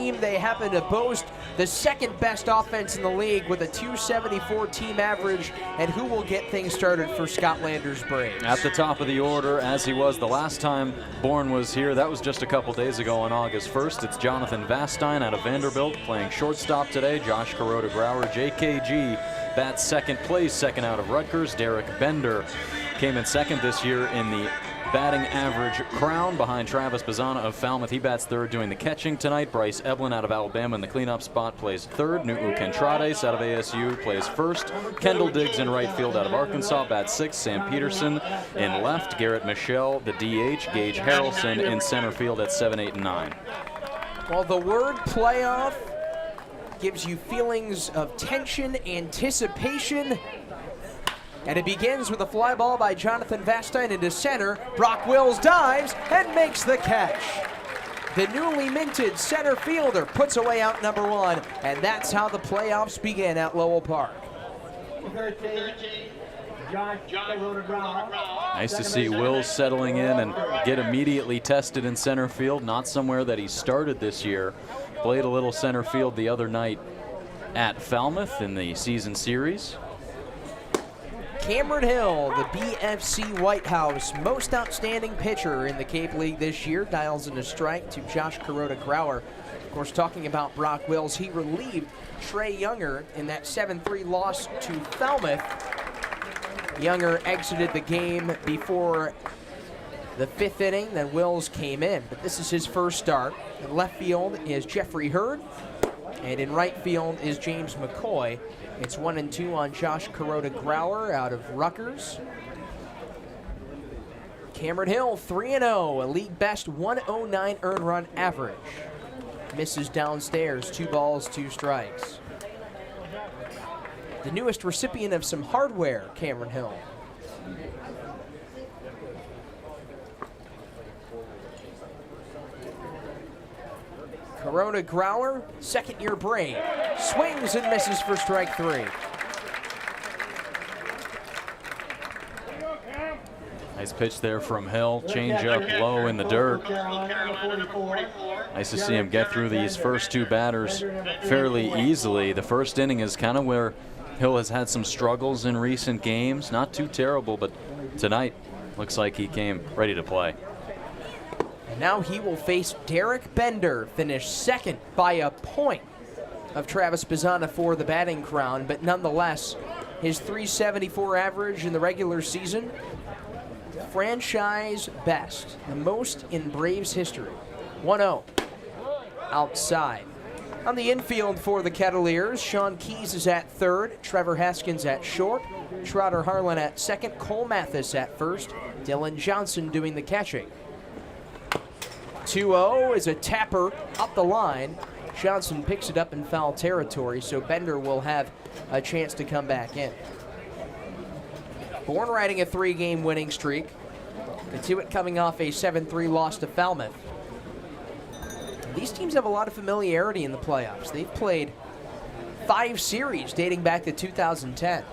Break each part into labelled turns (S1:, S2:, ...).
S1: They happen to boast the second best offense in the league with a .274 team average. And who will get things started for Scott Lander's Braves?
S2: At the top of the order, as he was the last time Bourne was here, that was just a couple days ago on August 1st. It's Jonathan Vastine out of Vanderbilt playing shortstop today. Josh Kuroda-Grauer, JKG, bats second place, second out of Rutgers. Derek Bender came in second this year in the batting average crown behind Travis Bazzana of Falmouth. He bats third doing the catching tonight. Bryce Eblin out of Alabama in the cleanup spot plays third. Nu'u Kentrades out of ASU plays first. Kendall Diggs in right field out of Arkansas bats sixth. Sam Peterson in left. Garrett Michelle, the DH. Gage Harrelson in center field at 7, 8, and 9.
S1: Well, the word playoff gives you feelings of tension, anticipation. And it begins with a fly ball by Jonathan Vastine into center. Brock Wills dives and makes the catch. The newly minted center fielder puts away out number one, and that's how the playoffs begin at Lowell Park.
S2: Nice to see Wills settling in and get immediately tested in center field, not somewhere that he started this year. Played a little center field the other night at Falmouth in the season series.
S1: Cameron Hill, the BFC White House most outstanding pitcher in the Cape League this year, dials in a strike to Josh Kuroda-Grauer. Of course, talking about Brock Wills, he relieved Trey Younger in that 7-3 loss to Falmouth. Younger exited the game before the fifth inning, then Wills came in. But this is his first start. In left field is Jeffrey Hurd, and in right field is James McCoy. It's 1-2 on Josh Kuroda-Grauer out of Rutgers. Cameron Hill, 3-0, a league best 109 earned run average. Misses downstairs, 2 balls, 2 strikes. The newest recipient of some hardware, Cameron Hill. Kuroda-Grauer, second-year Brave, swings and misses for strike 3.
S2: Nice pitch there from Hill. Change up low in the dirt. Nice to see him get through these first 2 batters fairly easily. The first inning is kind of where Hill has had some struggles in recent games. Not too terrible, but tonight looks like he came ready to play.
S1: Now he will face Derek Bender, finished second by a point of Travis Bazzana for the batting crown, but nonetheless, his .374 average in the regular season, franchise best, the most in Braves history. 1-0, outside. On the infield for the Kettleers, Sean Keys is at third, Trevor Haskins at short, Trotter Harlan at second, Cole Mathis at first, Dylan Johnson doing the catching. 2-0 is a tapper up the line. Johnson picks it up in foul territory, so Bender will have a chance to come back in. Bourne riding a 3-game winning streak. Cotuit coming off a 7-3 loss to Falmouth. These teams have a lot of familiarity in the playoffs. They've played 5 series dating back to 2010.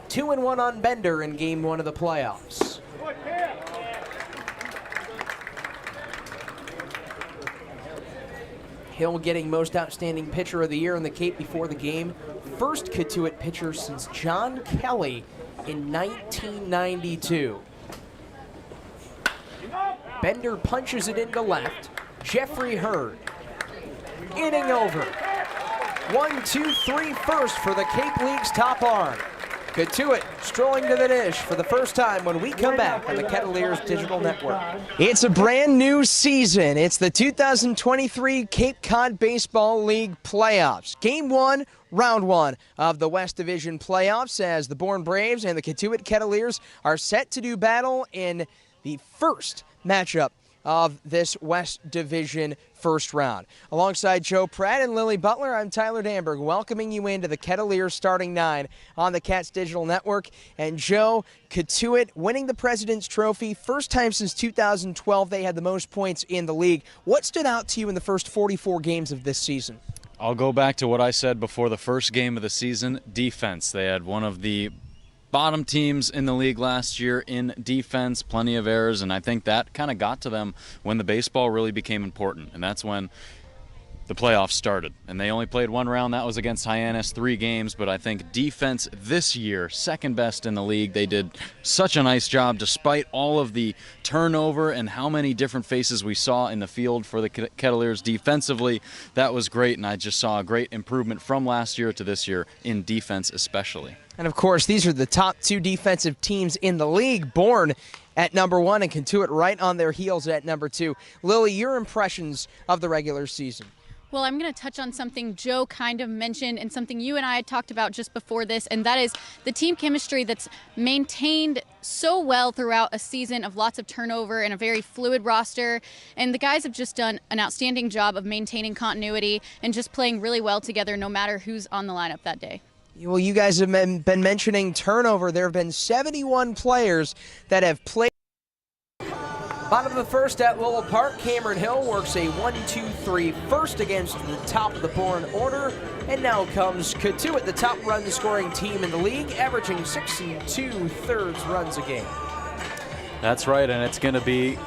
S1: Two and 1 on Bender in game 1 of the playoffs. Hill getting most outstanding pitcher of the year in the Cape before the game. First Cotuit pitcher since John Kelly in 1992. Bender punches it into left. Jeffrey Hurd. Inning over. 1-2-3 first for the Cape League's top arm. Cotuit strolling to the dish for the first time when we come back on the Kettleers Digital Network. It's a brand new season. It's the 2023 Cape Cod Baseball League playoffs. Game 1, round 1 of the West Division playoffs as the Bourne Braves and the Cotuit Kettleers are set to do battle in the first matchup of this West Division first round. Alongside Joe Pratt and Lily Butler, I'm Tyler Danberg, welcoming you into the Kettleers starting 9 on the Cats Digital Network. And Joe, Cotuit winning the President's Trophy, first time since 2012 they had the most points in the league. What stood out to you in the first 44 games of this season?
S2: I'll go back to what I said before the first game of the season, defense. They had one of the bottom teams in the league last year in defense, plenty of errors, and I think that kind of got to them when the baseball really became important, and that's when the playoffs started. And they only played one round. That was against Hyannis, 3 games, but I think defense this year, second best in the league. They did such a nice job despite all of the turnover and how many different faces we saw in the field for the Kettleers defensively. That was great, and I just saw a great improvement from last year to this year in defense especially.
S1: And of course, these are the top 2 defensive teams in the league. Bourne at number 1 and Cotuit right on their heels at number 2. Lily, your impressions of the regular season?
S3: Well, I'm going to touch on something Joe kind of mentioned and something you and I had talked about just before this, and that is the team chemistry that's maintained so well throughout a season of lots of turnover and a very fluid roster. And the guys have just done an outstanding job of maintaining continuity and just playing really well together no matter who's on the lineup that day.
S1: Well, you guys have been mentioning turnover. There have been 71 players that have played. Bottom of the first at Lowell Park, Cameron Hill works a 1-2-3 first against the top of the Bourne order. And now comes Cotuit, the top run-scoring team in the league, averaging 6 2/3 runs a game.
S2: That's right, and it's going to be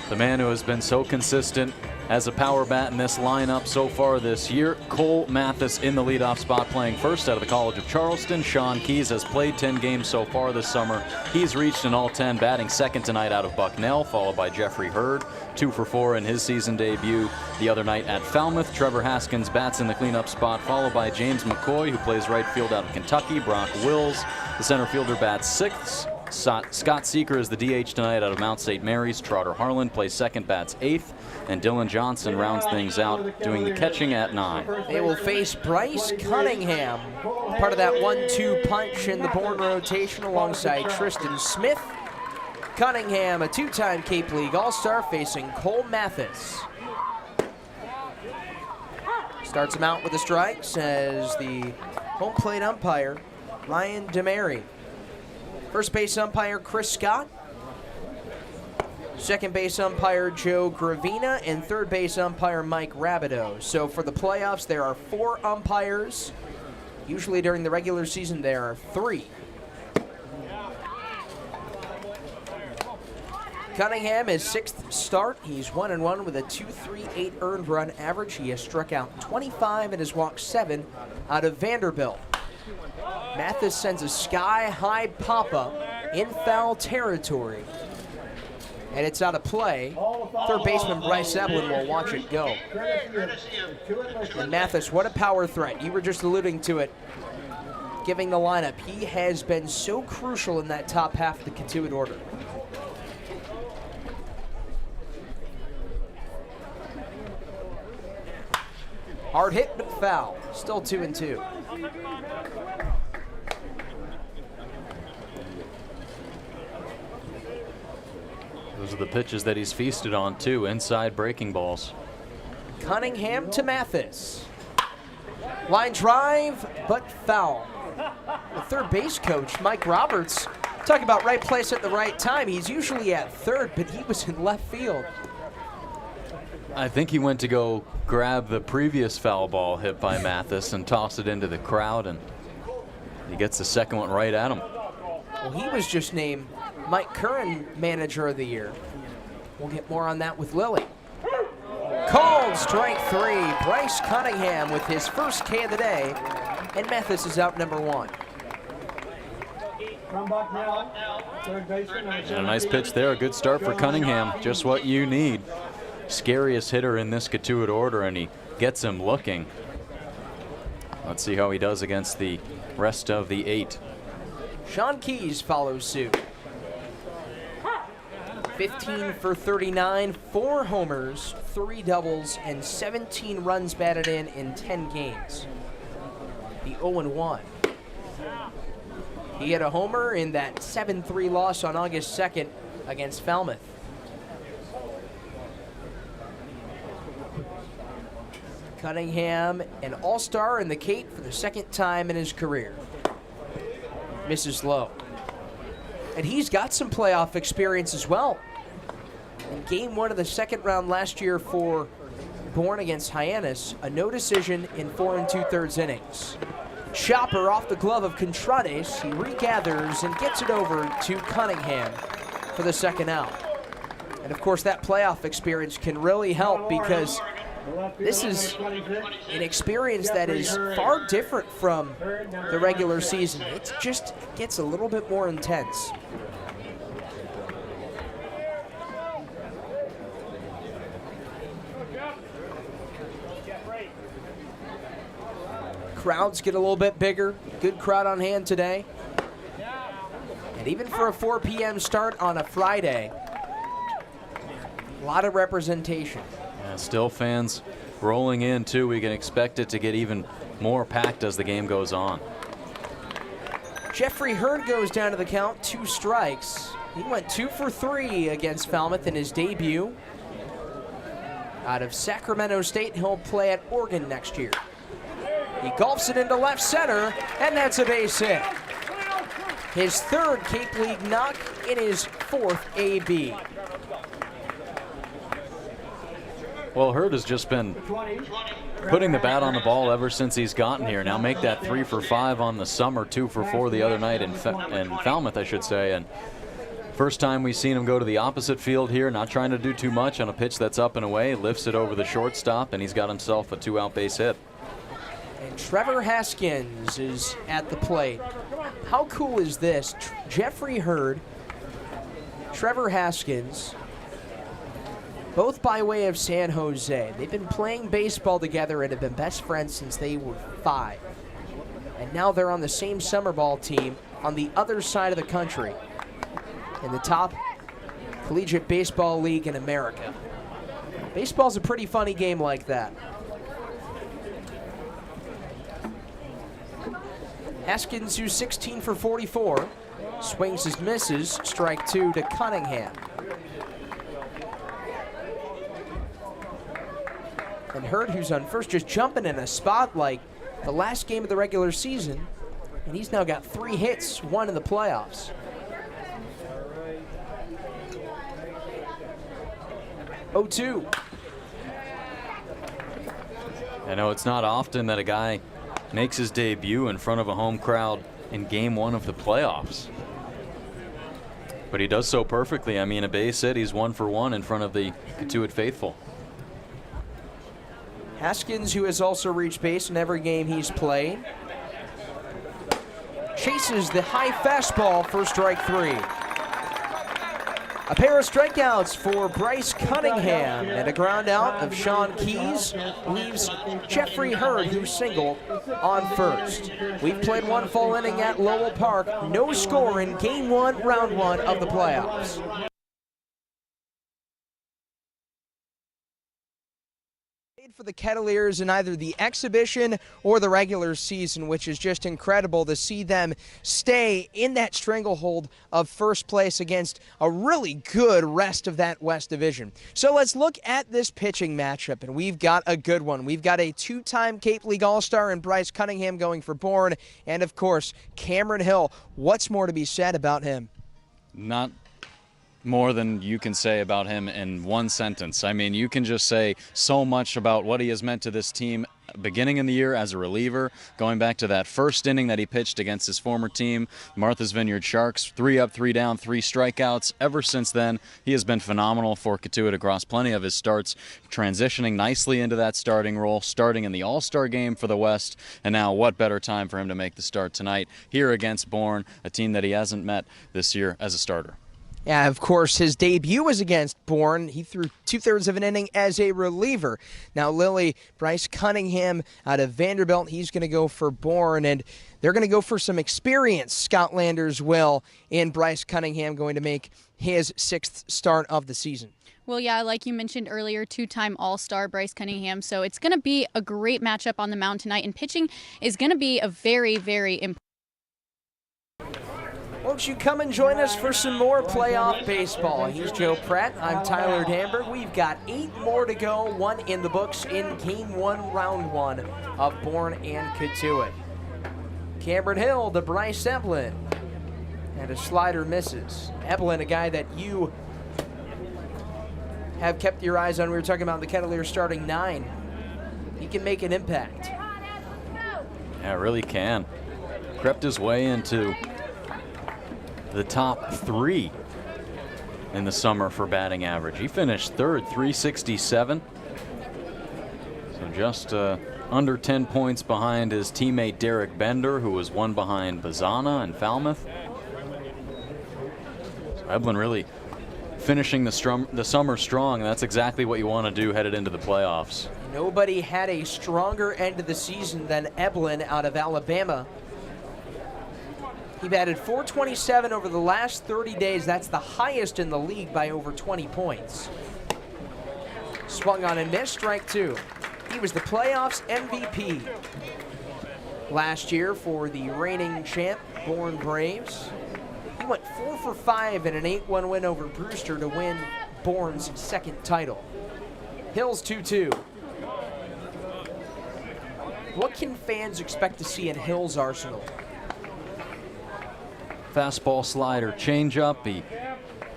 S2: the man who has been so consistent as a power bat in this lineup so far this year, Cole Mathis in the leadoff spot, playing first out of the College of Charleston. Sean Keys has played 10 games so far this summer. He's reached an all 10, batting second tonight out of Bucknell, followed by Jeffrey Hurd, 2 for 4 in his season debut the other night at Falmouth. Trevor Haskins bats in the cleanup spot, followed by James McCoy, who plays right field out of Kentucky. Brock Wills, the center fielder, bats 6th. Scott Seeker is the DH tonight out of Mount St. Mary's. Trotter Harlan plays second, bats 8th. And Dylan Johnson rounds things out, doing the catching at 9.
S1: They will face Bryce Cunningham, part of that 1-2 punch in the Bourne rotation alongside Tristan Smith. Cunningham, a 2-time Cape League All-Star, facing Cole Mathis. Starts him out with the strikes as the home plate umpire, Ryan DeMary. First base umpire, Chris Scott. Second base umpire, Joe Gravina. And third base umpire, Mike Rabideau. So for the playoffs, there are 4 umpires. Usually during the regular season, there are 3. Cunningham, his 6th start. He's 1-1 with a 2.38 earned run average. He has struck out 25 and has walked 7 out of Vanderbilt. Mathis sends a sky-high pop-up in foul territory, and it's out of play. Third baseman Bryce Evelyn will watch it go. And Mathis, what a power threat. You were just alluding to it, giving the lineup. He has been so crucial in that top half of the Cotuit order. Hard hit, but foul. Still 2-2.
S2: Those are the pitches that he's feasted on, too. Inside breaking balls.
S1: Cunningham to Mathis. Line drive, but foul. The third base coach, Mike Roberts, talk about right place at the right time. He's usually at third, but he was in left field.
S2: I think he went to go grab the previous foul ball hit by Mathis and toss it into the crowd, and he gets the second one right at him.
S1: Well, he was just named Mike Curran Manager of the Year. We'll get more on that with Lily. Called strike 3. Bryce Cunningham with his first K of the day, and Mathis is out number 1.
S2: And a nice pitch there. A good start for Cunningham. Just what you need. Scariest hitter in this Cotuit order, and he gets him looking. Let's see how he does against the rest of the 8.
S1: Sean Keys follows suit. 15 for 39, 4 homers, 3 doubles, and 17 runs batted in 10 games. The 0-1. He had a homer in that 7-3 loss on August 2nd against Falmouth. Cunningham, an all-star in the Cape for the 2nd time in his career. Misses low. And he's got some playoff experience as well. In game 1 of the 2nd round last year for Bourne against Hyannis, a no decision in 4 2/3 innings. Chopper off the glove of Contrades. He regathers and gets it over to Cunningham for the second out. And of course, that playoff experience can really help because this is an experience that is far different from the regular season. It just gets a little bit more intense. Crowds get a little bit bigger. Good crowd on hand today. And even for a 4 p.m. start on a Friday, a lot of representation.
S2: Yeah, still fans rolling in too. We can expect it to get even more packed as the game goes on.
S1: Jeffrey Hurd goes down to the count, 2 strikes. He went 2 for 3 against Falmouth in his debut. Out of Sacramento State, he'll play at Oregon next year. He golfs it into left center, and that's a base hit. His 3rd Cape League knock in his 4th AB.
S2: Well, Hurd has just been putting the bat on the ball ever since he's gotten here. Now make that 3 for 5 on the summer, 2 for 4 the other night in Falmouth, I should say. And first time we've seen him go to the opposite field here, not trying to do too much on a pitch that's up and away, lifts it over the shortstop, and he's got himself a 2-out base hit.
S1: And Trevor Haskins is at the plate. How cool is this? Jeffrey Hurd, Trevor Haskins, both by way of San Jose. They've been playing baseball together and have been best friends since they were 5. And now they're on the same summer ball team on the other side of the country in the top collegiate baseball league in America. Baseball's a pretty funny game like that. Haskins, who's 16 for 44, swings his misses, strike 2 to Cunningham. And Hurd, who's on first, just jumping in a spot like the last game of the regular season, and he's now got 3 hits, 1 in the playoffs. Oh, 2.
S2: I know it's not often that a guy makes his debut in front of a home crowd in game 1 of the playoffs. But he does so perfectly. I mean, a base hit, he's 1 for 1 in front of the Cotuit faithful.
S1: Haskins, who has also reached base in every game he's played, chases the high fastball for strike 3. A pair of strikeouts for Bryce Cunningham, and a ground out of Sean Keys leaves Jeffrey Hurd, who singled, on first. We've played 1 full inning at Lowell Park. No score in Game 1, Round 1 of the playoffs. For the Kettleers in either the exhibition or the regular season, which is just incredible to see them stay in that stranglehold of first place against a really good rest of that West Division. So let's look at this pitching matchup, and we've got a good one. We've got a 2-time Cape League All-Star in Bryce Cunningham going for Bourne, and of course, Cameron Hill. What's more to be said about him?
S4: Not more than you can say about him in one sentence. I mean, you can just say so much about what he has meant to this team beginning in the year as a reliever, going back to that first inning that he pitched against his former team, Martha's Vineyard Sharks, 3 up, 3 down, 3 strikeouts. Ever since then, he has been phenomenal for Cotuit across plenty of his starts, transitioning nicely into that starting role, starting in the All-Star game for the West, and now what better time for him to make the start tonight here against Bourne, a team that he hasn't met this year as a starter.
S1: Yeah, of course, his debut was against Bourne. He threw 2/3 of an inning as a reliever. Now, Lily, Bryce Cunningham out of Vanderbilt, he's going to go for Bourne, and they're going to go for some experience. Scoutlanders will, in Bryce Cunningham going to make his 6th start of the season.
S3: Well, yeah, like you mentioned earlier, 2-time All-Star Bryce Cunningham. So it's going to be a great matchup on the mound tonight, and pitching is going to be a very, very important.
S1: Won't you come and join us for some more playoff baseball? He's Joe Pratt. I'm Tyler Danberg. We've got 8 more to go, 1 in the books in Game 1, Round 1 of Bourne and Cotuit. Cameron Hill to Bryce Eblin. And a slider misses. Eblin, a guy that you have kept your eyes on. We were talking about the Kettleers starting 9. He can make an impact.
S2: Yeah, really can. Crept his way into the top 3 in the summer for batting average. He finished third, 367. So just under 10 points behind his teammate Derek Bender, who was 1 behind Bazana and Falmouth. So Eblin really finishing the summer strong. That's exactly what you want to do headed into the playoffs.
S1: Nobody had a stronger end of the season than Eblin out of Alabama. He batted .427 over the last 30 days. That's the highest in the league by over 20 points. Swung on and missed, strike 2. He was the playoffs MVP last year for the reigning champ, Bourne Braves. He went 4 for 5 in an 8-1 win over Brewster to win Bourne's second title. Hills 2-2. What can fans expect to see in Hills' arsenal?
S2: Fastball, slider, changeup. He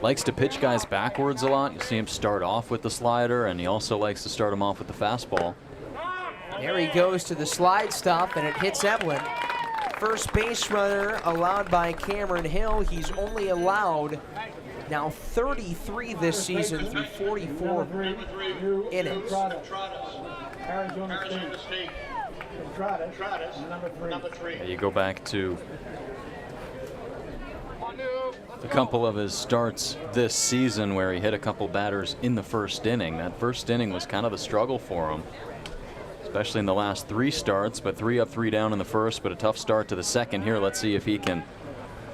S2: likes to pitch guys backwards a lot. You see him start off with the slider, and he also likes to start him off with the fastball.
S1: There he goes to the slide stop, and it hits Eblin. First base runner allowed by Cameron Hill. He's only allowed now 33 this season through 44 innings.
S2: You go back to a couple of his starts this season where he hit a couple batters in the first inning. That first inning was kind of a struggle for him, especially in the last 3 starts, but 3 up, 3 down in the first, but a tough start to the second here. Let's see if he can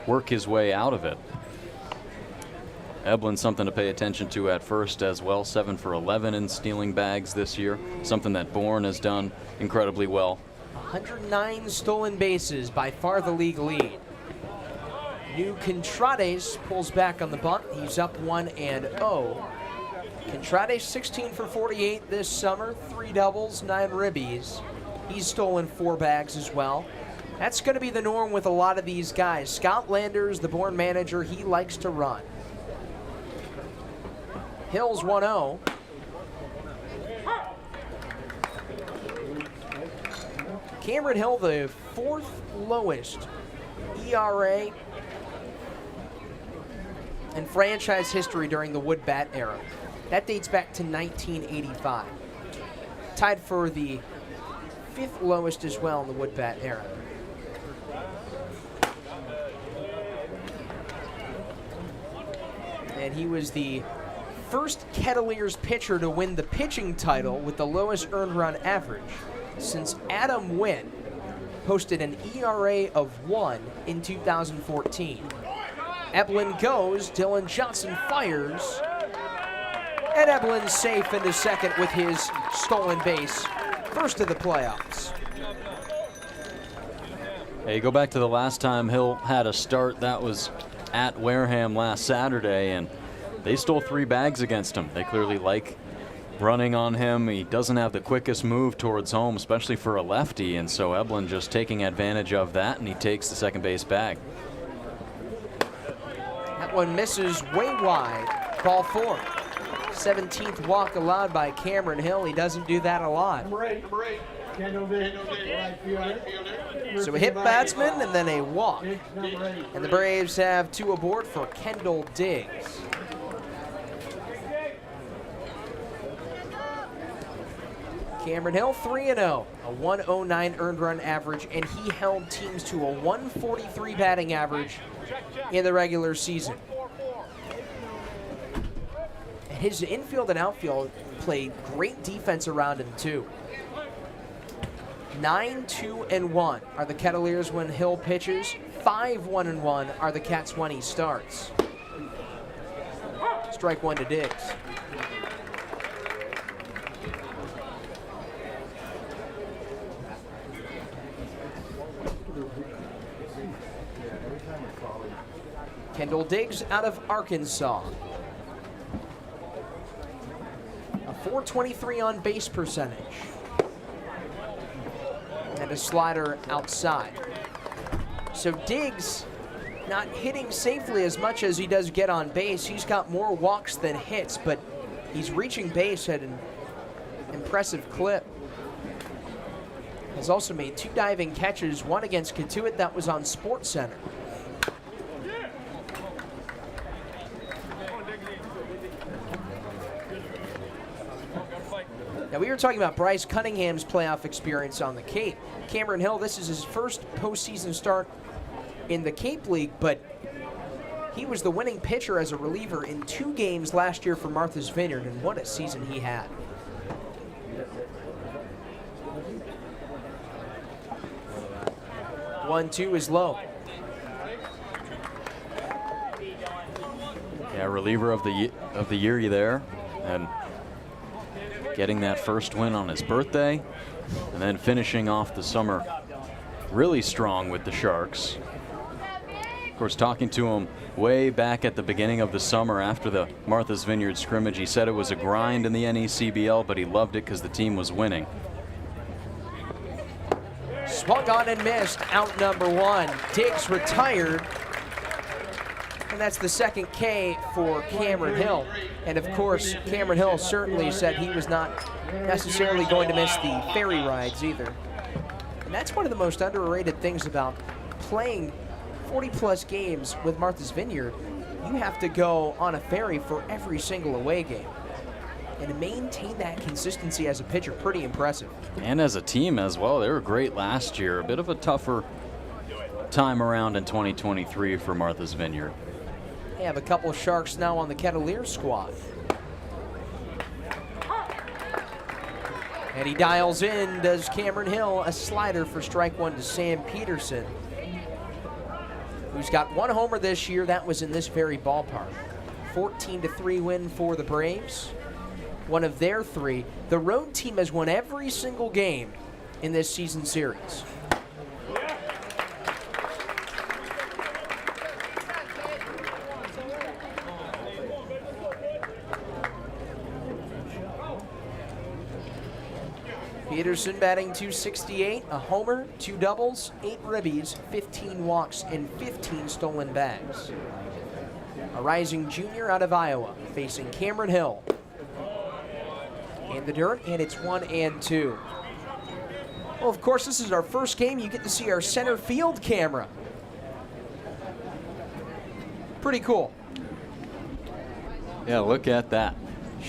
S2: work his way out of it. Eblin, something to pay attention to at first as well. 7 for 11 in stealing bags this year, something that Bourne has done incredibly well.
S1: 109 stolen bases, by far the league lead. New Contrades pulls back on the bunt. He's up 1-0. Contrades 16 for 48 this summer, 3 doubles, 9 ribbies. He's stolen 4 bags as well. That's going to be the norm with a lot of these guys. Scott Landers, the Bourne manager, he likes to run. Hills 1-0. Cameron Hill, the 4th lowest ERA in franchise history during the wood bat era. That dates back to 1985. Tied for the 5th lowest as well in the wood bat era. And he was the first Kettleers pitcher to win the pitching title with the lowest earned run average since Adam Wynn posted an ERA of 1 in 2014. Eblin goes, Dylan Johnson fires, and Eblin's safe into second with his stolen base, first of the playoffs.
S2: Hey, go back to the last time Hill had a start. That was at Wareham last Saturday, and they stole 3 bags against him. They clearly like running on him. He doesn't have the quickest move towards home, especially for a lefty, and so Eblin just taking advantage of that, and he takes the second base bag.
S1: That one misses way wide. Ball 4. 17th walk allowed by Cameron Hill. He doesn't do that a lot. So a hit batsman and then a walk. And the Braves have 2 aboard for Kendall Diggs. Cameron Hill 3-0, a 109 earned run average, and he held teams to a 143 batting average in the regular season. And his infield and outfield played great defense around him too. 9-2-1 are the Kettleers when Hill pitches. 5-1-1 are the Cats when he starts. Strike 1 to Diggs. Kendall Diggs out of Arkansas. A .423 on base percentage. And a slider outside. So Diggs not hitting safely as much as he does get on base. He's got more walks than hits, but He's reaching base at an impressive clip. Has also made 2 diving catches, one against Cotuit that was on SportsCenter. Now, we were talking about Bryce Cunningham's playoff experience on the Cape. Cameron Hill, this is his first postseason start in the Cape League, but he was the winning pitcher as a reliever in 2 games last year for Martha's Vineyard, and what a season he had. One-two is low.
S2: Yeah, reliever of the year there, and getting that first win on his birthday, and then finishing off the summer really strong with the Sharks. Of course, talking to him way back at the beginning of the summer after the Martha's Vineyard scrimmage, he said it was a grind in the NECBL, but he loved it because the team was winning.
S1: Swung on and missed, out number 1. Diggs retired, and that's the second K for Cameron Hill. And of course, Cameron Hill certainly said he was not necessarily going to miss the ferry rides either. And that's one of the most underrated things about playing 40-plus games with Martha's Vineyard. You have to go on a ferry for every single away game. And to maintain that consistency as a pitcher, pretty impressive.
S2: And as a team as well, they were great last year. A bit of a tougher time around in 2023 for Martha's Vineyard.
S1: They have a couple of Sharks now on the Kettleers squad. And he dials in, does Cameron Hill, a slider for strike 1 to Sam Peterson, who's got 1 homer this year. That was in this very ballpark. 14-3 win for the Braves. One of their 3. The road team has won every single game in this season series. Peterson batting .268, a homer, 2 doubles, 8 ribbies, 15 walks, and 15 stolen bags. A rising junior out of Iowa, facing Cameron Hill. In the dirt, and it's 1-2. Well, of course, this is our first game. You get to see our center field camera. Pretty cool.
S2: Yeah, look at that.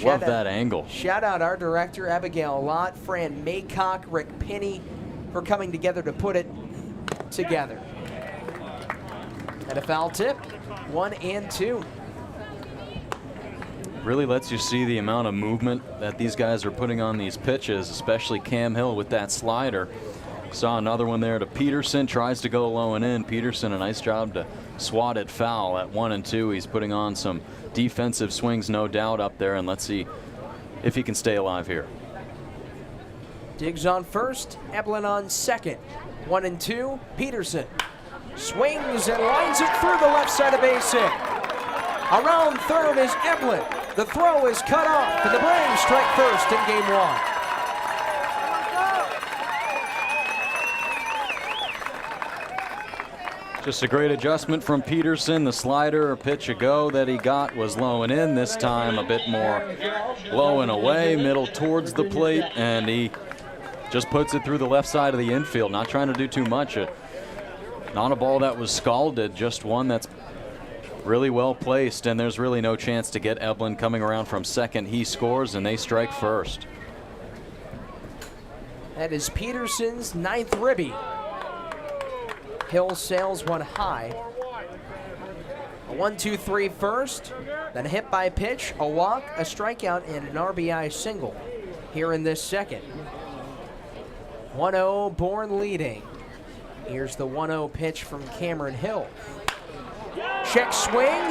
S2: Love that angle.
S1: Shout out our director, Abigail Lott, Fran Maycock, Rick Pinney, for coming together to put it together. And a foul tip, 1-2.
S2: Really lets you see the amount of movement that these guys are putting on these pitches, especially Cam Hill with that slider. Saw another one there to Peterson, tries to go low and in. Peterson, a nice job to swat it foul at 1-2. He's putting on some defensive swings, no doubt, up there, and let's see if he can stay alive here.
S1: Diggs on first, Eblin on second. 1-2, Peterson swings and lines it through the left side of base hit. Around third is Eblin. The throw is cut off, and the Braves strike first in game 1.
S2: Just a great adjustment from Peterson. The slider, a pitch ago that he got was low and in. This time a bit more low and away, middle towards the plate, and he just puts it through the left side of the infield, not trying to do too much. Not a ball that was scalded, just one that's really well placed, and there's really no chance to get Eblin coming around from second. He scores, and they strike first.
S1: That is Peterson's 9th ribby. Hill sails one high. A 1-2-3 first, then a hit by pitch, a walk, a strikeout, and an RBI single here in this second. 1-0, Bourne leading. Here's the 1-0 pitch from Cameron Hill. Check swing,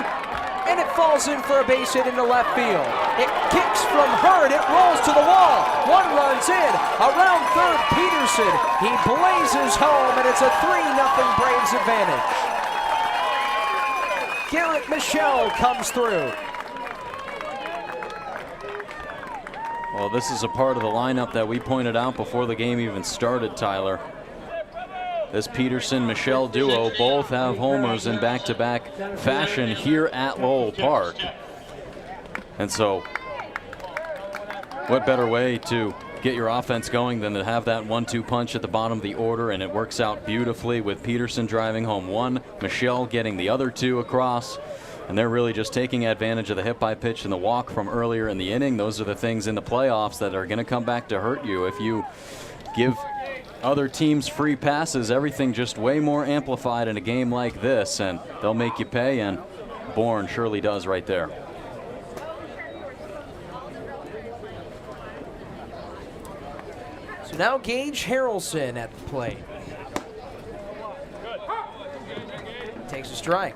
S1: and it falls in for a base hit into left field. It kicks from Hurd, it rolls to the wall. 1 runs in, around third, Peterson. He blazes home, and it's a 3-0 Braves advantage. Garrett Michelle comes through.
S2: Well, this is a part of the lineup that we pointed out before the game even started, Tyler. This Peterson-Michelle duo both have homers in back-to-back fashion here at Lowell Park. And so what better way to get your offense going than to have that 1-2 punch at the bottom of the order, and it works out beautifully with Peterson driving home one, Michelle getting the other two across, and they're really just taking advantage of the hit by pitch and the walk from earlier in the inning. Those are the things in the playoffs that are going to come back to hurt you. If you give other teams free passes, everything just way more amplified in a game like this, and they'll make you pay, and Bourne surely does right there.
S1: So now Gage Harrelson at the plate. Takes a strike.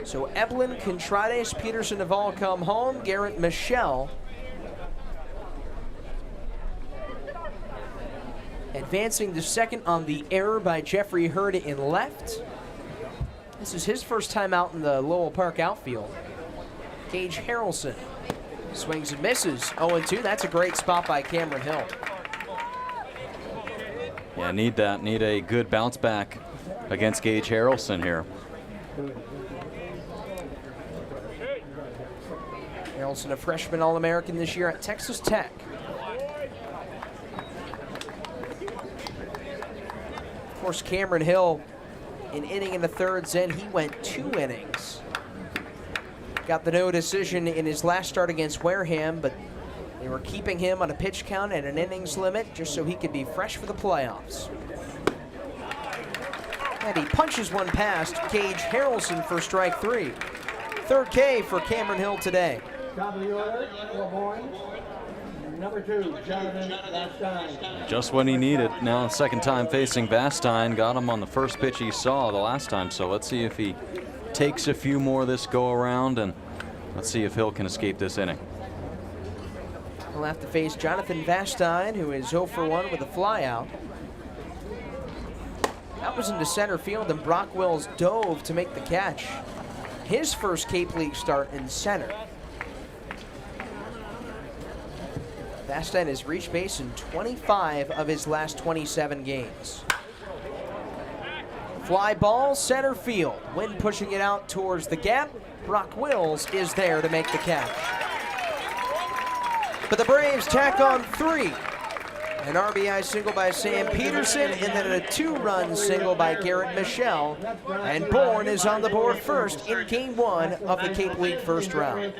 S1: So Evelyn, Contrades, Peterson have all come home. Garrett, Michelle advancing to second on the error by Jeffrey Hurd in left. This is his first time out in the Lowell Park outfield. Gage Harrelson swings and misses. 0-2. That's a great spot by Cameron Hill.
S2: Yeah, need that. Need a good bounce back against Gage Harrelson here.
S1: Harrelson, a freshman All-American this year at Texas Tech. Of course, Cameron Hill, an inning and a third in, he went 2 innings. Got the no decision in his last start against Wareham, but they were keeping him on a pitch count and an innings limit just so he could be fresh for the playoffs. And he punches one past Gage Harrelson for strike 3. Third K for Cameron Hill today.
S5: Top of the order for Bourne. Number 2, Jonathan Vastine.
S2: Just what he needed. Now second time facing Vastine. Got him on the first pitch he saw the last time, so let's see if he takes a few more this go around, and let's see if Hill can escape this inning.
S1: We'll have to face Jonathan Vastine, who is 0 for 1 with a flyout. That was into center field, and Brock Wills dove to make the catch. His first Cape League start in center. Vastine has reached base in 25 of his last 27 games. Fly ball, center field. Wind pushing it out towards the gap. Brock Wills is there to make the catch. But the Braves tack on 3. An RBI single by Sam Peterson, and then a 2-run single by Garrett Michelle. And Bourne is on the board first in Game 1 of the Cape League first round.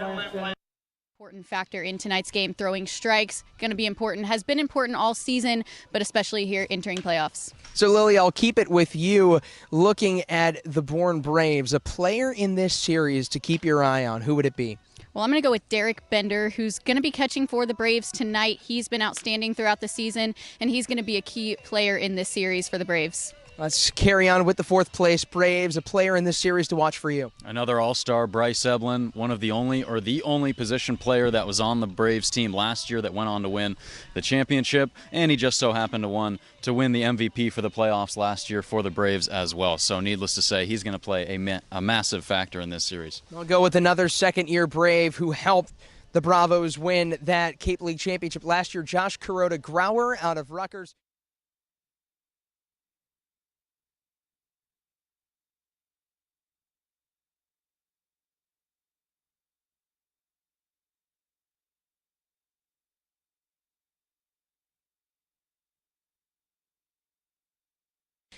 S3: Important factor in tonight's game. Throwing strikes, going to be important, has been important all season, but especially here entering playoffs.
S1: So Lily, I'll keep it with you looking at the Bourne Braves. A player in this series to keep your eye on, who would it be?
S3: Well, I'm going to go with Derek Bender, who's going to be catching for the Braves tonight. He's been outstanding throughout the season, and he's going to be a key player in this series for the Braves.
S1: Let's carry on with the 4th place Braves, a player in this series to watch for you.
S4: Another all-star, Bryce Eblin, one of the only position player that was on the Braves team last year that went on to win the championship, and he just so happened to win the MVP for the playoffs last year for the Braves as well. So needless to say, he's going to play a massive factor in this series.
S1: I'll go with another second-year Brave who helped the Bravos win that Cape League championship last year, Josh Kuroda-Grauer out of Rutgers.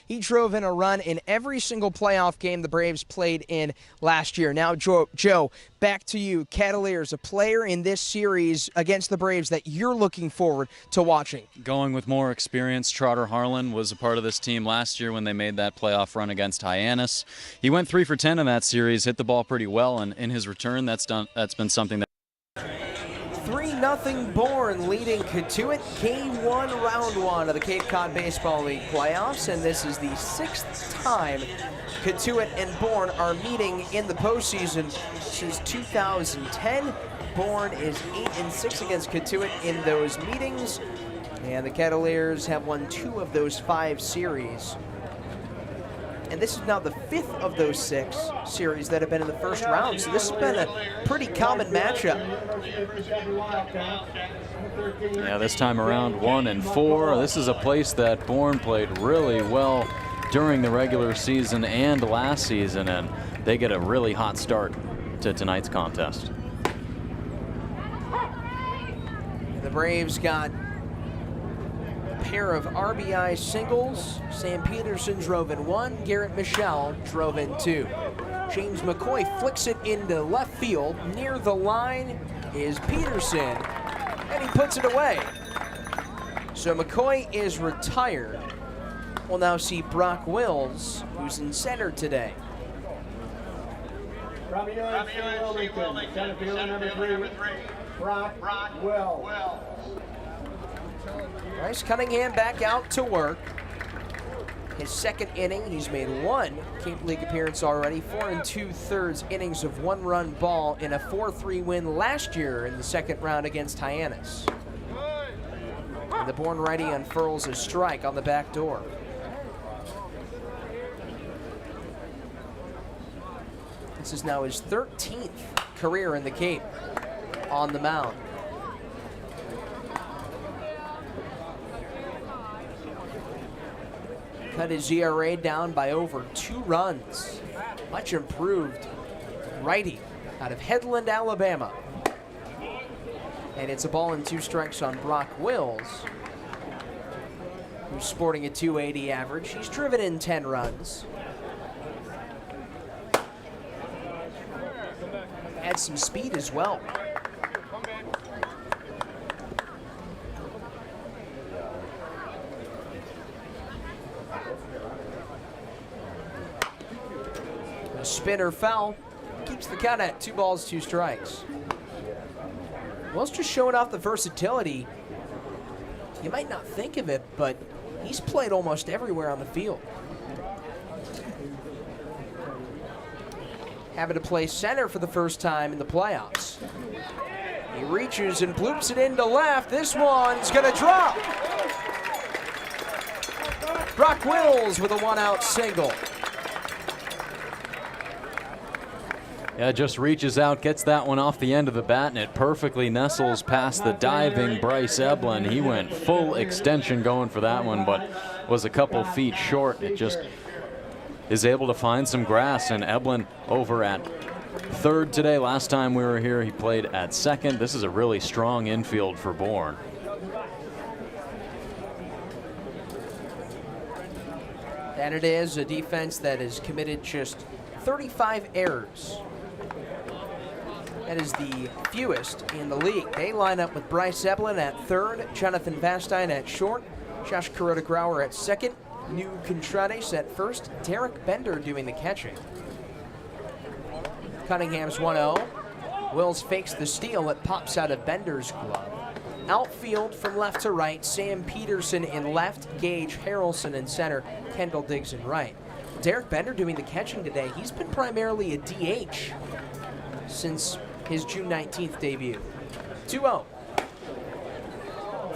S1: He drove in a run in every single playoff game the Braves played in last year. Now, Joe, back to you. Kettleers, a player in this series against the Braves that you're looking forward to watching.
S4: Going with more experience, Trotter Harlan was a part of this team last year when they made that playoff run against Hyannis. He went 3 for 10 in that series, hit the ball pretty well, and in his return, that's been something that
S1: 3-0 Bourne leading Cotuit, Game 1, Round 1 of the Cape Cod Baseball League playoffs, and this is the 6th time Cotuit and Bourne are meeting in the postseason since 2010. Bourne is 8-6 against Cotuit in those meetings, and the Kettleers have won 2 of those 5 series. And this is now the 5th of those 6 series that have been in the first round, so this has been a pretty common matchup.
S2: Yeah, this time around 1-4. This is a place that Bourne played really well during the regular season and last season, and they get a really hot start to tonight's contest.
S1: The Braves got a pair of RBI singles. Sam Peterson drove in one, Garrett Michel drove in two. James McCoy flicks it into left field. Near the line is Peterson, and he puts it away. So McCoy is retired. We'll now see Brock Wills, who's in center today.
S5: Wilmington, center fielder number 3, Brock Wells.
S1: Bryce Cunningham back out to work. His second inning, he's made one Cape League appearance already. 4 2/3 innings of one-run ball in a 4-3 win last year in the second round against Hyannis. And the Bourne righty unfurls a strike on the back door. This is now his 13th career in the Cape on the mound. Cut his ERA down by over 2 runs. Much improved righty out of Headland, Alabama. And it's a ball and 2 strikes on Brock Wills, who's sporting a .280 average. He's driven in 10 runs. Adds some speed as well. A spinner foul. Keeps the count at 2 balls, 2 strikes. Will's just showing off the versatility. You might not think of it, but he's played almost everywhere on the field. Having to play center for the first time in the playoffs. He reaches and bloops it into left. This one's gonna drop. Brock Wills with a 1-out single.
S2: Yeah, just reaches out, gets that one off the end of the bat, and it perfectly nestles past the diving Bryce Eblin. He went full extension going for that one, but was a couple feet short. It just is able to find some grass, and Eblin over at third today. Last time we were here, he played at second. This is a really strong infield for Bourne.
S1: And it is a defense that has committed just 35 errors. That is the fewest in the league. They line up with Bryce Eblin at third, Jonathan Vastine at short, Josh Kuroda-Grauer at second, New Contrades at first, Derek Bender doing the catching. Cunningham's 1-0. Wills fakes the steal. It pops out of Bender's glove. Outfield from left to right, Sam Peterson in left, Gage Harrelson in center, Kendall Diggs in right. Derek Bender doing the catching today. He's been primarily a DH since his June 19th debut. 2-0.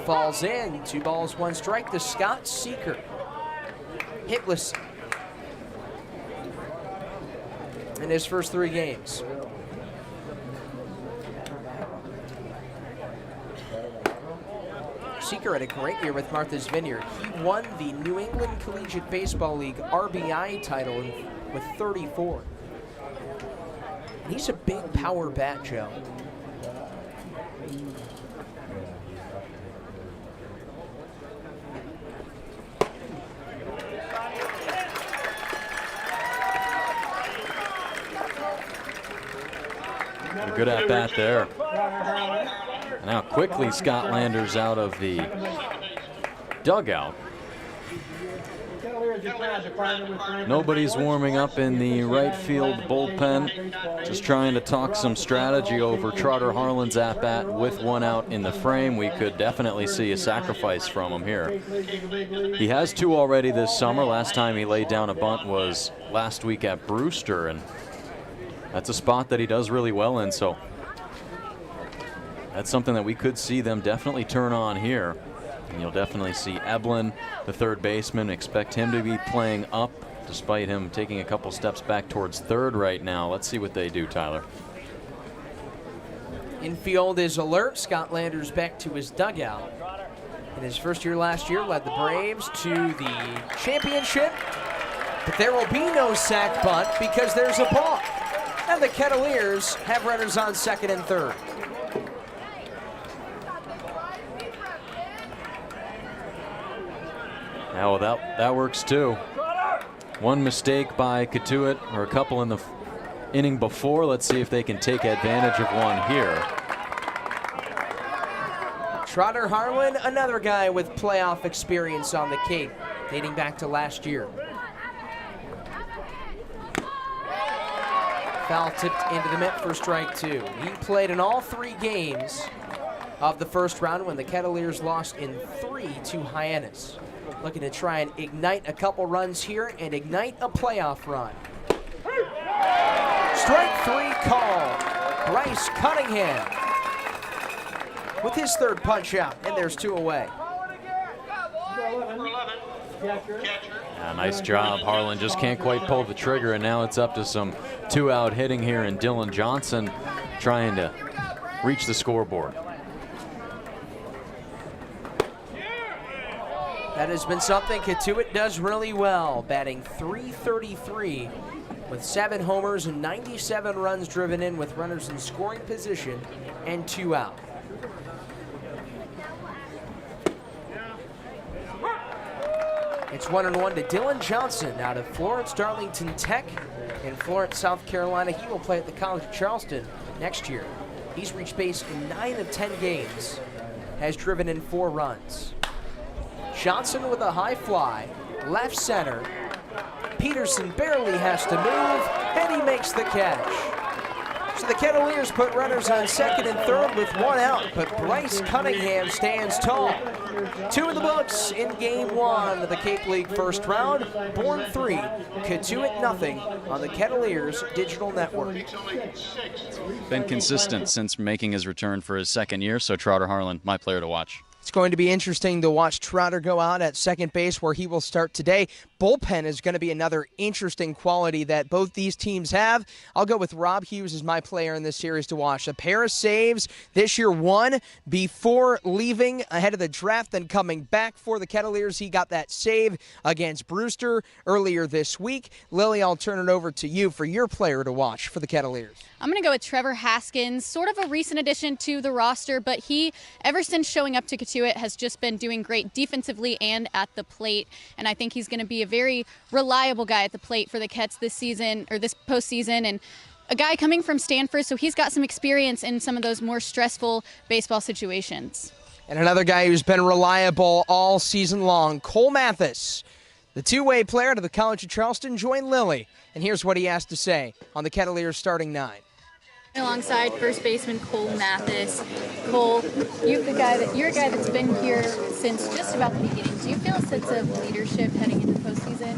S1: Falls in. 2 balls, 1 strike to Scott Seeker. Hitless in his first 3 games. Seeker had a great year with Martha's Vineyard. He won the New England Collegiate Baseball League RBI title with 34. And he's a big power bat, Joe.
S2: Good at bat there. Now quickly Scott Landers out of the dugout. Nobody's warming up in the right field bullpen. Just trying to talk some strategy over Trotter Harlan's at bat with 1 out in the frame. We could definitely see a sacrifice from him here. He has 2 already this summer. Last time he laid down a bunt was last week at Brewster, and that's a spot that he does really well in, so that's something that we could see them definitely turn on here. And you'll definitely see Eblin, the third baseman, expect him to be playing up despite him taking a couple steps back towards third right now. Let's see what they do, Tyler.
S1: Infield is alert. Scott Landers back to his dugout. In his first year last year, led the Braves to the championship. But there will be no sac bunt because there's a balk. And the Kettleers have runners on second and third.
S2: Yeah, well, that works too. One mistake by Cotuit, or a couple in the inning before. Let's see if they can take advantage of one here.
S1: Trotter Harlan, another guy with playoff experience on the Cape, dating back to last year. Foul tipped into the mitt for strike 2. He played in all 3 games of the first round when the Kettleers lost in 3 to Hyannis. Looking to try and ignite a couple runs here and ignite a playoff run. Strike 3 call. Bryce Cunningham with his 3rd punch out, and there's 2 away.
S2: Yeah, nice job. Harlan just can't quite pull the trigger, and now it's up to some 2-out hitting here, and Dylan Johnson trying to reach the scoreboard.
S1: That has been something Cotuit does really well, batting .333 with 7 homers and 97 runs driven in with runners in scoring position and 2 out. It's 1-1 to Dylan Johnson out of Florence Darlington Tech in Florence, South Carolina. He will play at the College of Charleston next year. He's reached base in 9 of 10 games, has driven in 4 runs. Johnson with a high fly, left center. Peterson barely has to move, and he makes the catch. So the Kettleers put runners on 2nd and 3rd with 1 out, but Bryce Cunningham stands tall. 2 in the books in Game 1 of the Cape League first round. Bourne 3, Cotuit nothing on the Kettleers Digital Network.
S4: Been consistent since making his return for his 2nd year, so Trotter Harlan, my player to watch.
S1: It's going to be interesting to watch Trotter go out at second base where he will start today. Bullpen is going to be another interesting quality that both these teams have. I'll go with Rob Hughes as my player in this series to watch. A pair of saves this year, 1 before leaving ahead of the draft, then coming back for the Kettleers. He got that save against Brewster earlier this week. Lily, I'll turn it over to you for your player to watch for the Kettleers.
S3: I'm going to go with Trevor Haskins, sort of a recent addition to the roster, but he, ever since showing up to Cotuit, has just been doing great defensively and at the plate, and I think he's going to be a very reliable guy at the plate for the Kets this season, or this postseason, and a guy coming from Stanford, so he's got some experience in some of those more stressful baseball situations.
S1: And another guy who's been reliable all season long, Cole Mathis, the two-way player to the College of Charleston, joined Lily, and here's what he has to say on the Kettleers starting 9.
S3: Alongside first baseman Cole Mathis. Cole, you're a guy that's been here since just about the beginning. Do you feel a sense of leadership heading into the postseason?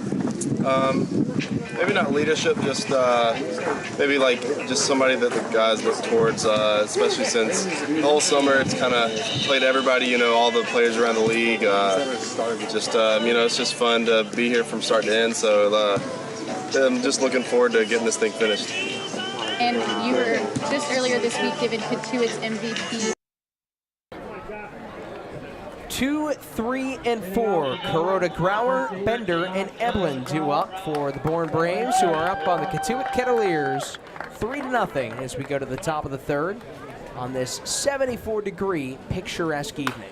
S6: Maybe not leadership, just maybe like just somebody that the guys look towards, especially since the whole summer it's kind of played everybody, all the players around the league. It's just fun to be here from start to end. So I'm just looking forward to getting this thing finished.
S3: And you were just earlier this week given Cotuit's MVP.
S1: 2, 3, and 4. Kuroda, Grauer, Bender, and Eblin due up for the Bourne Braves, who are up on the Cotuit Kettleers 3-0 as we go to the top of the 3rd on this 74-degree picturesque evening.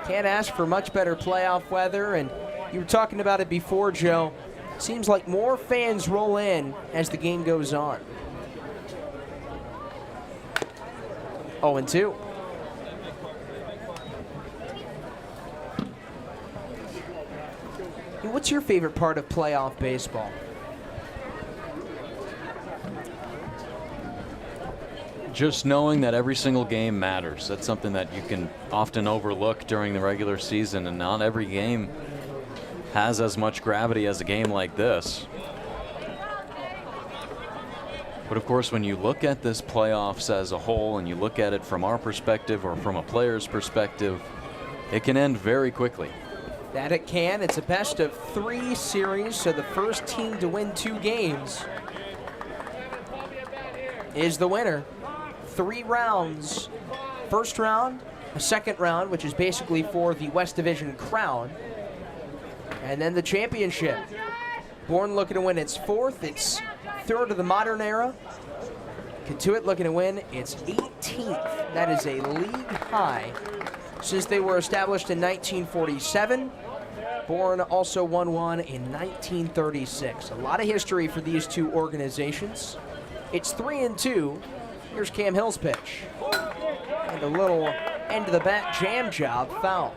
S1: Can't ask for much better playoff weather, and you were talking about it before, Joe. Seems like more fans roll in as the game goes on. 0-2. What's your favorite part of playoff baseball?
S2: Just knowing that every single game matters. That's something that you can often overlook during the regular season, and not every game has as much gravity as a game like this. But of course, when you look at this playoffs as a whole and you look at it from our perspective or from a player's perspective, it can end very quickly.
S1: That it can. It's a best of 3 series, so the first team to win 2 games is the winner. 3 rounds. First round, a second round, which is basically for the West Division crown, and then the championship. Bourne looking to win its 4th, its 3rd of the modern era. Cotuit looking to win its 18th. That is a league high since they were established in 1947. Bourne also won one in 1936. A lot of history for these two organizations. It's 3-2. Here's Cam Hill's pitch. And a little end of the bat jam job foul.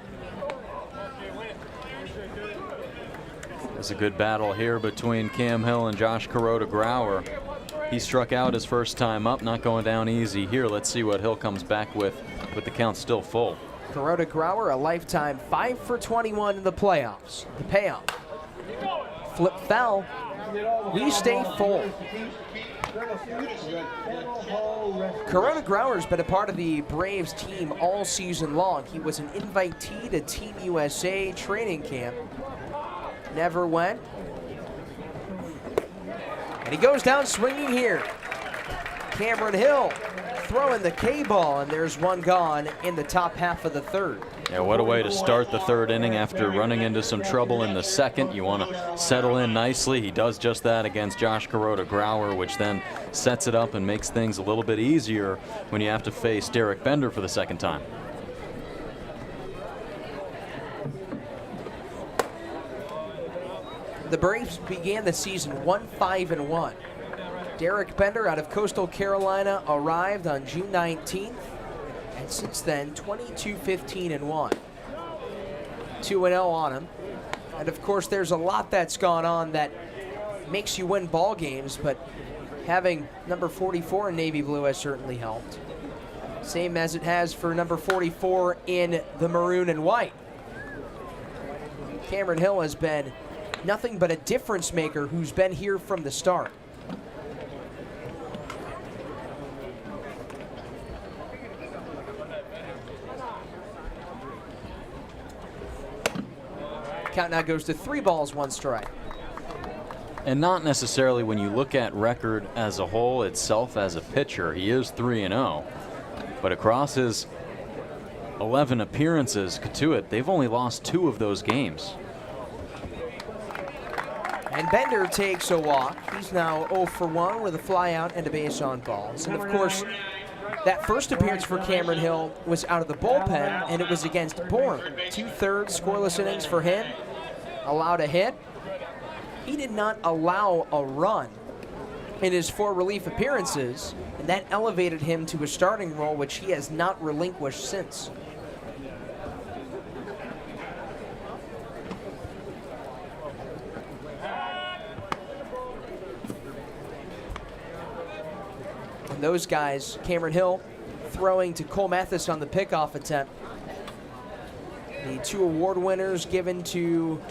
S2: It's a good battle here between Cam Hill and Josh Kuroda-Grauer. He struck out his first time up, not going down easy here. Let's see what Hill comes back with the count still full.
S1: Kuroda-Grauer, a lifetime 5 for 21 in the playoffs. The payoff. Flip foul. We stay full. Kuroda-Grauer's been a part of the Braves team all season long. He was an invitee to Team USA training camp. Never went. And he goes down swinging here. Cameron Hill throwing the K-ball, and there's one gone in the top half of the third.
S2: Yeah, what a way to start the third inning after running into some trouble in the second. You want to settle in nicely. He does just that against Josh Kuroda-Grauer, which then sets it up and makes things a little bit easier when you have to face Derek Bender for the second time.
S1: The Braves began the season 1-5-1. Derek Bender out of Coastal Carolina arrived on June 19th, and since then 22-15-1. 2-0 on him. And of course there's a lot that's gone on that makes you win ball games, but having number 44 in navy blue has certainly helped. Same as it has for number 44 in the maroon and white. Cameron Hill has been nothing but a difference maker who's been here from the start. Count now goes to 3 balls, 1 strike.
S2: And not necessarily when you look at record as a whole itself as a pitcher. He is 3-0. But across his 11 appearances, Cotuit, they've only lost 2 of those games.
S1: And Bender takes a walk. He's now 0 for 1 with a fly out and a base on balls. And of course, that first appearance for Cameron Hill was out of the bullpen, and it was against Bourne. 2/3 scoreless innings for him. Allowed a hit. He did not allow a run in his 4 relief appearances, and that elevated him to a starting role, which he has not relinquished since. And those guys, Cameron Hill throwing to Cole Mathis on the pickoff attempt. The 2 award winners given to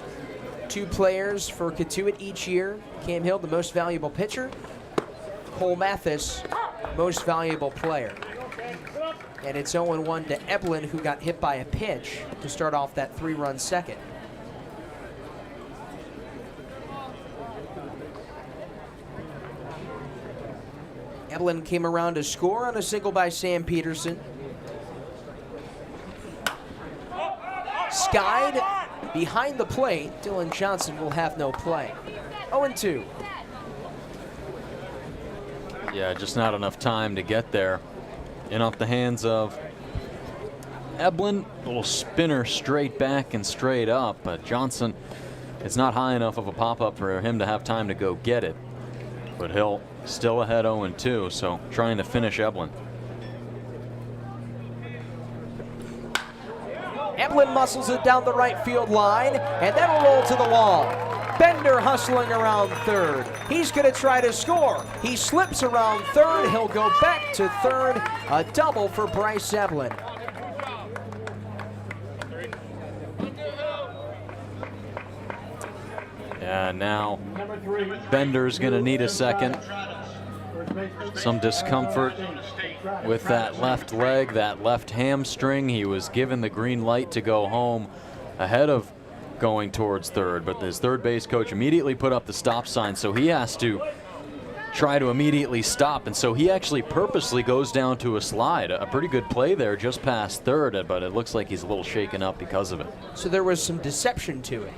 S1: 2 players for Cotuit each year. Cam Hill, the most valuable pitcher. Cole Mathis, most valuable player. And it's 0-1 to Eblin, who got hit by a pitch to start off that 3-run second. Eblin came around to score on a single by Sam Peterson. Skied behind the plate. Dylan Johnson will have no play. 0-2.
S2: Yeah, just not enough time to get there. In off the hands of Eblin. A little spinner straight back and straight up, but Johnson, it's not high enough of a pop-up for him to have time to go get it. But Hill still ahead 0-2, so trying to finish Eblin.
S1: Eblin muscles it down the right field line, and that'll roll to the wall. Bender hustling around third. He's going to try to score. He slips around third. He'll go back to third. A double for Bryce Eblin.
S2: Yeah, now Bender's going to need a second. Some discomfort with that left leg, that left hamstring. He was given the green light to go home ahead of going towards third, but his third base coach immediately put up the stop sign, so he has to try to immediately stop, and so he actually purposely goes down to a slide. A pretty good play there just past third, but it looks like he's a little shaken up because of it.
S1: So there was some deception to it.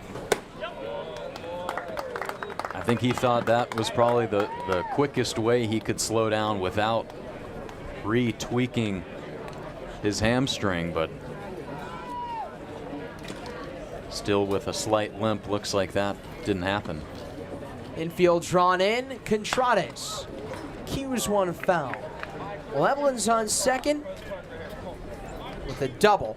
S2: I think he thought that was probably the quickest way he could slow down without re-tweaking his hamstring, but Still with a slight limp. Looks like that didn't happen.
S1: Infield drawn in. Contrades cues one foul. Well, Evelyn's on second with a double.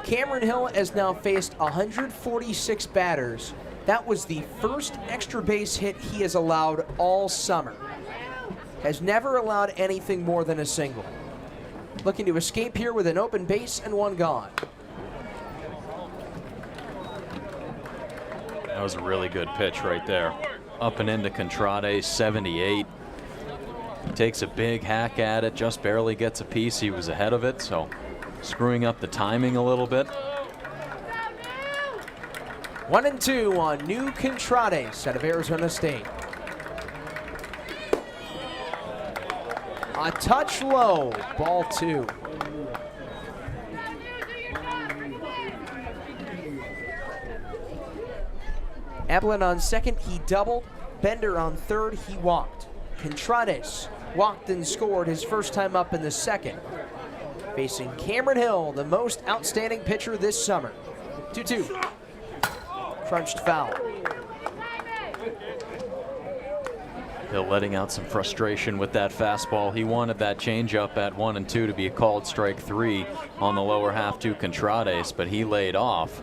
S1: Cameron Hill has now faced 146 batters. That was the first extra base hit he has allowed all summer. Has never allowed anything more than a single. Looking to escape here with an open base and one gone.
S2: That was a really good pitch right there. Up and into Contrades, 78. Takes a big hack at it, just barely gets a piece. He was ahead of it, so screwing up the timing a little bit.
S1: 1-2 on new Contrades out of Arizona State. A touch low, ball 2. Evelyn on second, he doubled. Bender on third, he walked. Contrades walked and scored his first time up in the second. Facing Cameron Hill, the most outstanding pitcher this summer. 2-2. Crunched foul.
S2: Hill letting out some frustration with that fastball. He wanted that changeup at 1-2 to be called strike 3 on the lower half to Contrades, but he laid off.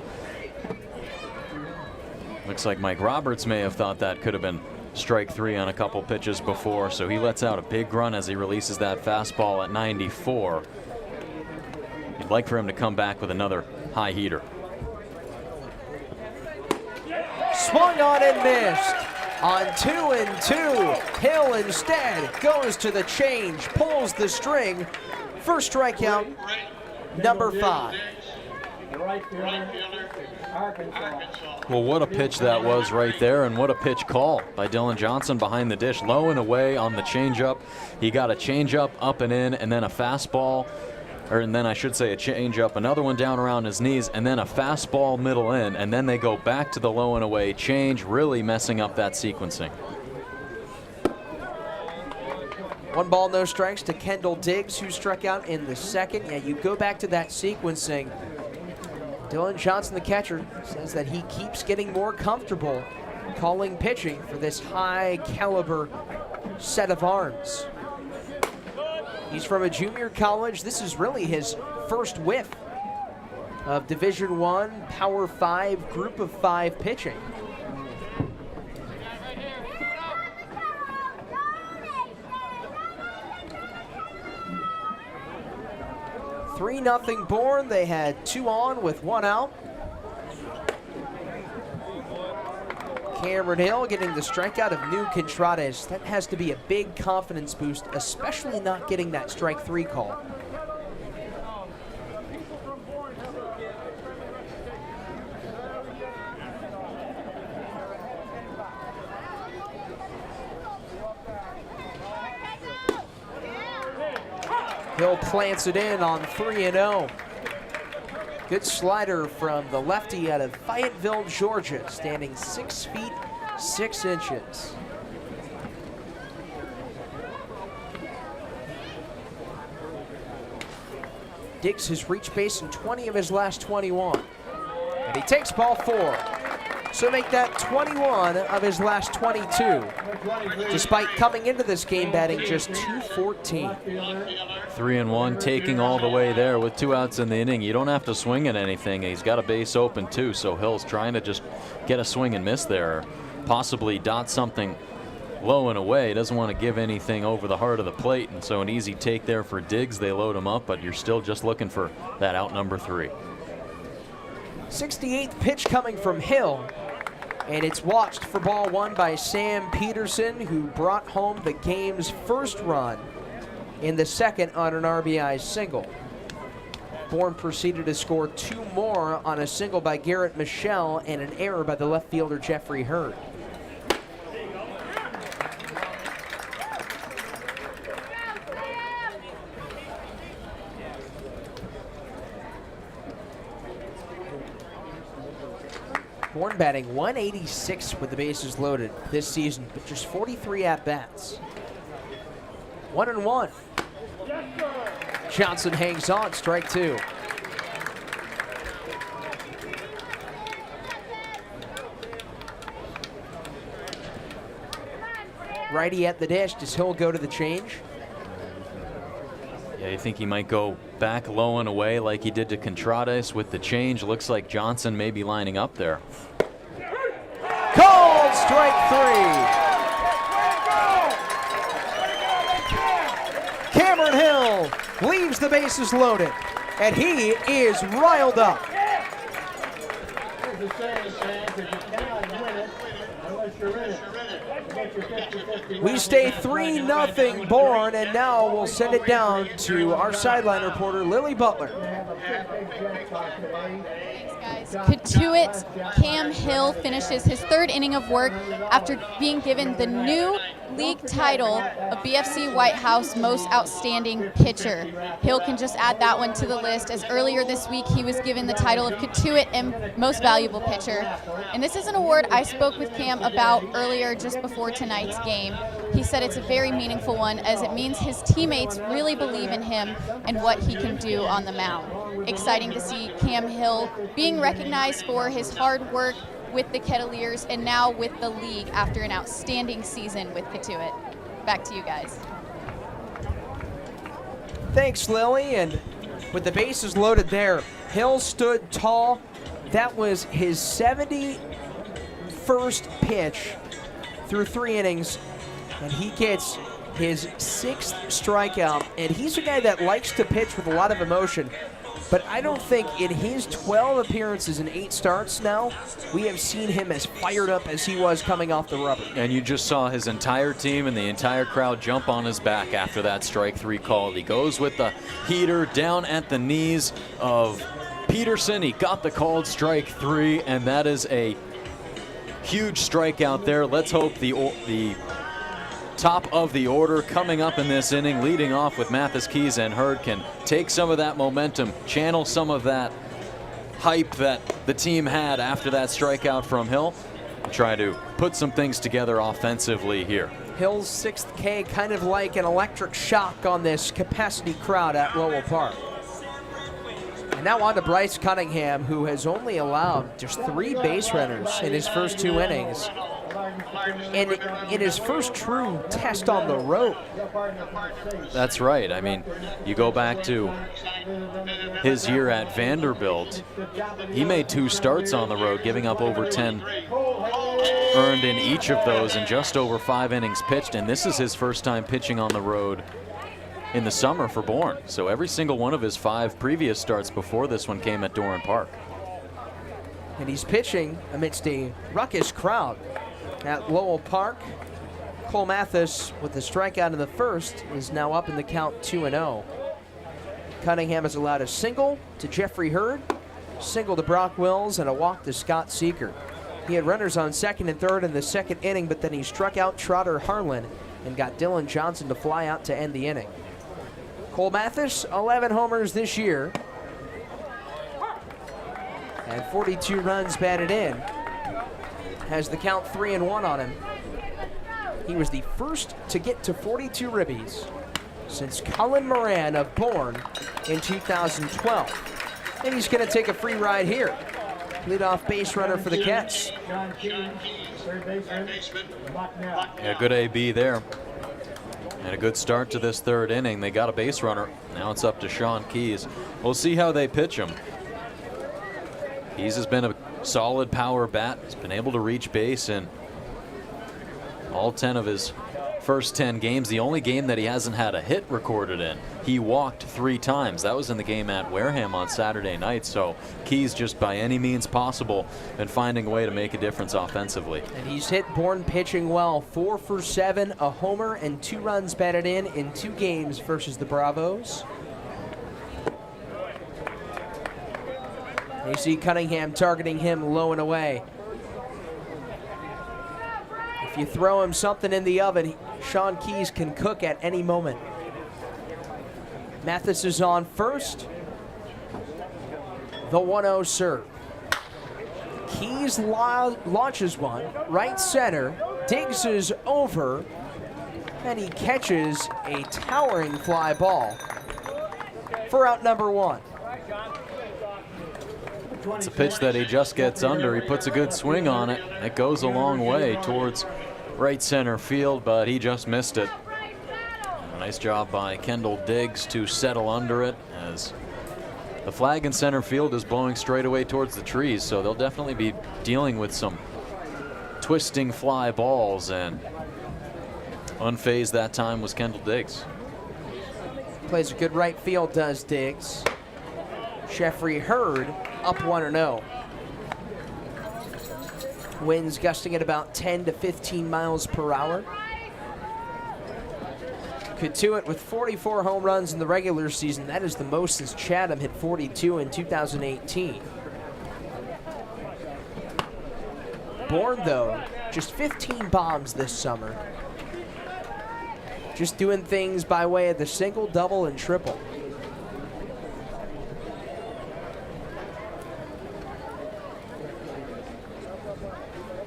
S2: Looks like Mike Roberts may have thought that could have been strike 3 on a couple pitches before, so he lets out a big grunt as he releases that fastball at 94. You'd like for him to come back with another high heater.
S1: Swung on and missed. On 2-2, Hill instead goes to the change, pulls the string. First strikeout, number 5.
S2: Well, what a pitch that was right there, and what a pitch call by Dylan Johnson behind the dish. Low and away on the changeup. He got a changeup up and in, and then a fastball, and then I should say a changeup, another one down around his knees, and then a fastball middle in, and then they go back to the low and away change, really messing up that sequencing.
S1: 1 ball, no strikes to Kendall Diggs, who struck out in the second. Yeah, you go back to that sequencing. Dylan Johnson, the catcher, says that he keeps getting more comfortable calling pitching for this high caliber set of arms. He's from a junior college. This is really his first whiff of Division I, Power 5, Group of 5 pitching. (3-0) Bourne. They had 2 on with 1 out. Cameron Hill getting the strikeout of new Contrades. That has to be a big confidence boost, especially not getting that strike 3 call. Hill plants it in on 3-0. Good slider from the lefty out of Fayetteville, Georgia, standing 6 feet 6 inches. Diggs has reached base in 20 of his last 21. And he takes ball 4. So make that 21 of his last 22, despite coming into this game batting just .214.
S2: 3-1, taking all the way there with 2 outs in the inning. You don't have to swing at anything. He's got a base open too, so Hill's trying to just get a swing and miss there, possibly dot something low and away. Doesn't want to give anything over the heart of the plate, and so an easy take there for Diggs. They load him up, but you're still just looking for that out number 3.
S1: 68th pitch coming from Hill, and it's watched for ball 1 by Sam Peterson, who brought home the game's first run in the second on an RBI single. Bourne proceeded to score 2 more on a single by Garrett Michelle and an error by the left fielder Jeffrey Hurd. Bourne batting 186 with the bases loaded this season, but just 43 at-bats. 1-1. Johnson hangs on, strike 2. righty at the dish. Does Hill go to the change?
S2: Yeah, you think he might go back low and away like he did to Contrades with the change. Looks like Johnson may be lining up there.
S1: Called strike 3. Cameron Hill leaves the bases loaded, and he is riled up.
S5: There's a saying, fans, if you cannot win it unless you're in it. Get your 50-50
S1: We stay 3-0 Bourne, and now we'll send it down to our sideline reporter, Lily Butler.
S3: Thanks, guys. Cotuit Cam Hill finishes his 3rd inning of work after being given the new league title of BFC White House Most Outstanding Pitcher. Hill can just add that one to the list, as earlier this week he was given the title of Cotuit and Most Valuable Pitcher. And this is an award I spoke with Cam about earlier just before tonight's game. He said it's a very meaningful one, as it means his teammates really believe in him and what he can do on the mound. Exciting to see Cam Hill being recognized for his hard work with the Kettleers and now with the league after an outstanding season with Cotuit. Back to you guys.
S1: Thanks, Lily. And with the bases loaded there, Hill stood tall. That was his 71st pitch through 3 innings, and he gets his 6th strikeout. And he's a guy that likes to pitch with a lot of emotion. But I don't think in his 12 appearances and 8 starts now, we have seen him as fired up as he was coming off the rubber.
S2: And you just saw his entire team and the entire crowd jump on his back after that strike 3 call. He goes with the heater down at the knees of Peterson. He got the called strike 3, and that is a huge strikeout there. Let's hope the top of the order coming up in this inning, leading off with Mathis, Keys, and Hurd, can take some of that momentum, channel some of that hype that the team had after that strikeout from Hill, and try to put some things together offensively here.
S1: Hill's 6th K kind of like an electric shock on this capacity crowd at Lowell Park. And now on to Bryce Cunningham, who has only allowed just 3 base runners in his first 2 innings. And in his first true test on the road.
S2: That's right. I mean, you go back to his year at Vanderbilt, he made 2 starts on the road, giving up over 10 earned in each of those and just over 5 innings pitched. And this is his first time pitching on the road in the summer for Bourne. So every single one of his 5 previous starts before this one came at Doran Park.
S1: And he's pitching amidst a ruckus crowd at Lowell Park. Cole Mathis, with the strikeout in the first, is now up in the count 2-0. Cunningham has allowed a single to Jeffrey Hurd, single to Brock Wills, and a walk to Scott Seeker. He had runners on 2nd and 3rd in the 2nd inning, but then he struck out Trotter Harlan and got Dylan Johnson to fly out to end the inning. Cole Mathis, 11 homers this year, and 42 runs batted in. Has the count 3-1 on him. He was the first to get to 42 ribbies since Cullen Moran of Bourne in 2012. And he's going to take a free ride here. Leadoff base runner for the Cats.
S2: Yeah, good AB there. And a good start to this 3rd inning. They got a base runner. Now it's up to Sean Keys. We'll see how they pitch him. Keys has been a solid power bat. He's been able to reach base in all 10 of his first 10 games. The only game that he hasn't had a hit recorded in. He walked 3 times. That was in the game at Wareham on Saturday night. So Keys, just by any means possible, been finding a way to make a difference offensively.
S1: And he's hit Bourne pitching well. 4 for 7, a homer, and 2 runs batted in 2 games versus the Bravos. You see Cunningham targeting him low and away. If you throw him something in the oven, Sean Keys can cook at any moment. Mathis is on first. The 1-0 serve. Keys launches one, right center, digs is over, and he catches a towering fly ball for out number 1.
S2: It's a pitch that he just gets under. He puts a good swing on it. It goes a long way towards right center field, but he just missed it. A nice job by Kendall Diggs to settle under it, as the flag in center field is blowing straight away towards the trees, so they'll definitely be dealing with some twisting fly balls, and unfazed that time was Kendall Diggs.
S1: Plays a good right field, does Diggs. Jeffrey Hurd up 1-0. Winds gusting at about 10 to 15 miles per hour. Cotuit with 44 home runs in the regular season. That is the most since Chatham hit 42 in 2018. Bourne, though, just 15 bombs this summer. Just doing things by way of the single, double, and triple.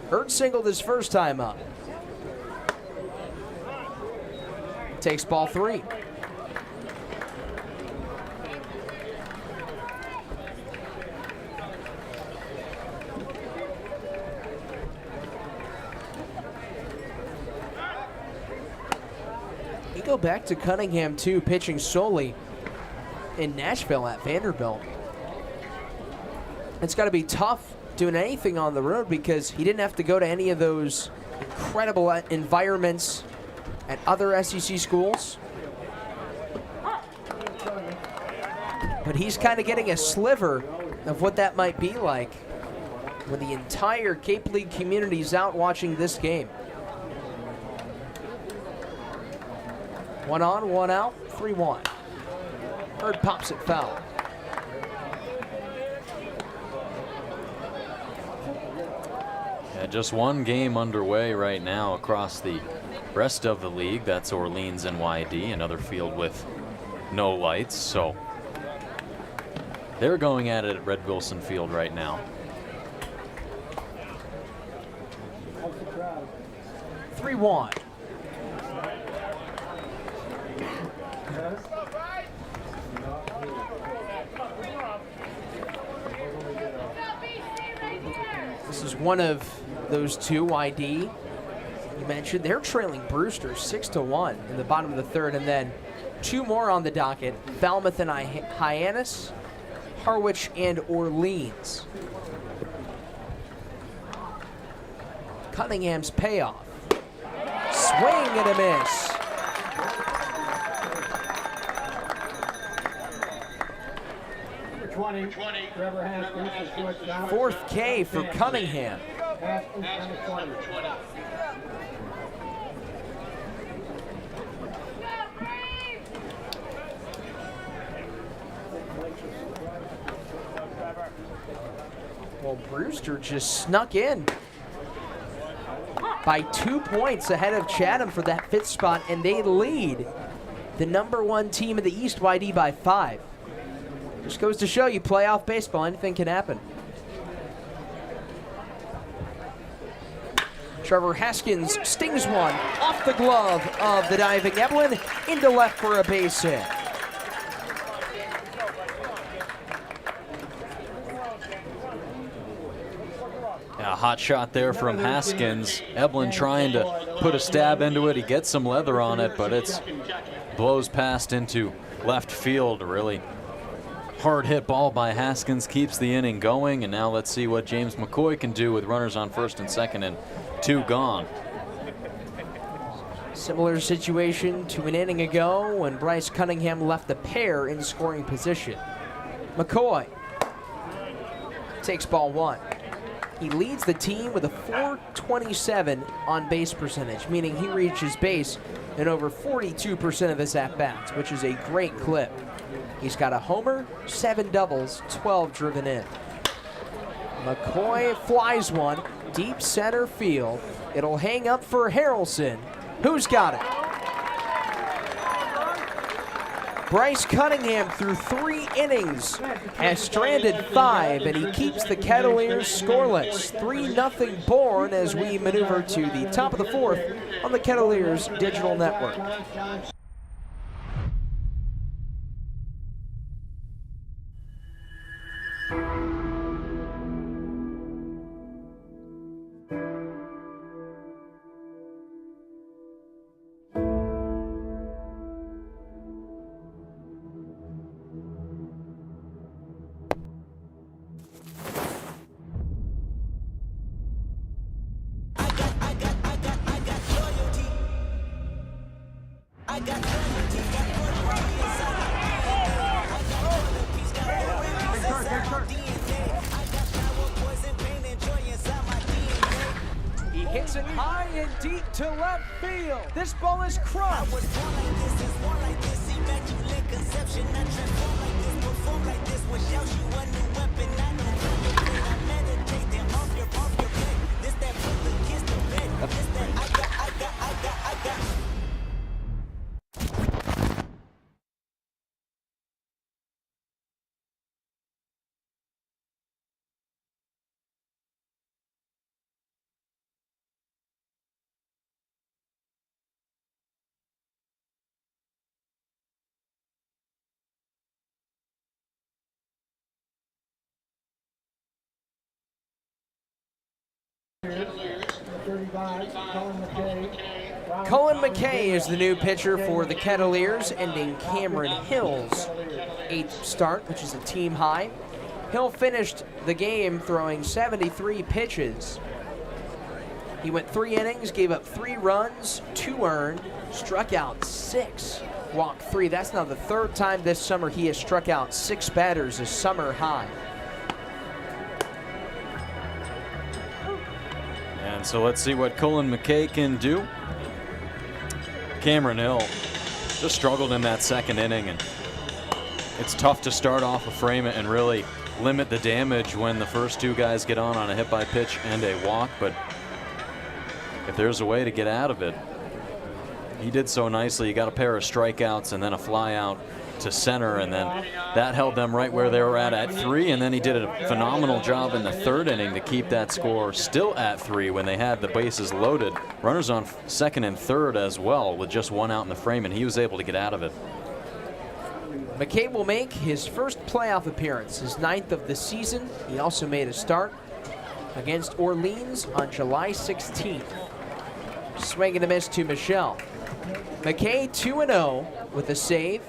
S1: Hurd singled his first time up. Takes ball 3. You go back to Cunningham, too, pitching solely in Nashville at Vanderbilt. It's got to be tough doing anything on the road because he didn't have to go to any of those incredible environments at other SEC schools. But he's kind of getting a sliver of what that might be like when the entire Cape League community is out watching this game. 1 on, 1 out, 3-1. Hurd pops it foul.
S2: Yeah, just one game underway right now across the rest of the league. That's Orleans NYD, another field with no lights. So they're going at it at Red Wilson Field right now.
S1: 3-1. This is one of those two YD you mentioned. They're trailing Brewster 6-1 in the bottom of the third, and then 2 more on the docket: Falmouth and Hyannis, Harwich and Orleans. Cunningham's payoff. Swing and a miss.
S5: Number 20, Trevor Haskins, the shortstop.
S1: 4th K for Cunningham.
S5: Haskins, number 20.
S1: Well, Brewster just snuck in by 2 points ahead of Chatham for that 5th spot, and they lead the #1 team in the East YD by 5. Just goes to show you, playoff baseball, anything can happen. Trevor Haskins stings one off the glove of the diving Evelyn into left for a base hit.
S2: Yeah, a hot shot there from Haskins. Eblin trying to put a stab into it. He gets some leather on it, but it's blows past into left field. Really hard hit ball by Haskins keeps the inning going. And now let's see what James McCoy can do with runners on first and second and 2 gone.
S1: Similar situation to an inning ago when Bryce Cunningham left the pair in scoring position. McCoy takes ball 1. He leads the team with a .427 on base percentage, meaning he reaches base in over 42% of his at-bats, which is a great clip. He's got a homer, 7 doubles, 12 driven in. McCoy flies one deep center field. It'll hang up for Harrelson. Who's got it? Bryce Cunningham, through 3 innings, has stranded 5, and he keeps the Kettleers scoreless. 3-0 Bourne as we maneuver to the top of the 4th on the Kettleers Digital Network. hits it high and deep to left field. This ball is crushed. Colin McKay is the new pitcher for the Kettleers, ending Cameron Hill's 8th start, which is a team high. Hill finished the game throwing 73 pitches. He went 3 innings, gave up 3 runs, 2 earned, struck out 6, walked 3. That's now the 3rd time this summer he has struck out 6 batters, a summer high.
S2: And so let's see what Colin McKay can do. Cameron Hill just struggled in that 2nd inning, and it's tough to start off a frame and really limit the damage when the first 2 guys get on a hit by pitch and a walk, but if there's a way to get out of it, he did so nicely. He got a pair of strikeouts and then a fly out to center, and then that held them right where they were at 3, and then he did a phenomenal job in the 3rd inning to keep that score still at 3 when they had the bases loaded. Runners on 2nd and 3rd as well with just 1 out in the frame, and he was able to get out of it.
S1: McKay will make his first playoff appearance, his 9th of the season. He also made a start against Orleans on July 16th. Swing and a miss to Michelle. McKay 2-0 with a save.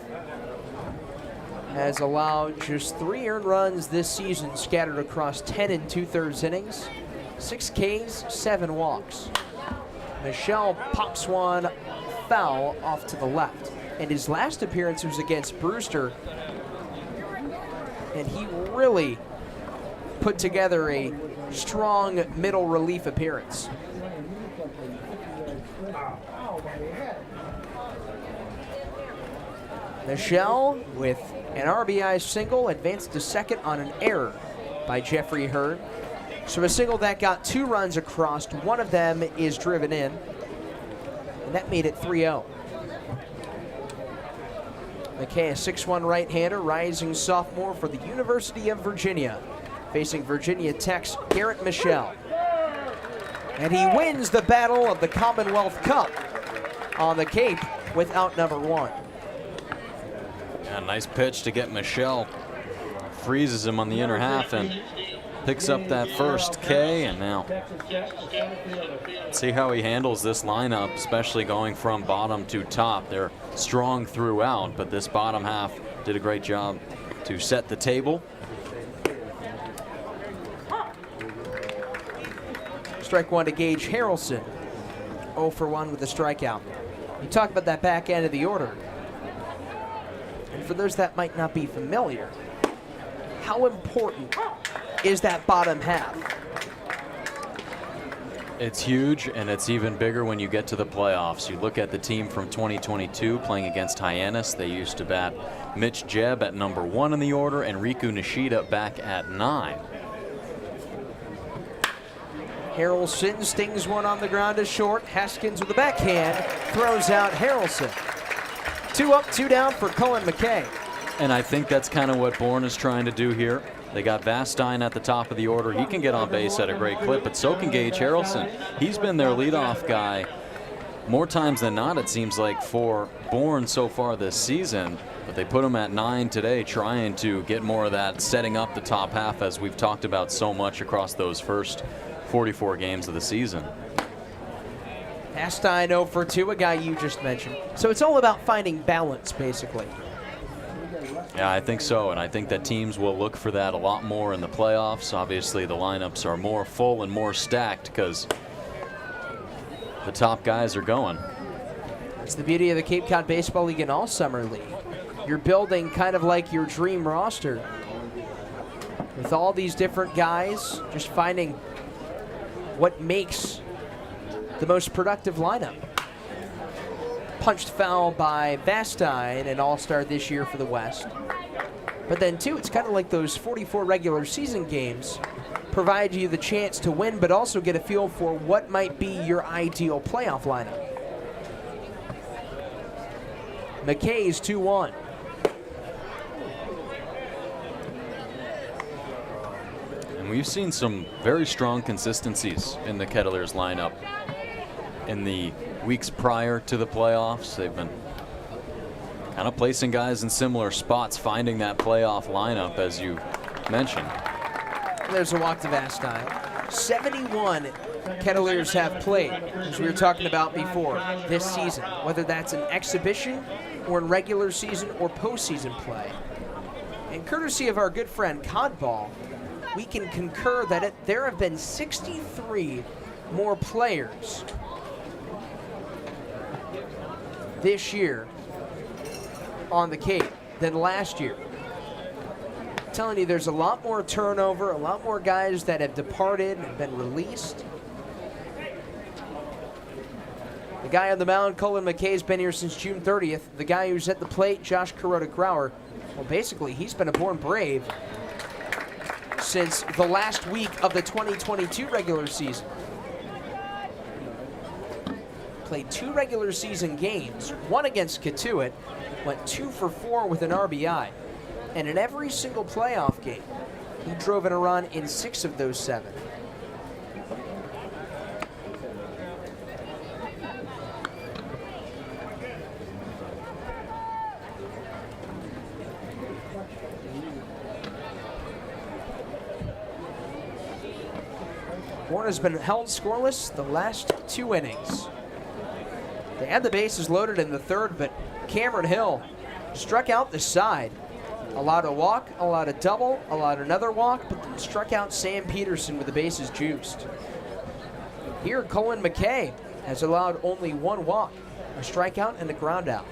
S1: Has allowed just 3 earned runs this season, scattered across 10 2/3 innings, 6 Ks, 7 walks. Michelle pops one foul off to the left. And his last appearance was against Brewster, and he really put together a strong middle relief appearance. Michelle with an RBI single, advanced to 2nd on an error by Jeffrey Hurd. So a single that got 2 runs across, 1 of them is driven in, and that made it 3-0. McKay, a 6'1" right-hander, rising sophomore for the University of Virginia, facing Virginia Tech's Garrett Michelle. And he wins the battle of the Commonwealth Cup on the Cape with out number 1.
S2: Yeah, nice pitch to get Michelle. Freezes him on the inner half and picks up that first K, and now see how he handles this lineup, especially going from bottom to top. They're strong throughout, but this bottom half did a great job to set the table.
S1: Strike 1 to Gage Harrelson. 0 for 1 with a strikeout. You talk about that back end of the order. And for those that might not be familiar, how important is that bottom half?
S2: It's huge, and it's even bigger when you get to the playoffs. You look at the team from 2022 playing against Hyannis. They used to bat Mitch Jebb at number 1 in the order and Riku Nishida back at 9.
S1: Harrelson stings one on the ground to short. Haskins with the backhand throws out Harrelson. 2 up, 2 down for Colin McKay.
S2: And I think that's kind of what Bourne is trying to do here. They got Vastine at the top of the order. He can get on base at a great clip, but so can Gage Harrelson. He's been their leadoff guy more times than not, it seems like, for Bourne so far this season. But they put him at 9 today, trying to get more of that setting up the top half, as we've talked about so much across those first 44 games of the season.
S1: Vastine 0 for 2, a guy you just mentioned. So it's all about finding balance, basically.
S2: Yeah, I think so, and I think that teams will look for that a lot more in the playoffs. Obviously, the lineups are more full and more stacked because the top guys are going.
S1: It's the beauty of the Cape Cod Baseball League and All-Summer League. You're building kind of like your dream roster with all these different guys, just finding what makes the most productive lineup. Punched foul by Vastine, an all-star this year for the West. But then, too, it's kind of like those 44 regular season games provide you the chance to win, but also get a feel for what might be your ideal playoff lineup. McKay's 2-1.
S2: And we've seen some very strong consistencies in the Kettleers lineup. In the weeks prior to the playoffs, they've been kind of placing guys in similar spots, finding that playoff lineup, as you mentioned.
S1: There's a walk to Vastine. 71 Kettleers have played, as we were talking about before, this season, whether that's an exhibition or in regular season or postseason play. And courtesy of our good friend Codball, we can concur that there have been 63 more players this year on the Cape than last year. I'm telling you, there's a lot more turnover, a lot more guys that have departed and been released. The guy on the mound, Colin McKay's been here since June 30th. The guy who's at the plate, Josh Kuroda-Grauer, well, basically, he's been a Bourne Brave since the last week of the 2022 regular season. Played 2 regular season games, one against Cotuit, went 2 for 4 with an RBI. And in every single playoff game, he drove in a run in 6 of those 7. Bourne has been held scoreless the last 2 innings. They had the bases loaded in the 3rd, but Cameron Hill struck out the side. Allowed a walk, allowed a double, allowed another walk, but then struck out Sam Peterson with the bases juiced. Here, Colin McKay has allowed only 1 walk, a strikeout and a ground out.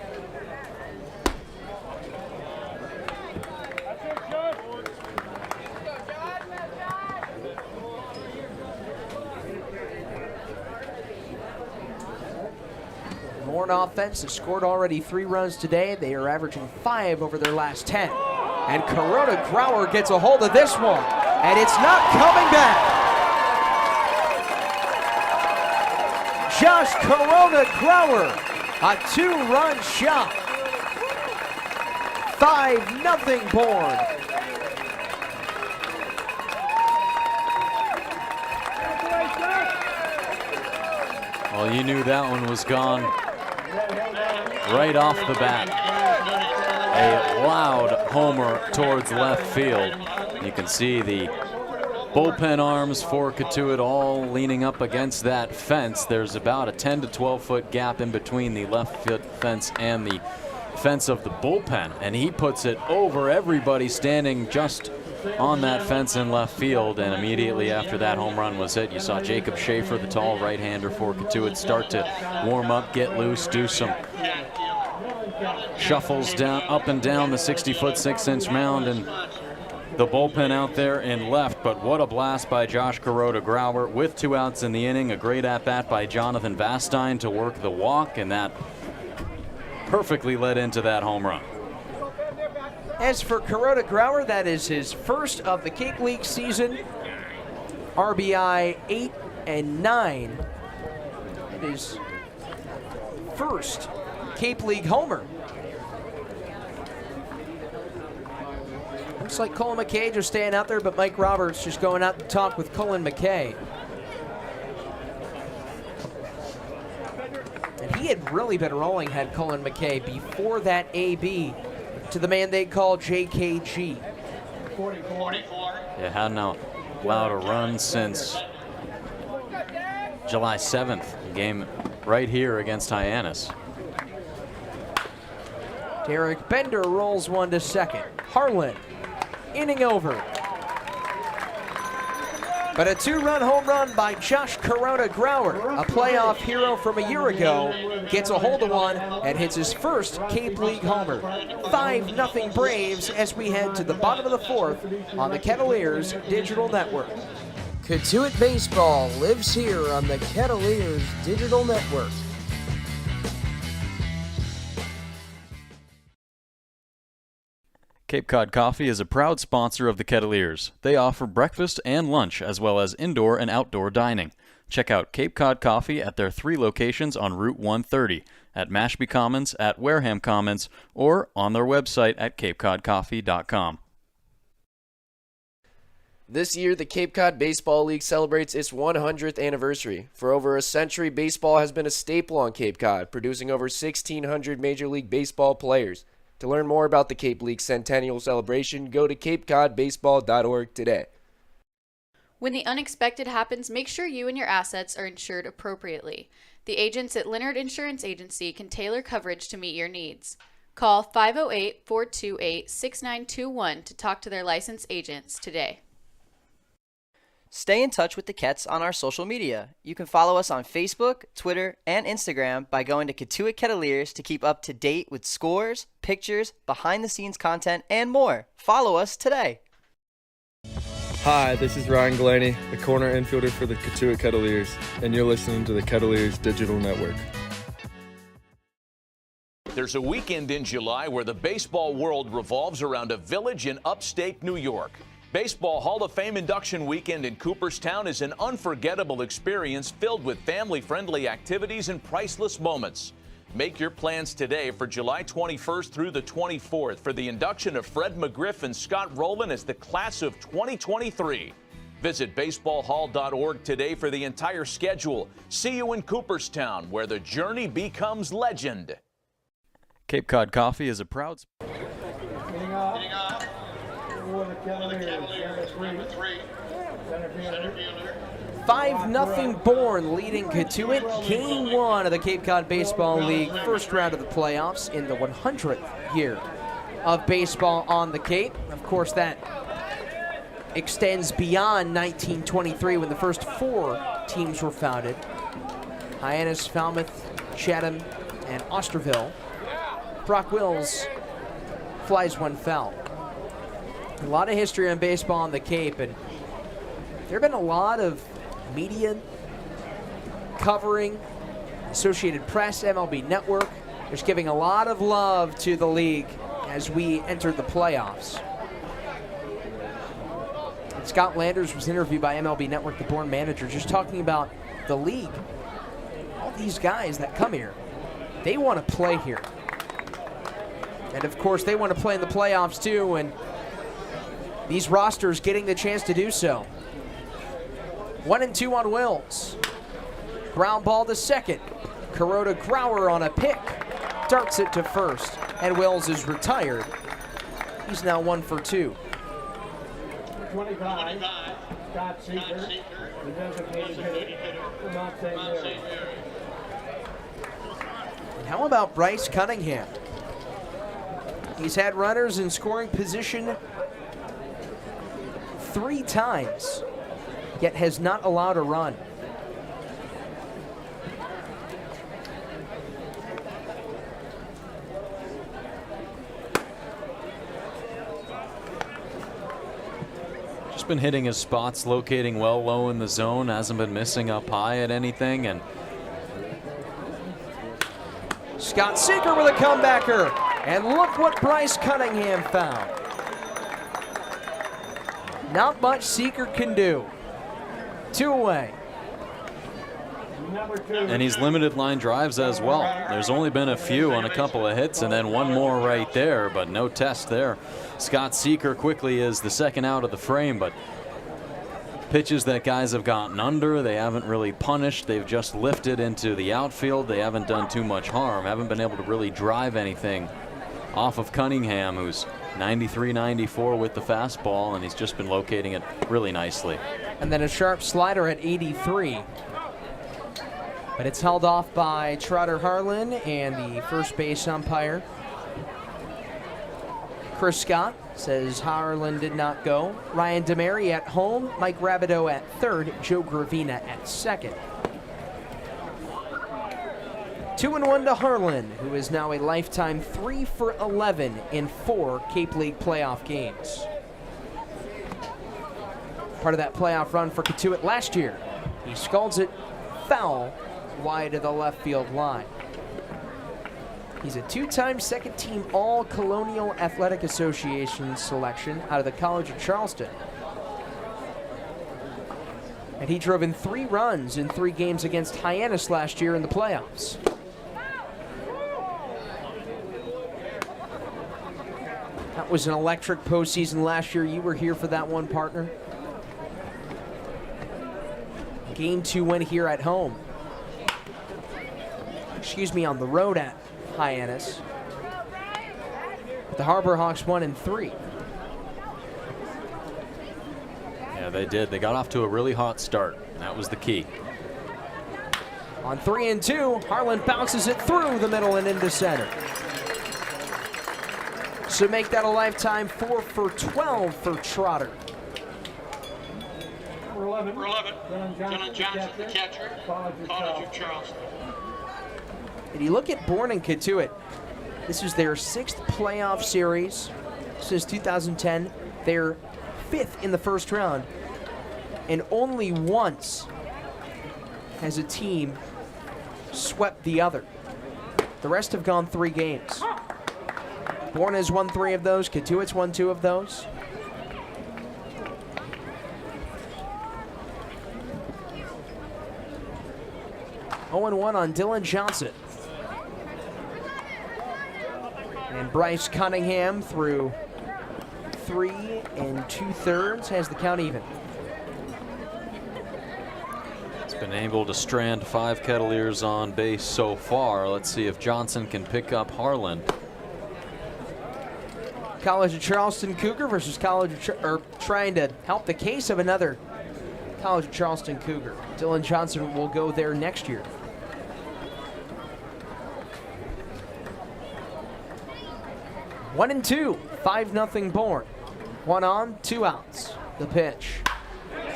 S1: Bourne offense has scored already 3 runs today. They are averaging 5 over their last 10. And Kuroda-Grauer gets a hold of this one, and it's not coming back. Josh Kuroda-Grauer, a 2-run shot. 5-0 Bourne.
S2: Well, you knew that one was gone right off the bat. A loud homer towards left field. You can see the bullpen arms for Cotuit all leaning up against that fence. There's about a 10 to 12 foot gap in between the left field fence and the fence of the bullpen, and he puts it over everybody standing just on that fence in left field. And immediately after that home run was hit, you saw Jacob Schaefer, the tall right-hander for Cotuit, start to warm up, get loose, do some shuffles down, up and down the 60-foot 6-inch mound, and the bullpen out there in left. But what a blast by Josh Kuroda-Grauer with 2 outs in the inning. A great at-bat by Jonathan Vastine to work the walk, and that perfectly led into that home run.
S1: As for Kuroda-Grauer, that is his first of the Cape League season. RBI 8 and 9. It is first Cape League homer. Looks like Cole McKay just staying out there, but Mike Roberts just going out to talk with Colin McKay. And he had really been rolling, had Colin McKay, before that AB to the man they call JKG.
S2: Yeah, hadn't allowed a run since July 7th, game right here against Hyannis.
S1: Derek Bender rolls one to second. Harlan, inning over. But a 2-run home run by Josh Kuroda-Grauer, a playoff hero from a year ago, gets a hold of one and hits his first Cape League homer. 5-0 Braves as we head to the bottom of the 4th on the Kettleers Digital Network. Cotuit Baseball lives here on the Kettleers Digital Network.
S2: Cape Cod Coffee is a proud sponsor of the Kettleers. They offer breakfast and lunch, as well as indoor and outdoor dining. Check out Cape Cod Coffee at their 3 locations on Route 130, at Mashpee Commons, at Wareham Commons, or on their website at capecodcoffee.com.
S7: This year, the Cape Cod Baseball League celebrates its 100th anniversary. For over a century, baseball has been a staple on Cape Cod, producing over 1,600 Major League Baseball players. To learn more about the Cape League Centennial Celebration, go to capecodbaseball.org today.
S3: When the unexpected happens, make sure you and your assets are insured appropriately. The agents at Leonard Insurance Agency can tailor coverage to meet your needs. Call 508-428-6921 to talk to their licensed agents today.
S8: Stay in touch with the Kets on our social media. You can follow us on Facebook, Twitter, and Instagram by going to Cotuit Kettleers to keep up to date with scores, pictures, behind-the-scenes content, and more. Follow us today.
S9: Hi, this is Ryan Galaney, the corner infielder for the Cotuit Kettleers, and you're listening to the Kettleers Digital Network.
S10: There's a weekend in July where the baseball world revolves around a village in upstate New York. Baseball Hall of Fame induction weekend in Cooperstown is an unforgettable experience filled with family-friendly activities and priceless moments. Make your plans today for July 21st through the 24th for the induction of Fred McGriff and Scott Rowland as the class of 2023. Visit baseballhall.org today for the entire schedule. See you in Cooperstown, where the journey becomes legend.
S2: Cape Cod Coffee is a proud sponsor.
S1: 5-0 Bourne leading Cotuit. Game 1 of the Cape Cod Baseball League, first round of the playoffs in the 100th year of baseball on the Cape. Of course, that extends beyond 1923 when the first 4 teams were founded. Hyannis, Falmouth, Chatham, and Osterville. Brock Wills flies one foul. A lot of history on baseball on the Cape, and there have been a lot of media covering, Associated Press, MLB Network. Just giving a lot of love to the league as we enter the playoffs. And Scott Landers was interviewed by MLB Network, the Bourne manager, just talking about the league. All these guys that come here, they want to play here. And of course, they want to play in the playoffs too, and these rosters getting the chance to do so. 1-2 on Wills. Ground ball to second. Kuroda Grauer on a pick. Darts it to first. And Wills is retired. He's now 1 for 2.
S5: 25, Scott Seeker, the designated hitter for Mount St. Mary.
S1: And how about Bryce Cunningham? He's had runners in scoring position 3 times, yet has not allowed a run.
S2: Just been hitting his spots, locating well low in the zone, hasn't been missing up high at anything, and
S1: Scott Seeker with a comebacker, and look what Bryce Cunningham found. Not much Seeker can do. 2 away.
S2: and he's limited line drives as well. There's only been a few on a couple of hits and then one more right there, but no test there. Scott Seeker quickly is the second out of the frame, but pitches that guys have gotten under, they haven't really punished. They've just lifted into the outfield. They haven't done too much harm, haven't been able to really drive anything off of Cunningham, who's 93-94 with the fastball, and he's just been locating it really nicely.
S1: And then a sharp slider at 83. But it's held off by Trotter Harlan and the first base umpire. Chris Scott says Harlan did not go. Ryan DeMary at home, Mike Rabideau at third, Joe Gravina at second. 2-1 to Harlan, who is now a lifetime 3 for 11 in 4 Cape League playoff games. part of that playoff run for Cotuit last year. He sculls it foul wide of the left field line. He's a two-time second-team All-Colonial Athletic Association selection out of the College of Charleston. And he drove in 3 runs in 3 games against Hyannis last year in the playoffs. That was an electric postseason last year. You were here for that one, partner. Game 2 win here at home. On the road at Hyannis. The Harbor Hawks won in 3.
S2: Yeah, they did. They got off to a really hot start. That was the key.
S1: On 3 and 2, Harlan bounces it through the middle and into center. So make that a lifetime 4 for 12 for Trotter.
S5: Number 11, Dylan Johnson, the catcher, College of Charleston.
S1: And you look at Bourne and Cotuit. This is their 6th playoff series since 2010. They're 5th in the first round. And only once has a team swept the other. The rest have gone 3 games. Bourne has won 3 of those. Cotuit's won 2 of those. Oh, 1 on Dylan Johnson. And Bryce Cunningham through 3 2/3 has the count even.
S2: He's been able to strand 5 Kettleers on base so far. Let's see if Johnson can pick up Harlan.
S1: College of Charleston Cougar versus trying to help the case of another College of Charleston Cougar. Dylan Johnson will go there next year. One and 2, 5-0 Bourne. 1 on, 2 outs. The pitch.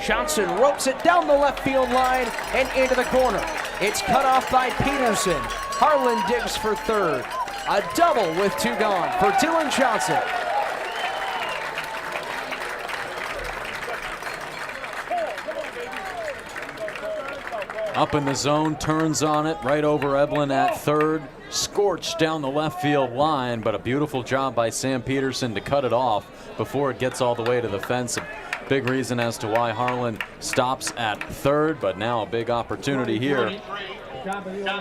S1: Johnson ropes it down the left field line and into the corner. It's cut off by Peterson. Harlan digs for third. A double with 2 gone for Dylan Johnson.
S2: Up in the zone, turns on it, right over Evelyn at third. Scorched down the left field line, but a beautiful job by Sam Peterson to cut it off before it gets all the way to the fence. A big reason as to why Harlan stops at third, but now a big opportunity here.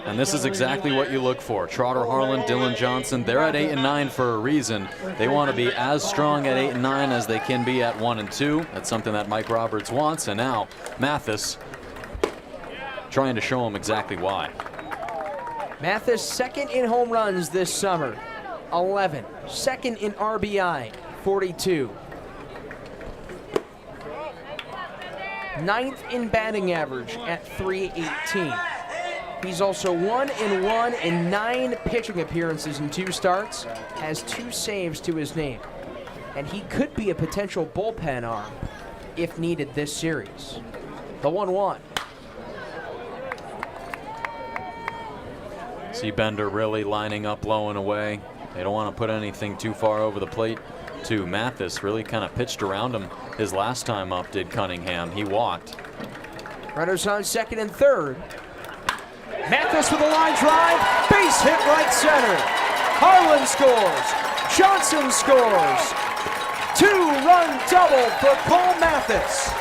S2: And this is exactly what you look for. Trotter, Harlan, Dylan Johnson, they're at 8 and 9 for a reason. They want to be as strong at 8 and 9 as they can be at 1 and 2. That's something that Mike Roberts wants, and now Mathis trying to show him exactly why.
S1: Mathis, 2nd in home runs this summer, 11. 2nd in RBI, 42. 9th in batting average at 318. He's also 1 and 1 in 9 pitching appearances in 2 starts, has 2 saves to his name. And he could be a potential bullpen arm if needed this series. The 1-1.
S2: See Bender really lining up low and away. They don't want to put anything too far over the plate to Mathis. Really kind of pitched around him his last time up, did Cunningham. He walked.
S1: Runners on 2nd and 3rd. Mathis with a line drive. Base hit right center. Harlan scores. Johnson scores. 2-run double for Cole Mathis.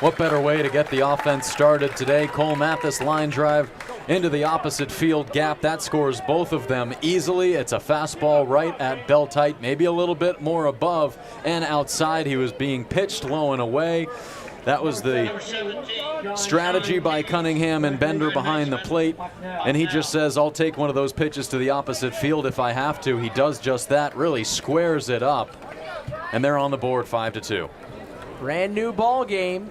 S2: What better way to get the offense started today? Cole Mathis line drive into the opposite field gap. That scores both of them easily. It's a fastball right at belt height, maybe a little bit more above and outside. He was being pitched low and away. That was the strategy by Cunningham and Bender behind the plate. And he just says, I'll take one of those pitches to the opposite field if I have to. He does just that, really squares it up. And they're on the board 5-2.
S1: Brand new ball game.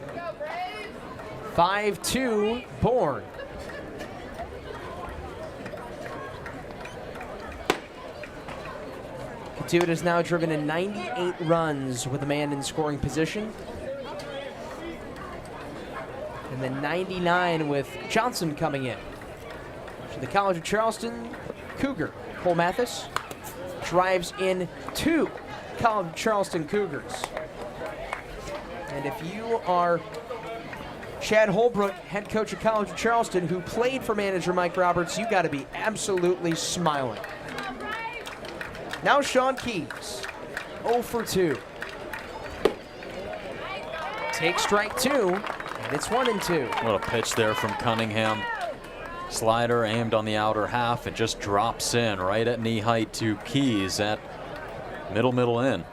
S1: 5-2 Bourne. Cotuit has now driven in 98 runs with a man in scoring position. And then 99 with Johnson coming in. So the College of Charleston Cougar, Cole Mathis, drives in 2 College of Charleston Cougars. And if you are Chad Holbrook, head coach of College of Charleston, who played for manager Mike Roberts, you got to be absolutely smiling. Now Sean Keys, 0 for 2. Takes strike 2, and it's 1-2.
S2: What a pitch there from Cunningham. Slider aimed on the outer half. It just drops in right at knee height to Keys at middle in.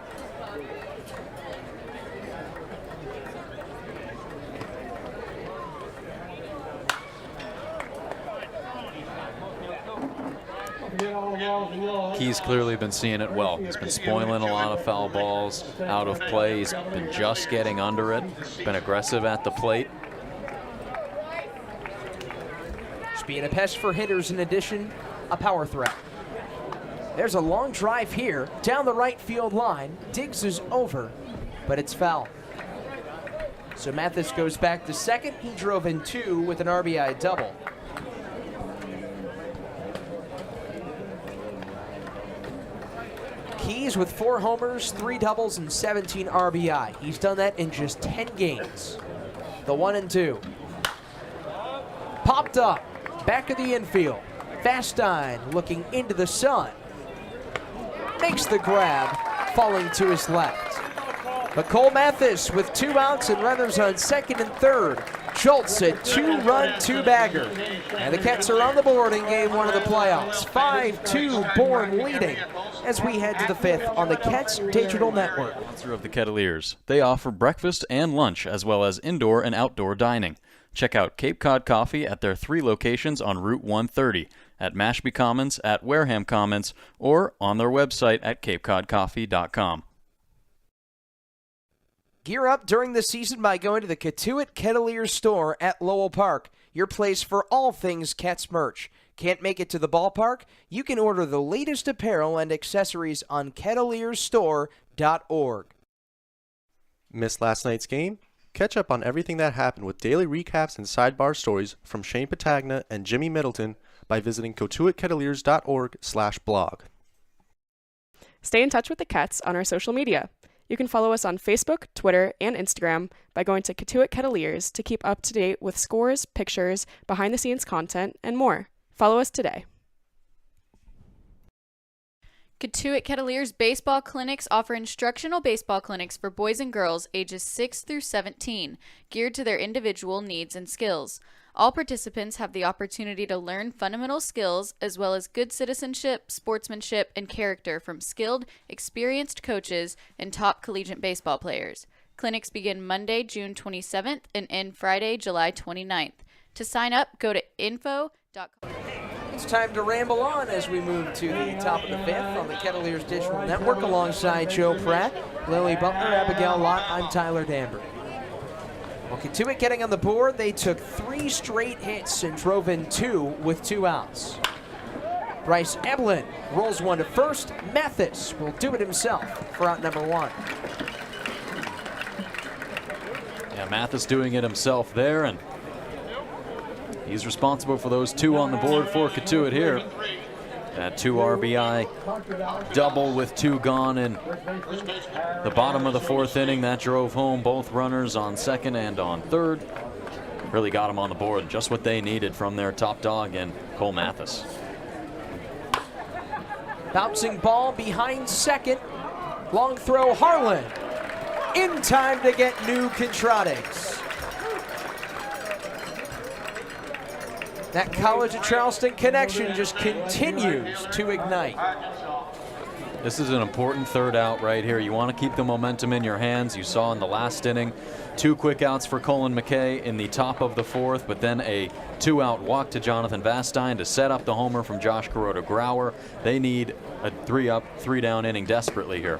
S2: Keys clearly been seeing it well. He's been spoiling a lot of foul balls out of play. He's been just getting under it. Been aggressive at the plate.
S1: Just being a pest for hitters, in addition, a power threat. There's a long drive here down the right field line. Diggs is over, but it's foul. So Mathis goes back to second. He drove in 2 with an RBI double. Keys with 4 homers, 3 doubles, and 17 RBI. He's done that in just 10 games. The 1-2. Popped up, back of the infield. Vastine looking into the sun. Makes the grab, falling to his left. But Cole Mathis with 2 outs and runners on second and third. Schultz a 2-run 2-bagger. And the Cats are on the board in game 1 of the playoffs. 5-2 Bourne leading as we head to the 5th on the Cats Digital Network.
S4: Sponsor of the Kettleers. They offer breakfast and lunch as well as indoor and outdoor dining. Check out Cape Cod Coffee at their 3 locations on Route 130, at Mashpee Commons, at Wareham Commons, or on their website at capecodcoffee.com.
S1: Gear up during the season by going to the Cotuit Kettleers store at Lowell Park, your place for all things Cats merch. Can't make it to the ballpark? You can order the latest apparel and accessories on kettleersstore.org.
S11: Missed last night's game? Catch up on everything that happened with daily recaps and sidebar stories from Shane Patagna and Jimmy Middleton by visiting cotuitkettleers.org/blog.
S12: Stay in touch with the Cats on our social media. You can follow us on Facebook, Twitter, and Instagram by going to Cotuit Kettleers to keep up to date with scores, pictures, behind-the-scenes content, and more. Follow us today.
S3: Cotuit Kettleers baseball clinics offer instructional baseball clinics for boys and girls ages 6 through 17, geared to their individual needs and skills. All participants have the opportunity to learn fundamental skills as well as good citizenship, sportsmanship, and character from skilled, experienced coaches and top collegiate baseball players. Clinics begin Monday, June 27th and end Friday, July 29th. To sign up, go to info.com.
S1: It's time to ramble on as we move to the top of the 5th on the Kettleers Digital Network alongside Joe Pratt, Lily Butler, Abigail Lott. I'm Tyler Danbury. Well, Cotuit getting on the board. They took 3 straight hits and drove in 2 with 2 outs. Bryce Eblin rolls one to first. Mathis will do it himself for out number 1.
S2: Yeah, Mathis doing it himself there, and he's responsible for those 2 on the board for Cotuit here. That 2 RBI double with 2 gone in the bottom of the 4th inning. That drove home both runners on second and on third. Really got them on the board, just what they needed from their top dog in Cole Mathis.
S1: Bouncing ball behind second. Long throw, Harlan. In time to get new Contratics. That College of Charleston connection just continues to ignite.
S2: This is an important 3rd out right here. You want to keep the momentum in your hands. You saw in the last inning 2 quick outs for Colin McKay in the top of the 4th, but then a 2-out walk to Jonathan Vastine to set up the homer from Josh Kuroda-Grauer. They need a 3-up, 3-down inning desperately here.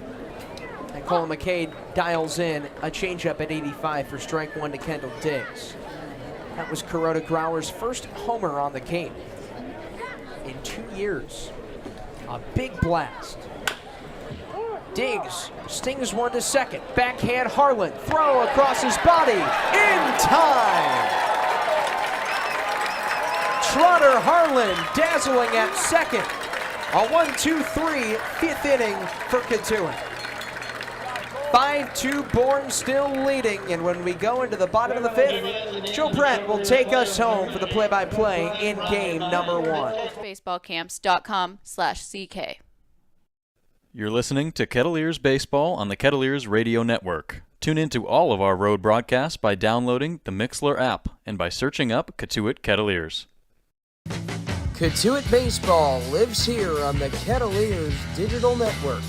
S1: And Colin McKay dials in a changeup at 85 for strike 1 to Kendall Diggs. That was Kuroda-Grauer's first homer on the Cape in 2 years. A big blast. Diggs stings one to second. Backhand Harlan. Throw across his body. In time. Trotter Harlan dazzling at second. A 1-2-3 fifth inning for Cotuit. 5-2 Bourne still leading, and when we go into the bottom of the fifth, Joe Pratt will take us home for the play-by-play in game number 1.
S3: Baseballcamps.com/CK.
S2: You're listening to Kettleers Baseball on the Kettleers Radio Network. Tune into all of our road broadcasts by downloading the Mixlr app and by searching up Cotuit Kettleers.
S1: Cotuit Baseball lives here on the Kettleers Digital Network.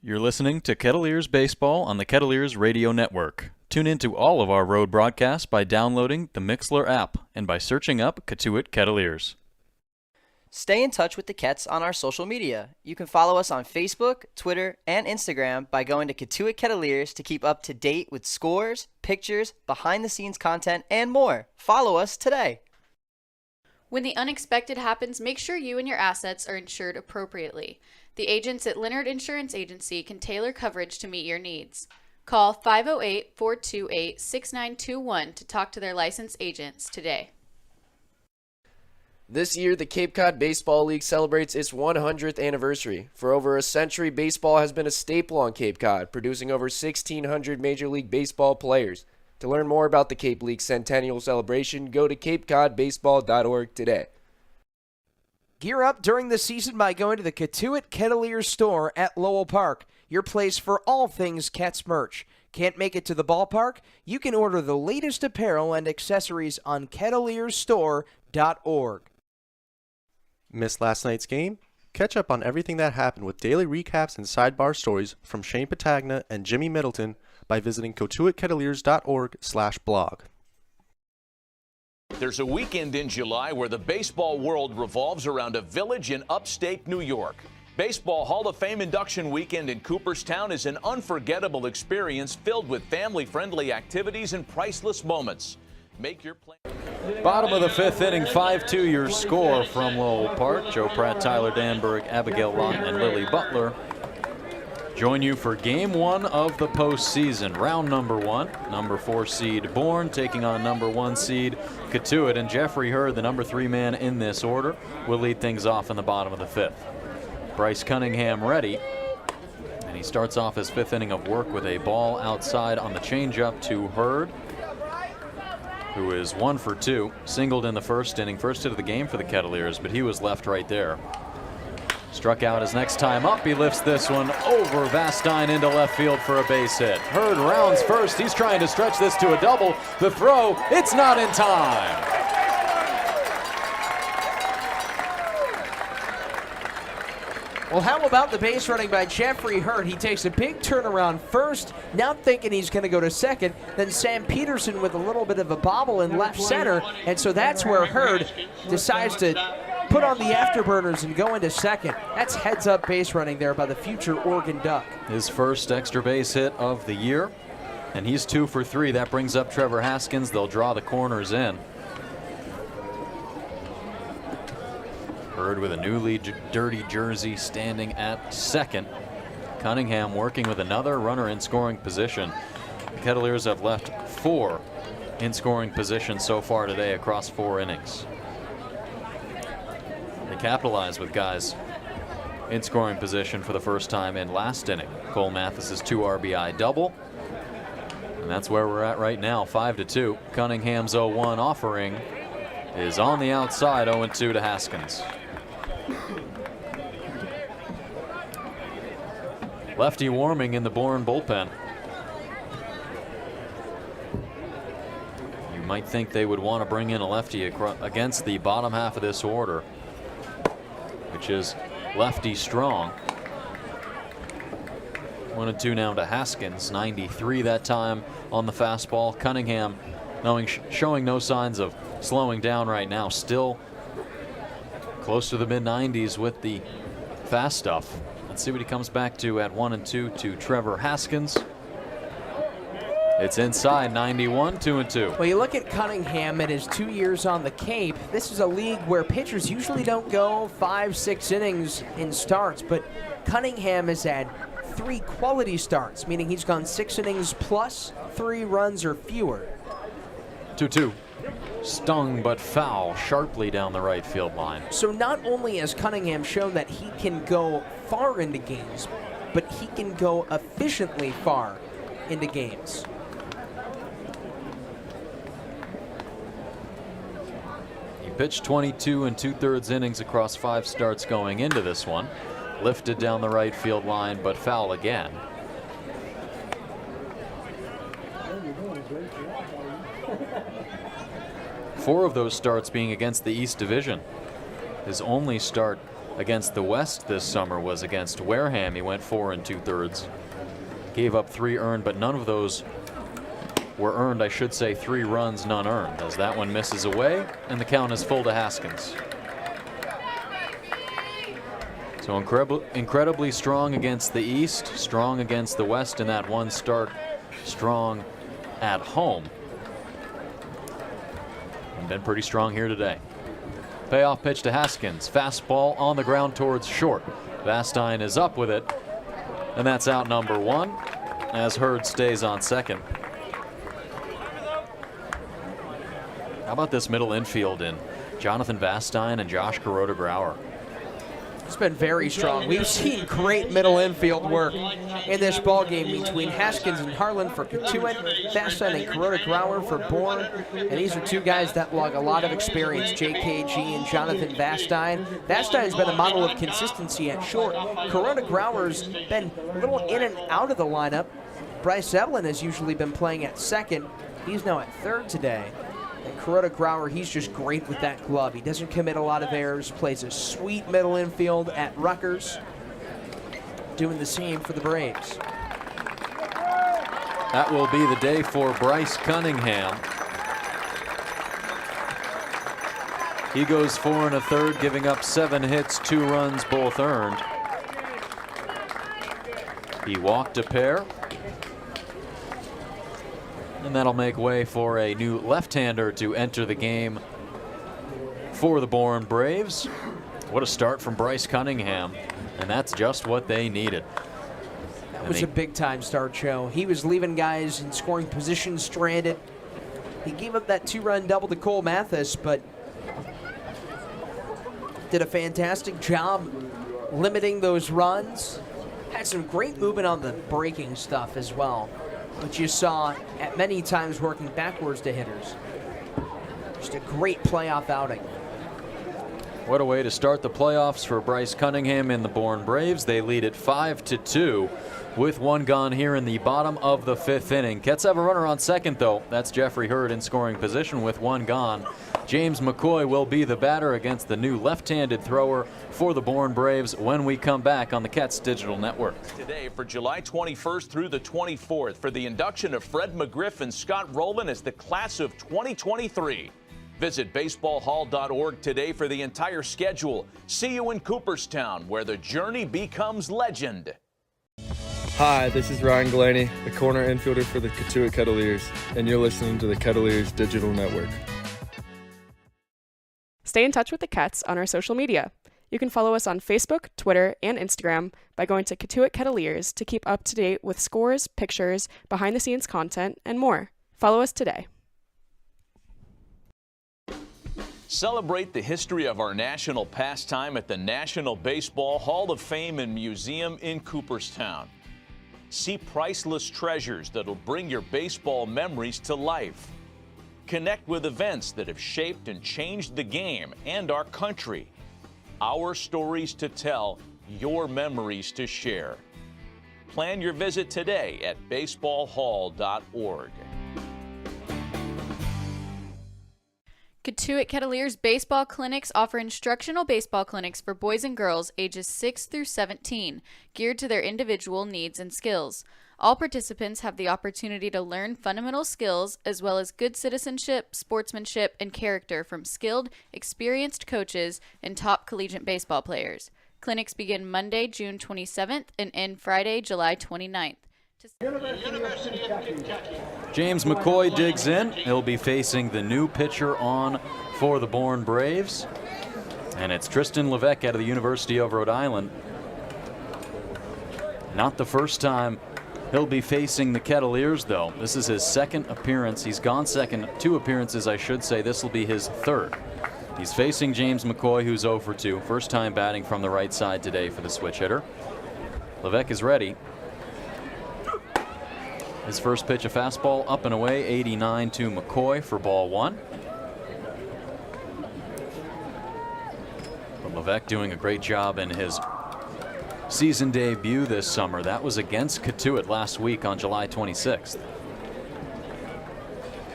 S2: You're listening to Kettleers Baseball on the Kettleers Radio Network. Tune into all of our road broadcasts by downloading the Mixlr app and by searching up Cotuit Kettleers.
S8: Stay in touch with the Kets on our social media. You can follow us on Facebook, Twitter, and Instagram by going to Cotuit Kettleers to keep up to date with scores, pictures, behind-the-scenes content, and more. Follow us today.
S3: When the unexpected happens, make sure you and your assets are insured appropriately. The agents at Leonard Insurance Agency can tailor coverage to meet your needs. Call 508-428-6921 to talk to their licensed agents today.
S7: This year, the Cape Cod Baseball League celebrates its 100th anniversary. For over a century, baseball has been a staple on Cape Cod, producing over 1,600 Major League Baseball players. To learn more about the Cape League Centennial Celebration, go to capecodbaseball.org today.
S1: Gear up during the season by going to the Cotuit Kettleers store at Lowell Park, your place for all things Cats merch. Can't make it to the ballpark? You can order the latest apparel and accessories on kettleersstore.org.
S11: Missed last night's game? Catch up on everything that happened with daily recaps and sidebar stories from Shane Patagna and Jimmy Middleton by visiting cotuitkettleers.org/blog.
S10: There's a weekend in July where the baseball world revolves around a village in upstate New York. Baseball Hall of Fame induction weekend in Cooperstown is an unforgettable experience filled with family-friendly activities and priceless moments. Make your plan.
S2: Bottom of the fifth inning, 5-2 your score from Lowell Park. Joe Pratt, Tyler Danberg, Abigail Lott, and Lily Butler join you for game 1 of the postseason. Round number 1, number 4 seed Bourne taking on number 1 seed Cotuit, and Jeffrey Hurd, the number 3 man in this order, will lead things off in the bottom of the fifth. Bryce Cunningham ready, and he starts off his fifth inning of work with a ball outside on the changeup to Hurd, who is 1 for 2, singled in the first inning, first hit of the game for the Kettleers, but he was left right there. Struck out his next time up. He lifts this one over Vastine into left field for a base hit. Hurd rounds first. He's trying to stretch this to a double. The throw, it's not in time.
S1: Well, how about the base running by Jeffrey Hurd? He takes a big turnaround first, now thinking he's going to go to second. Then Sam Peterson with a little bit of a bobble in left center, and so that's where Hurd decides to put on the afterburners and go into second. That's heads-up base running there by the future Oregon Duck.
S2: His first extra base hit of the year, and he's 2 for 3. That brings up Trevor Haskins. They'll draw the corners in. Hurd with a newly dirty jersey standing at second. Cunningham working with another runner in scoring position. The Kettleers have left 4 in scoring position so far today across 4 innings. They capitalize with guys in scoring position for the first time in last inning. Cole Mathis' 2 RBI double. And that's where we're at right now, 5-2. Cunningham's 0-1 offering is on the outside, 0-2 to Haskins. Lefty warming in the Bourne bullpen. You might think they would want to bring in a lefty against the bottom half of this order, which is lefty strong. 1-2 now to Haskins, 93 that time on the fastball. Cunningham showing no signs of slowing down right now, still close to the mid-90s with the fast stuff. Let's see what he comes back to at 1-2 to Trevor Haskins. It's inside, 91, 2-2.
S1: Well, you look at Cunningham and his 2 years on the Cape. This is a league where pitchers usually don't go 5-6 innings in starts, but Cunningham has had 3 quality starts, meaning he's gone 6 innings plus 3 runs or fewer.
S2: 2-2. Stung but foul sharply down the right field line.
S1: So not only has Cunningham shown that he can go far into games, but he can go efficiently far into games.
S2: He pitched 22 2/3 innings across 5 starts going into this one. Lifted down the right field line, but foul again. Four of those starts being against the East Division. His only start against the West this summer was against Wareham. He went 4 2/3. Gave up 3 earned, but none of those were earned. I should say 3 runs, none earned, as that one misses away, and the count is full to Haskins. So incredibly strong against the East, strong against the West in that one start, strong at home. And been pretty strong here today. Payoff pitch to Haskins. Fastball on the ground towards short. Vastine is up with it, and that's out number 1 as Hurd stays on second. How about this middle infield in Jonathan Vastine and Josh Kuroda-Grauer?
S1: It's been very strong. We've seen great middle infield work in this ball game between Haskins and Harlan for Cotuit, Vastine and Kuroda-Grauer for Bourne. And these are 2 guys that log a lot of experience, JKG and Jonathan Vastine. Vastine's been a model of consistency at short. Kuroda-Grauer's been a little in and out of the lineup. Bryce Evelyn has usually been playing at second. He's now at third today. And Kuroda-Grauer, he's just great with that glove. He doesn't commit a lot of errors, plays a sweet middle infield at Rutgers, doing the same for the Braves.
S2: That will be the day for Bryce Cunningham. He goes 4 1/3, giving up 7 hits, 2 runs, both earned. He walked a pair. And that'll make way for a new left-hander to enter the game for the Bourne Braves. What a start from Bryce Cunningham, and that's just what they needed.
S1: That was a big-time start, Joe. He was leaving guys in scoring position stranded. He gave up that 2-run double to Cole Mathis, but did a fantastic job limiting those runs. Had some great movement on the breaking stuff as well, which you saw at many times working backwards to hitters. Just a great playoff outing.
S2: What a way to start the playoffs for Bryce Cunningham and the Bourne Braves. They lead it 5-2 with 1 gone here in the bottom of the 5th inning. Cats have a runner on second, though. That's Jeffrey Hurd in scoring position with 1 gone. James McCoy will be the batter against the new left-handed thrower for the Bourne Braves when we come back on the Cats Digital Network.
S10: Today for July 21st through the 24th for the induction of Fred McGriff and Scott Rowland as the class of 2023. Visit baseballhall.org today for the entire schedule. See you in Cooperstown, where the journey becomes legend.
S9: Hi, this is Ryan Glaney, the corner infielder for the Cotuit Kettleers, and you're listening to the Kettleers Digital Network.
S12: Stay in touch with the Cats on our social media. You can follow us on Facebook, Twitter, and Instagram by going to Cotuit Kettleers to keep up to date with scores, pictures, behind-the-scenes content, and more. Follow us today.
S10: Celebrate the history of our national pastime at the National Baseball Hall of Fame and Museum in Cooperstown. See priceless treasures that'll bring your baseball memories to life. Connect with events that have shaped and changed the game and our country. Our stories to tell, your memories to share. Plan your visit today at baseballhall.org.
S3: Cotuit Kettleers baseball clinics offer instructional baseball clinics for boys and girls ages 6 through 17, geared to their individual needs and skills. All participants have the opportunity to learn fundamental skills as well as good citizenship, sportsmanship, and character from skilled, experienced coaches and top collegiate baseball players. Clinics begin Monday, June 27th and end Friday, July 29th.
S2: James McCoy digs in. He'll be facing the new pitcher on for the Bourne Braves. And it's Tristan Levesque out of the University of Rhode Island. Not the first time He'll be facing the Kettleers, though. This is his second appearance. He's gone second, 2 appearances, I should say. This will be his third. He's facing James McCoy, who's 0 for 2. First time batting from the right side today for the switch hitter. Levesque is ready. His first pitch, a fastball up and away, 89 to McCoy for ball 1. But Levesque doing a great job in his season debut this summer. That was against Cotuit last week on July 26th.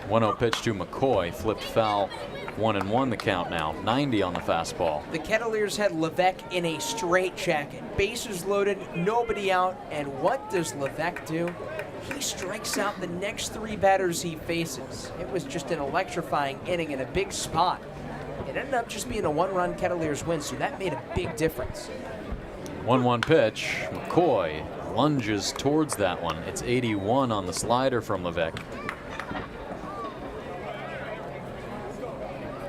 S2: 1-0 pitch to McCoy, flipped foul, 1-1 the count now. 90 on the fastball.
S1: The Kettleers had Levesque in a straitjacket. Bases loaded, nobody out, and what does Levesque do? He strikes out the next 3 batters he faces. It was just an electrifying inning in a big spot. It ended up just being a 1-run Kettleers win, so that made a big difference.
S2: 1-1 pitch. McCoy lunges towards that one. It's 81 on the slider from Levesque.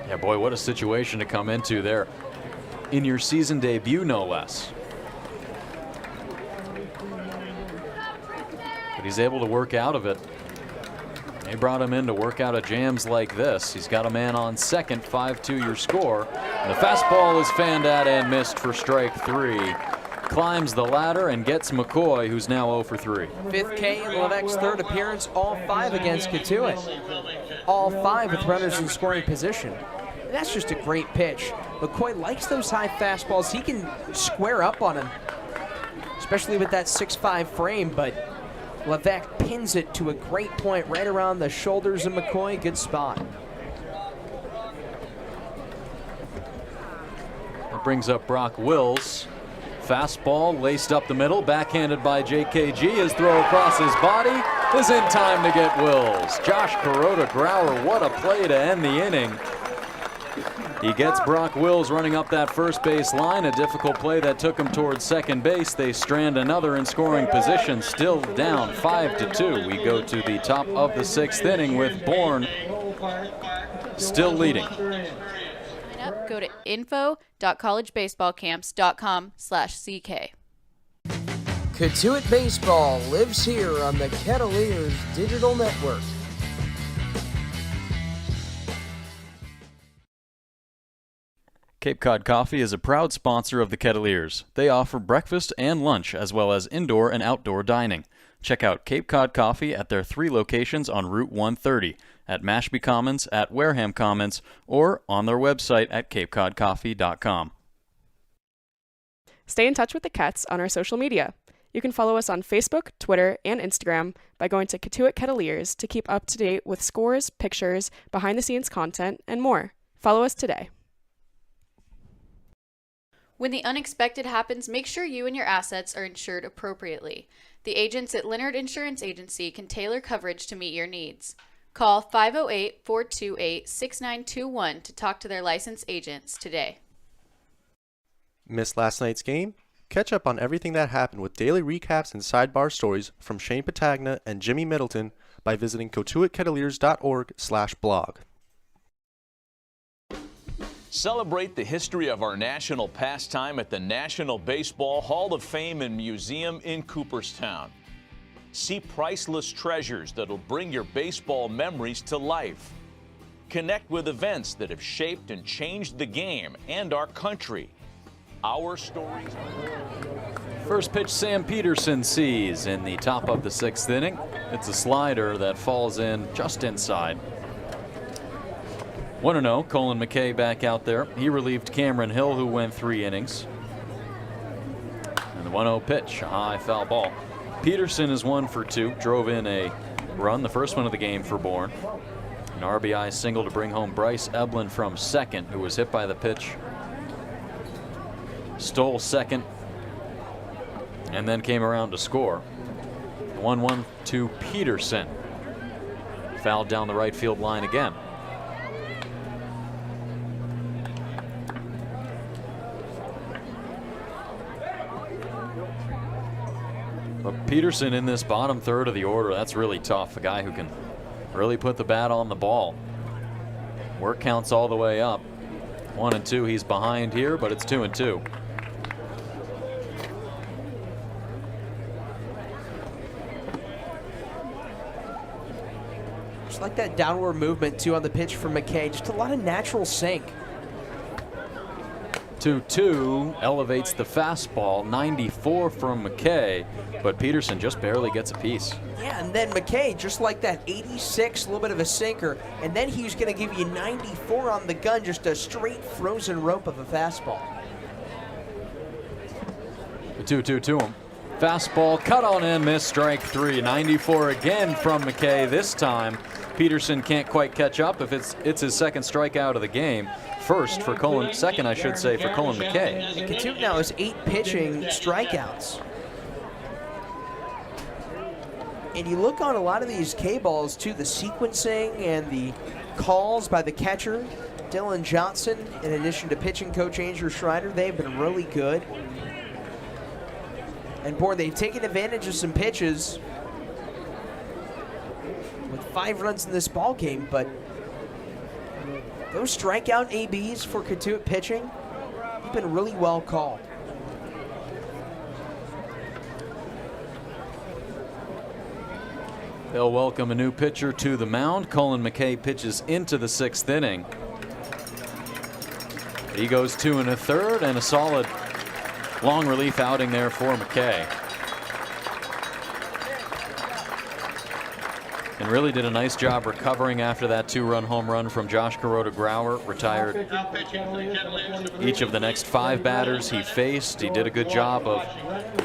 S2: Yeah, boy, what a situation to come into there. In your season debut, no less. But he's able to work out of it. They brought him in to work out of jams like this. He's got a man on second, 5-2 your score. And the fastball is fanned at and missed for strike 3. Climbs the ladder and gets McCoy, who's now 0 for 3.
S1: 5th K in Levesque's 3rd appearance, all 5 against Cotuit. All 5 with runners in scoring position. And that's just a great pitch. McCoy likes those high fastballs. He can square up on him, especially with that 6'5" frame, but Levesque pins it to a great point right around the shoulders of McCoy. Good spot.
S2: That brings up Brock Wills. Fastball laced up the middle, backhanded by JKG. His throw across his body is in time to get Wills. Josh Grauer, what a play to end the inning. He gets Brock Wills running up that first base line, a difficult play that took him towards second base. They strand another in scoring position, still down 5-2. We go to the top of the 6th inning with Bourne still leading.
S3: Go to info.collegebaseballcamps.com/CK.
S1: Cotuit Baseball lives here on the Kettleers Digital Network.
S2: Cape Cod Coffee is a proud sponsor of the Kettleers. They offer breakfast and lunch as well as indoor and outdoor dining. Check out Cape Cod Coffee at their 3 locations on Route 130, at Mashpee Commons, at Wareham Commons, or on their website at capecodcoffee.com.
S12: Stay in touch with the Kets on our social media. You can follow us on Facebook, Twitter, and Instagram by going to Cotuit Kettleers to keep up to date with scores, pictures, behind-the-scenes content, and more. Follow us today.
S3: When the unexpected happens, make sure you and your assets are insured appropriately. The agents at Leonard Insurance Agency can tailor coverage to meet your needs. Call 508-428-6921 to talk to their licensed agents today.
S11: Missed last night's game? Catch up on everything that happened with daily recaps and sidebar stories from Shane Patagna and Jimmy Middleton by visiting cotuitkettleers.org/blog.
S10: Celebrate the history of our national pastime at the National Baseball Hall of Fame and Museum in Cooperstown. See priceless treasures that'll bring your baseball memories to life. Connect with events that have shaped and changed the game and our country. Our stories.
S2: First pitch Sam Peterson sees in the top of the 6th inning. It's a slider that falls in just inside. 1-0, Colin McKay back out there. He relieved Cameron Hill, who went 3 innings. And the 1-0 pitch, a high foul ball. Peterson is 1 for 2, drove in a run, the first one of the game for Bourne. An RBI single to bring home Bryce Eblin from second, who was hit by the pitch. Stole second, and then came around to score. 1-1 to Peterson. Fouled down the right field line again. But Peterson in this bottom third of the order, that's really tough. A guy who can really put the bat on the ball. Work counts all the way up. 1-2, he's behind here, but it's 2-2.
S1: Just like that downward movement, too, on the pitch from McKay. Just a lot of natural sink.
S2: 2-2 elevates the fastball, 94 from McKay, but Peterson just barely gets a piece.
S1: Yeah, and then McKay, just like that, 86, a little bit of a sinker, and then he's going to give you 94 on the gun, just a straight frozen rope of a fastball.
S2: The 2-2 to him. Fastball cut on in, missed, strike 3. 94 again from McKay. This time, Peterson can't quite catch up if it's his second strikeout of the game. First for Colin, second I should say, for Colin McKay.
S1: And Cotuit now has 8 pitching strikeouts. And you look on a lot of these K-balls too, the sequencing and the calls by the catcher, Dylan Johnson, in addition to pitching coach Andrew Schreider, they've been really good. And Bourne, they've taken advantage of some pitches with 5 runs in this ball game, but those strikeout ABs for Cotuit pitching have been really well called.
S2: They'll welcome a new pitcher to the mound. Colin McKay pitches into the 6th inning. He goes 2 1/3 and a solid long relief outing there for McKay. And really did a nice job recovering after that 2-run home run from Josh Grauer, retired each of the next 5 batters he faced. He did a good job of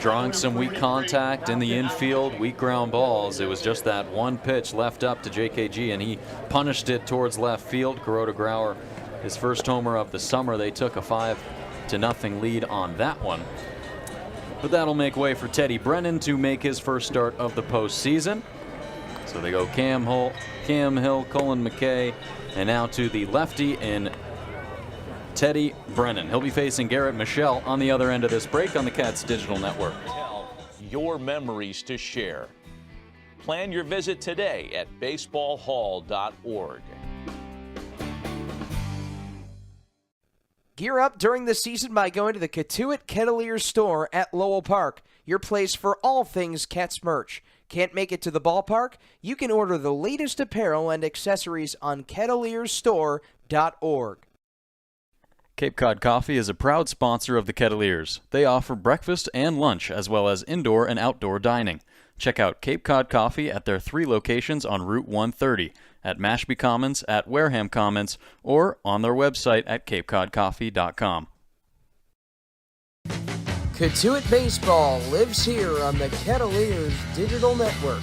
S2: drawing some weak contact in the infield, weak ground balls. It was just that one pitch left up to JKG, and he punished it towards left field. Grauer, his first homer of the summer. They took a 5-0 lead on that one. But that'll make way for Teddy Brennan to make his first start of the postseason. So they go Cam Hill, Colin McKay, and now to the lefty in Teddy Brennan. He'll be facing Garrett Michelle on the other end of this break on the Cats Digital Network.
S10: Your memories to share. Plan your visit today at baseballhall.org.
S1: Gear up during the season by going to the Cotuit Kettleers store at Lowell Park, your place for all things Cats merch. Can't make it to the ballpark? You can order the latest apparel and accessories on kettleerstore.org.
S2: Cape Cod Coffee is a proud sponsor of the Kettleers. They offer breakfast and lunch as well as indoor and outdoor dining. Check out Cape Cod Coffee at their 3 locations on Route 130, at Mashpee Commons, at Wareham Commons, or on their website at capecodcoffee.com.
S1: Cotuit Baseball lives here on the Kettleers Digital Network.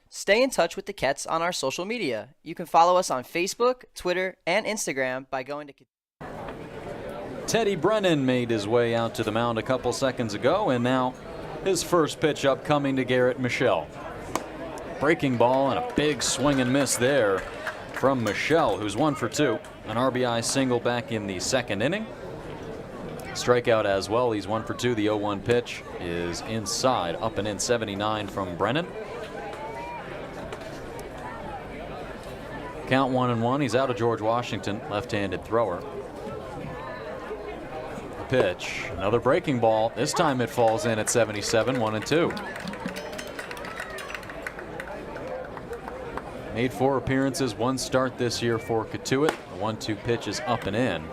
S8: Stay in touch with the Kets on our social media. You can follow us on Facebook, Twitter, and Instagram by going to
S2: Teddy Brennan made his way out to the mound a couple seconds ago, and now his first pitch upcoming to Garrett Michelle. Breaking ball and a big swing and miss there from Michelle, who's 1 for 2. An RBI single back in the 2nd inning. Strikeout as well. He's 1 for 2. The 0-1 pitch is inside, up and in. 79 from Brennan. Count 1-1. He's out of George Washington, left-handed thrower. The pitch, another breaking ball. This time it falls in at 77, 1-2. Made 4 appearances, 1 start this year for Cotuit. The 1-2 pitch is up and in.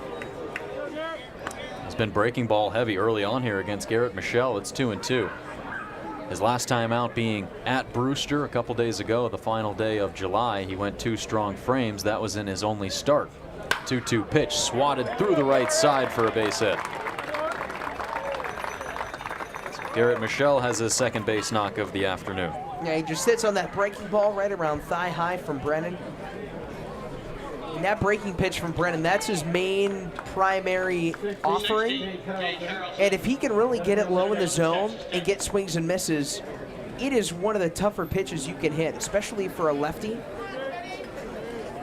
S2: He's been breaking ball heavy early on here against Garrett Michelle. It's 2-2. His last time out being at Brewster a couple days ago, the final day of July. He went 2 strong frames. That was in his only start. 2-2 pitch swatted through the right side for a base hit. So Garrett Michelle has his second base knock of the afternoon.
S1: Yeah, he just sits on that breaking ball right around thigh high from Brennan. And that breaking pitch from Brennan, that's his main primary offering. And if he can really get it low in the zone and get swings and misses, it is one of the tougher pitches you can hit, especially for a lefty.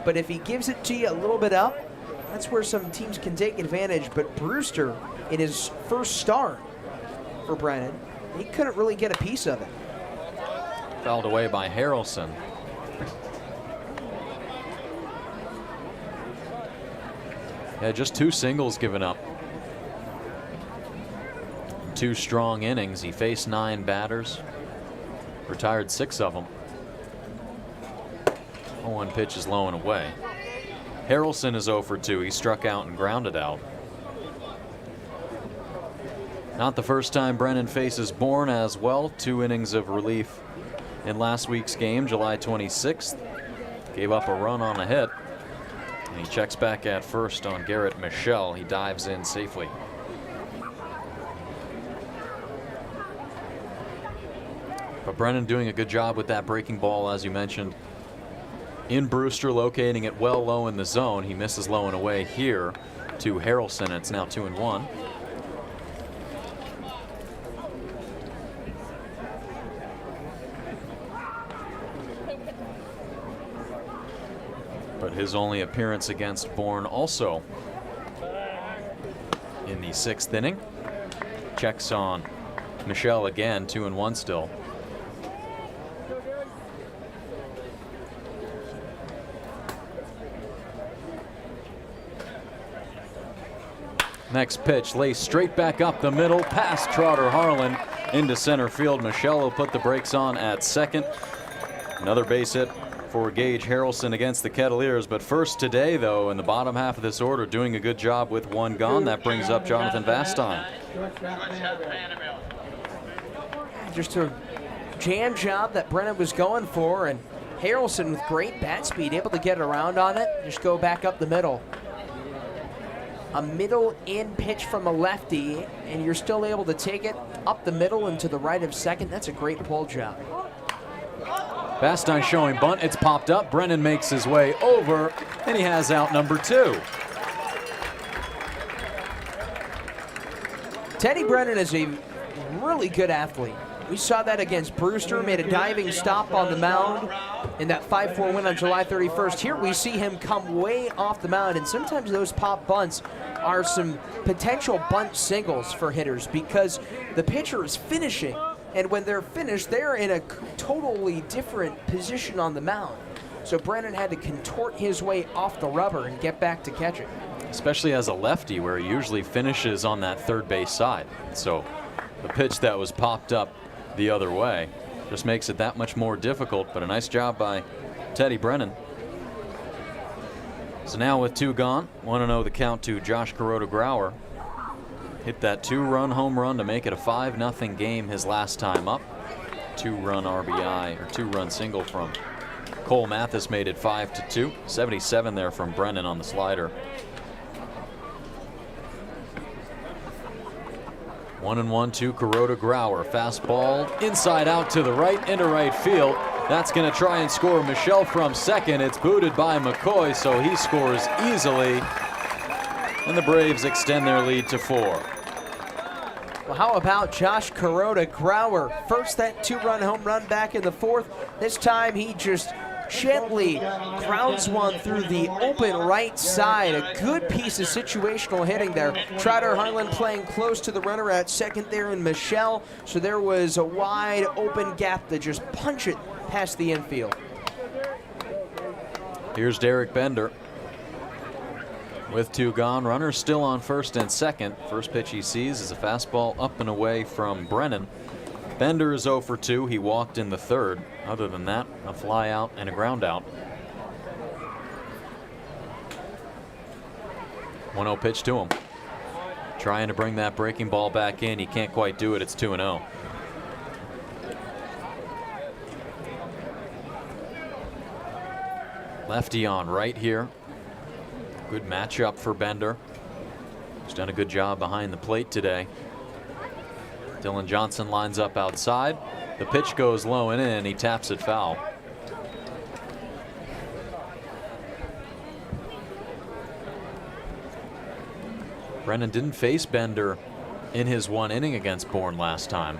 S1: But if he gives it to you a little bit up, that's where some teams can take advantage. But Brewster, in his first start for Brennan, he couldn't really get a piece of it.
S2: Fouled away by Harrelson. Yeah, just 2 singles given up. 2 strong innings. He faced 9 batters, retired 6 of them. 1 pitch is low and away. Harrelson is 0 for 2. He struck out and grounded out. Not the first time Brennan faces Bourne as well. 2 innings of relief in last week's game, July 26th. Gave up a run on a hit. And he checks back at first on Garrett Michelle. He dives in safely. But Brennan doing a good job with that breaking ball, as you mentioned. In Brewster, locating it well low in the zone. He misses low and away here to Harrelson. It's now 2-1. But his only appearance against Bourne also in the 6th inning. Checks on Michelle again, 2-1 still. Next pitch lays straight back up the middle, past Trotter Harlan into center field. Michelle will put the brakes on at second. Another base hit for Gage Harrelson against the Kettleers. But first today, though, in the bottom half of this order, doing a good job with 1 gone. That brings up Jonathan Vastine.
S1: Just a jam job that Brennan was going for, and Harrelson with great bat speed, able to get around on it, just go back up the middle. A middle in pitch from a lefty, and you're still able to take it up the middle and to the right of second. That's a great pull job.
S2: Vastine showing bunt. It's popped up. Brennan makes his way over, and he has out number 2.
S1: Teddy Brennan is a really good athlete. We saw that against Brewster, made a diving stop on the mound in that 5-4 win on July 31st. Here we see him come way off the mound, and sometimes those pop bunts are some potential bunt singles for hitters because the pitcher is finishing, and when they're finished, they're in a totally different position on the mound. So Brennan had to contort his way off the rubber and get back to catching.
S2: Especially as a lefty, where he usually finishes on that third base side. So the pitch that was popped up the other way just makes it that much more difficult, but a nice job by Teddy Brennan. So now with 2 gone, 1-0 the count to Josh Kuroda-Grauer. Hit that 2-run home run to make it a 5-0 game his last time up. 2-run RBI, or 2-run single from Cole Mathis made it 5-2. 77 there from Brennan on the slider. 1-1 to Kuroda-Grauer. Fastball inside out to the right, into right field. That's going to try and score Michelle from second. It's booted by McCoy, so he scores easily. And the Braves extend their lead to 4.
S1: Well, how about Josh Kuroda-Grauer? First that 2-run home run back in the 4th. This time he just gently grounds one through the open right side. A good piece of situational hitting there. Trotter Harlan playing close to the runner at second there in Michelle. So there was a wide open gap to just punch it past the infield.
S2: Here's Derek Bender. With 2 gone, runners still on first and second. First pitch he sees is a fastball up and away from Brennan. Bender is 0 for 2. He walked in the 3rd. Other than that, a fly out and a ground out. 1-0 pitch to him. Trying to bring that breaking ball back in. He can't quite do it. It's 2-0. Lefty on right here. Good matchup for Bender. He's done a good job behind the plate today. Dylan Johnson lines up outside. The pitch goes low and in. He taps it foul. Brennan didn't face Bender in his 1 inning against Bourne last time.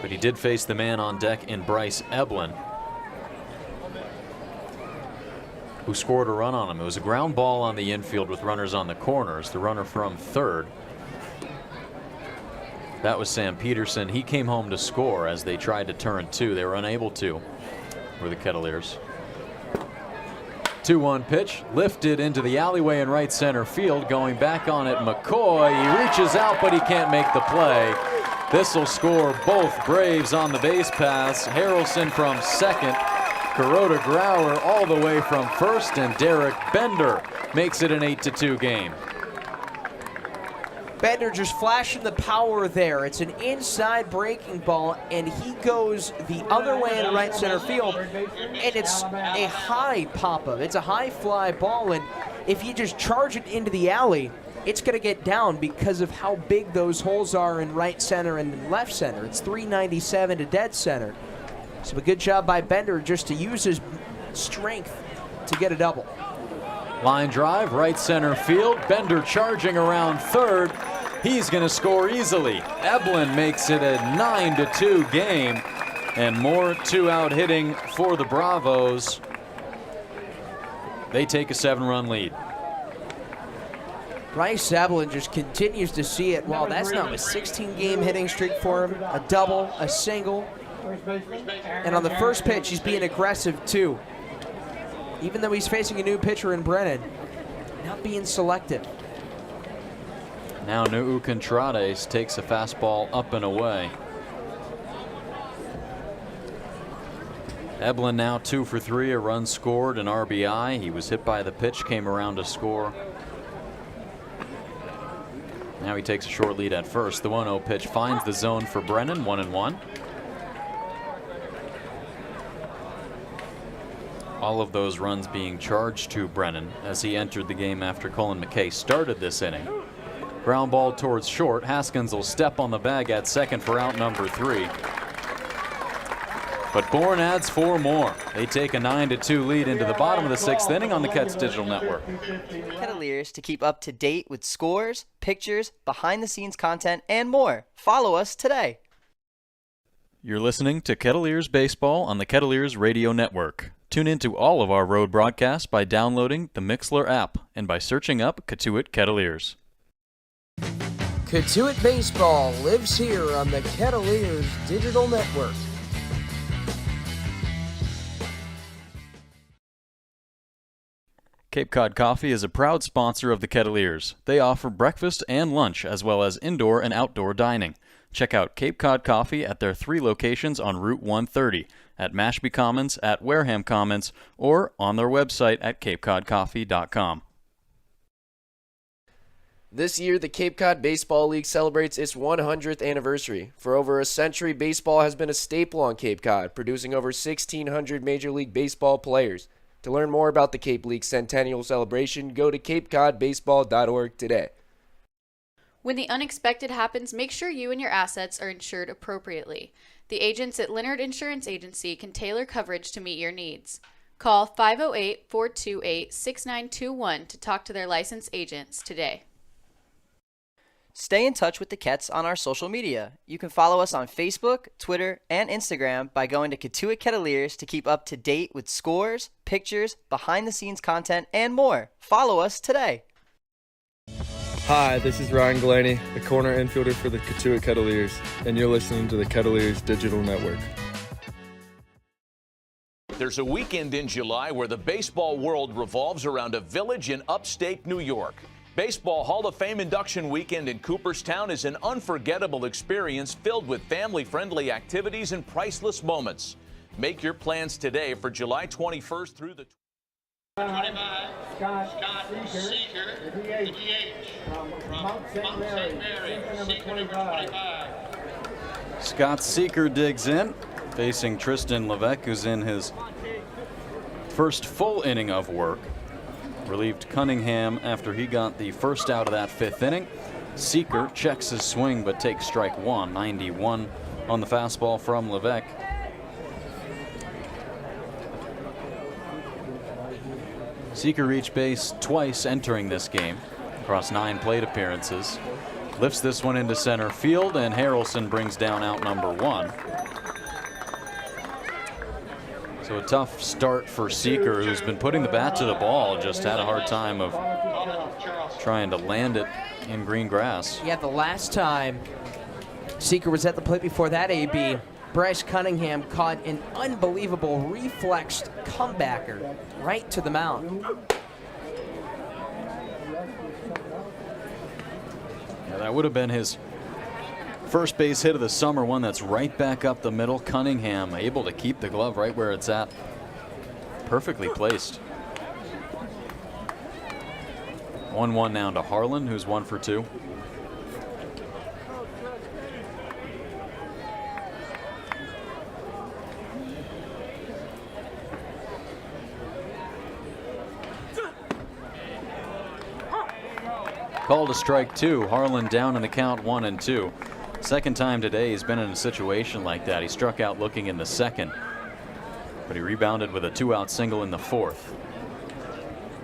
S2: But he did face the man on deck in Bryce Eblin, who scored a run on him. It was a ground ball on the infield with runners on the corners. The runner from 3rd. That was Sam Peterson. He came home to score as they tried to turn 2. They were unable to, were the Kettleers. 2-1 pitch, lifted into the alleyway in right center field. Going back on it, McCoy. He reaches out, but he can't make the play. This will score both Braves on the base pass. Harrelson from second, Kuroda Grauer all the way from first, and Derek Bender makes it an 8-2 game.
S1: Bender just flashing the power there. It's an inside breaking ball, and he goes the other way in right center field, and it's a high pop-up. It's a high fly ball, and if you just charge it into the alley, it's going to get down because of how big those holes are in right center and left center. It's 397 to dead center. So a good job by Bender just to use his strength to get a double.
S2: Line drive, right center field. Bender charging around third. He's going to score easily. Eblin makes it a 9-2 game, and more two-out hitting for the Bravos. They take a 7-run lead.
S1: Bryce Eblin just continues to see it. Well, that's now a 16-game hitting streak for him. A double, a single. And on the first pitch, he's being aggressive too. Even though he's facing a new pitcher in Brennan, not being selective.
S2: Now Nuu Contrades takes a fastball up and away. Eblin now 2 for 3, a run scored, an RBI. He was hit by the pitch, came around to score. Now he takes a short lead at first. The 1-0 pitch finds the zone for Brennan, 1-1. All of those runs being charged to Brennan as he entered the game after Colin McKay started this inning. Ground ball towards short. Haskins will step on the bag at second for out number 3. But Bourne adds 4 more. They take a 9-2 lead into the bottom of the 6th inning on the Cats Digital Network.
S8: Kettleers to keep up to date with scores, pictures, behind-the-scenes content, and more. Follow us today.
S4: You're listening to Kettleers Baseball on the Kettleers Radio Network. Tune into all of our road broadcasts by downloading the Mixlr app and by searching up Cotuit Kettleers.
S1: Cotuit Baseball lives here on the Kettleers Digital Network.
S4: Cape Cod Coffee is a proud sponsor of the Kettleers. They offer breakfast and lunch as well as indoor and outdoor dining. Check out Cape Cod Coffee at their 3 locations on Route 130, at Mashpee Commons, at Wareham Commons, or on their website at capecodcoffee.com.
S7: This year, the Cape Cod Baseball League celebrates its 100th anniversary. For over a century, baseball has been a staple on Cape Cod, producing over 1,600 Major League Baseball players. To learn more about the Cape League Centennial Celebration, go to capecodbaseball.org today.
S3: When the unexpected happens, make sure you and your assets are insured appropriately. The agents at Leonard Insurance Agency can tailor coverage to meet your needs. Call 508-428-6921 to talk to their licensed agents today.
S8: Stay in touch with the Kets on our social media. You can follow us on Facebook, Twitter, and Instagram by going to Cotuit Kettleers to keep up to date with scores, pictures, behind-the-scenes content, and more. Follow us today.
S9: Hi, this is Ryan Glaney, the corner infielder for the Cotuit Kettleers, and you're listening to the Kettleers Digital Network.
S10: There's a weekend in July where the baseball world revolves around a village in upstate New York. Baseball Hall of Fame induction weekend in Cooperstown is an unforgettable experience filled with family-friendly activities and priceless moments. Make your plans today for July 21st through the
S5: 25. Scott Seeker, the DH from Mount St. Mary, number 25.
S2: Scott Seeker digs in, facing Tristan Levesque, who's in his first full inning of work. Relieved Cunningham after he got the first out of that 5th inning. Seeker checks his swing but takes strike 1, 91 on the fastball from Levesque. Seeker reached base twice entering this game across 9 plate appearances. Lifts this one into center field, and Harrelson brings down out number 1. So a tough start for Seeker, who's been putting the bat to the ball, just had a hard time of trying to land it in green grass.
S1: Yeah, the last time Seeker was at the plate before that, AB, Bryce Cunningham caught an unbelievable reflexed comebacker right to the mound.
S2: Yeah, that would have been his first base hit of the summer, one that's right back up the middle. Cunningham able to keep the glove right where it's at. Perfectly placed. 1-1 now to Harlan, who's 1 for 2. Called a strike 2. Harlan down in the count 1-2. Second time today he's been in a situation like that. He struck out looking in the second, but he rebounded with a 2-out single in the 4th.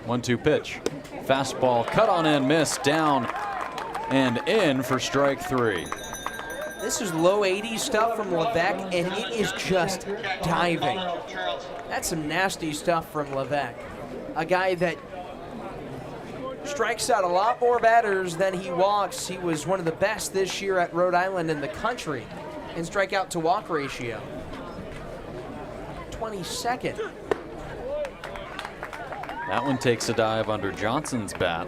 S2: 1-2 pitch. Fastball cut on and missed, down and in for strike 3.
S1: This is low 80s stuff from Levesque, and it is just diving. That's some nasty stuff from Levesque. A guy that strikes out a lot more batters than he walks. He was one of the best this year at Rhode Island in the country in strikeout to walk ratio. 22nd.
S2: That one takes a dive under Johnson's bat.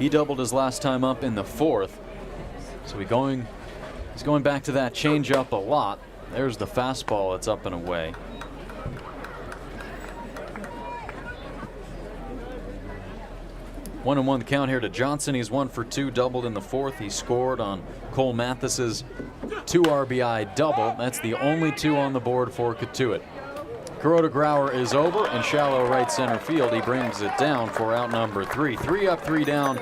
S2: He doubled his last time up in the 4th. So he's going back to that changeup a lot. There's the fastball. It's up and away. One and one count here to Johnson. He's 1 for 2, doubled in the 4th. He scored on Cole Mathis's 2 RBI double. That's the only 2 on the board for Cotuit. Kuroda Grauer is over in shallow right center field. He brings it down for out number 3. 3 up, 3 down.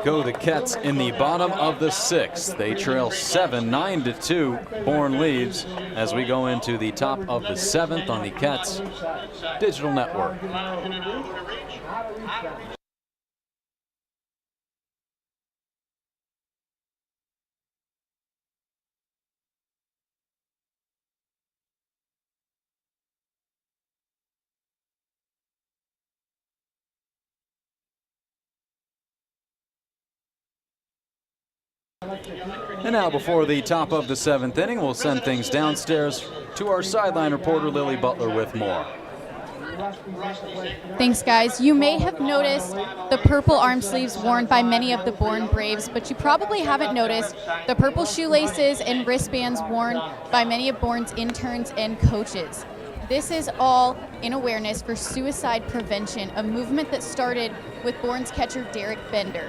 S2: Go the Kets in the bottom of the 6th. They trail 7, 9-2. Bourne leads as we go into the top of the 7th on the Kets Digital Network. And now before the top of the 7th inning, we'll send things downstairs to our sideline reporter, Lily Butler, with more.
S3: Thanks, guys. You may have noticed the purple arm sleeves worn by many of the Bourne Braves, but you probably haven't noticed the purple shoelaces and wristbands worn by many of Bourne's interns and coaches. This is all in awareness for suicide prevention, a movement that started with Bourne's catcher Derek Bender.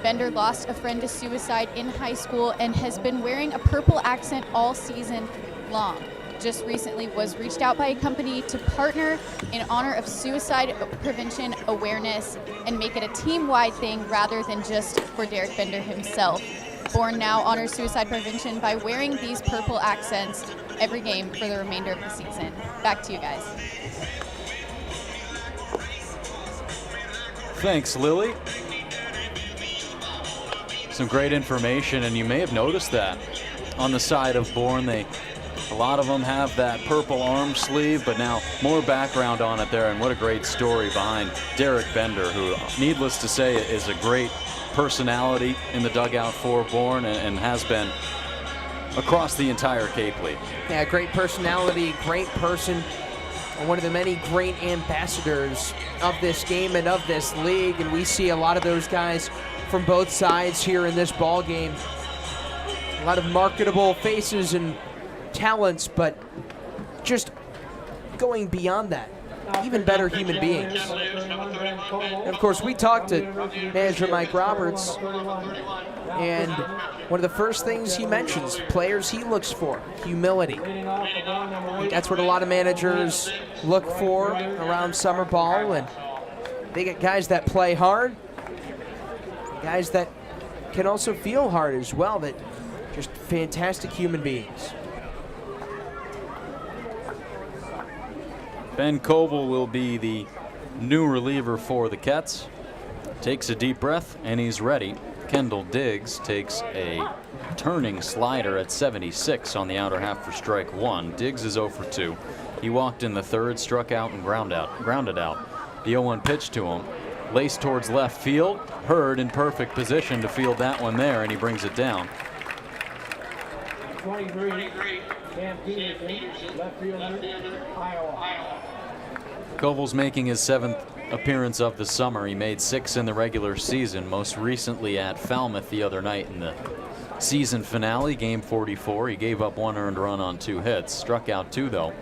S3: Bender lost a friend to suicide in high school and has been wearing a purple accent all season long. Just recently was reached out by a company to partner in honor of suicide prevention awareness and make it a team-wide thing rather than just for Derek Bender himself. Bourne now honors suicide prevention by wearing these purple accents every game for the remainder of the season. Back to you guys.
S2: Thanks, Lily. Some great information, and you may have noticed that on the side of Bourne, a lot of them have that purple arm sleeve, but now more background on it there, and what a great story behind Derek Bender, who, needless to say, is a great personality in the dugout for Bourne and has been across the entire Cape League.
S1: Yeah, great personality, great person, and one of the many great ambassadors of this game and of this league, and we see a lot of those guys from both sides here in this ball game. A lot of marketable faces and talents, but just going beyond that, even better human beings. And of course, we talked to manager Mike Roberts, and one of the first things he mentions, players he looks for, humility. That's what a lot of managers look for around summer ball, and they get guys that play hard, guys that can also feel hard as well, that just fantastic human beings.
S2: Ben Koval will be the new reliever for the Kets. Takes a deep breath, and he's ready. Kendall Diggs takes a turning slider at 76 on the outer half for strike 1. Diggs is 0 for 2. He walked in the 3rd, struck out, and grounded out. The 0-1 pitch to him. Laced towards left field. Hurd in perfect position to field that one there, and he brings it down.
S5: 23, Cam Peterson, left fielder, Iowa.
S2: Koval's making his 7th appearance of the summer. He made 6 in the regular season, most recently at Falmouth the other night in the season finale, game 44. He gave up 1 earned run on 2 hits, struck out 2 though.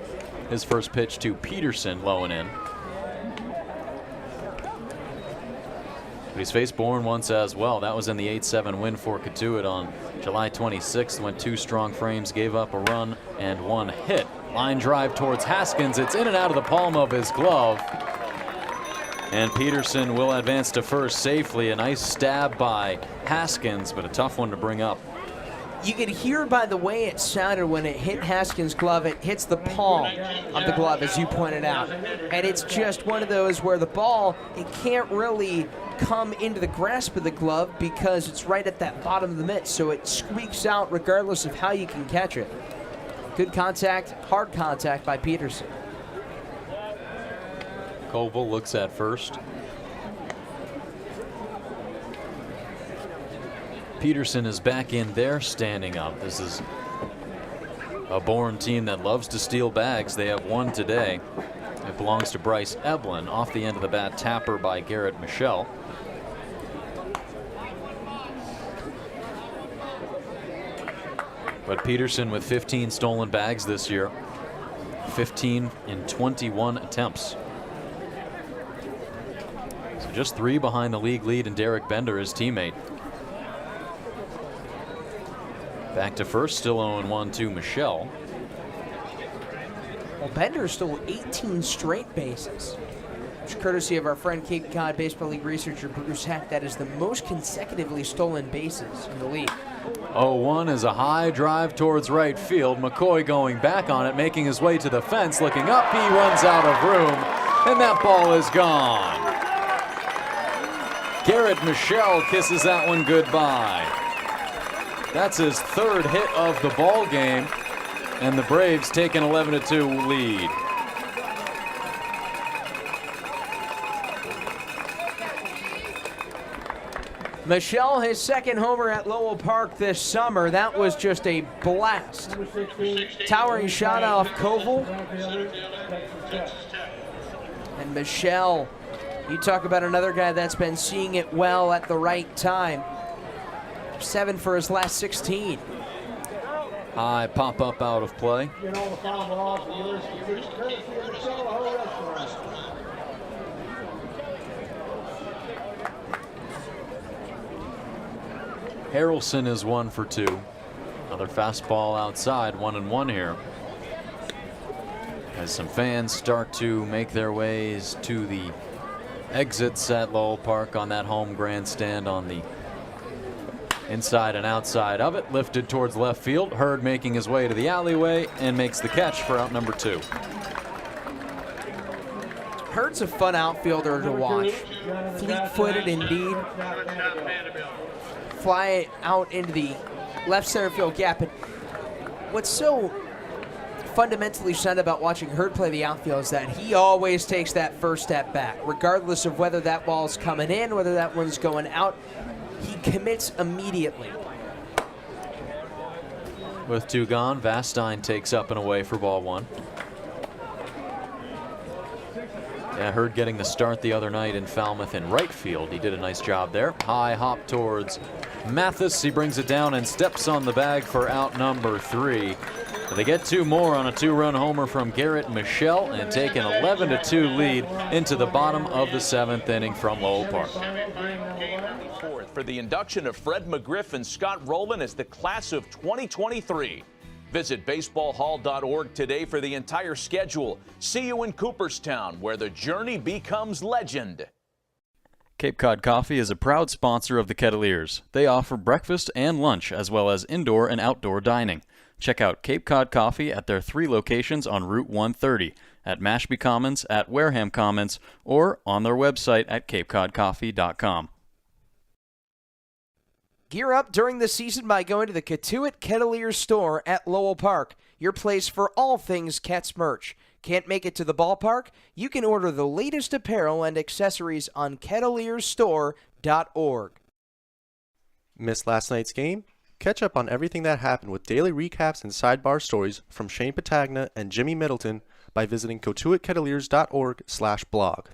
S2: His first pitch to Peterson, low and in. But he's faced Bourne once as well. That was in the 8-7 win for Cotuit on July 26th when 2 strong frames gave up a run and 1 hit. Line drive towards Haskins. It's in and out of the palm of his glove. And Peterson will advance to first safely. A nice stab by Haskins, but a tough one to bring up.
S1: You could hear by the way it sounded when it hit Haskins' glove, it hits the palm of the glove, as you pointed out. And it's just one of those where the ball, it can't really come into the grasp of the glove because it's right at that bottom of the mitt, so it squeaks out regardless of how you can catch it. Good contact, hard contact by Peterson.
S2: Koval looks at first. Peterson is back in there standing up. This is a Bourne team that loves to steal bags. They have 1 today. It belongs to Bryce Eblin. Off the end of the bat, tapper by Garrett Michelle. But Peterson with 15 stolen bags this year. 15 in 21 attempts. So just 3 behind the league lead and Derek Bender, his teammate. Back to first, still 0-1 to Michelle.
S1: Well, Bender stole 18 straight bases, which, courtesy of our friend Cape Cod Baseball League researcher Bruce Heck, that is the most consecutively stolen bases in the league.
S2: 0-1 is a high drive towards right field. McCoy going back on it, making his way to the fence, looking up. He runs out of room, and that ball is gone. Garrett Michelle kisses that one goodbye. That's his 3rd hit of the ball game, and the Braves take an 11-2 lead.
S1: Michelle, his 2nd homer at Lowell Park this summer. That was just a blast. Towering shot off Koval. And Michelle, you talk about another guy that's been seeing it well at the right time. 7 for his last 16.
S2: High pop up out of play.
S3: Harrelson is 1 for 2. Another fastball outside, 1-1 here. As some fans start to make their ways to the exits at Lowell Park on that home grandstand on the inside and outside of it. Lifted towards left field. Hurd making his way to the alleyway and makes the catch for out number 2.
S1: Hurd's a fun outfielder to watch. Fleet-footed indeed. Fly out into the left center field gap. And what's so fundamentally sound about watching Hurd play the outfield is that he always takes that first step back, regardless of whether that ball's coming in, whether that one's going out. He commits immediately.
S3: With 2 gone, Vastine takes up and away for ball 1. Yeah, Hurd getting the start the other night in Falmouth in right field. He did a nice job there. High hop towards Mathis. He brings it down and steps on the bag for out number 3. They get 2 more on a 2-run homer from Garrett Michelle and take an 11-2 lead into the bottom of the 7th inning from Lowell Park.
S10: For the induction of Fred McGriff and Scott Rowland as the class of 2023. Visit baseballhall.org today for the entire schedule. See you in Cooperstown, where the journey becomes legend.
S4: Cape Cod Coffee is a proud sponsor of the Kettleers. They offer breakfast and lunch, as well as indoor and outdoor dining. Check out Cape Cod Coffee at their 3 locations on Route 130, at Mashpee Commons, at Wareham Commons, or on their website at capecodcoffee.com.
S1: Gear up during the season by going to the Cotuit Kettleers store at Lowell Park, your place for all things Cats merch. Can't make it to the ballpark? You can order the latest apparel and accessories on kettleersstore.org.
S11: Missed last night's game? Catch up on everything that happened with daily recaps and sidebar stories from Shane Patagna and Jimmy Middleton by visiting cotuitkettleers.org/blog.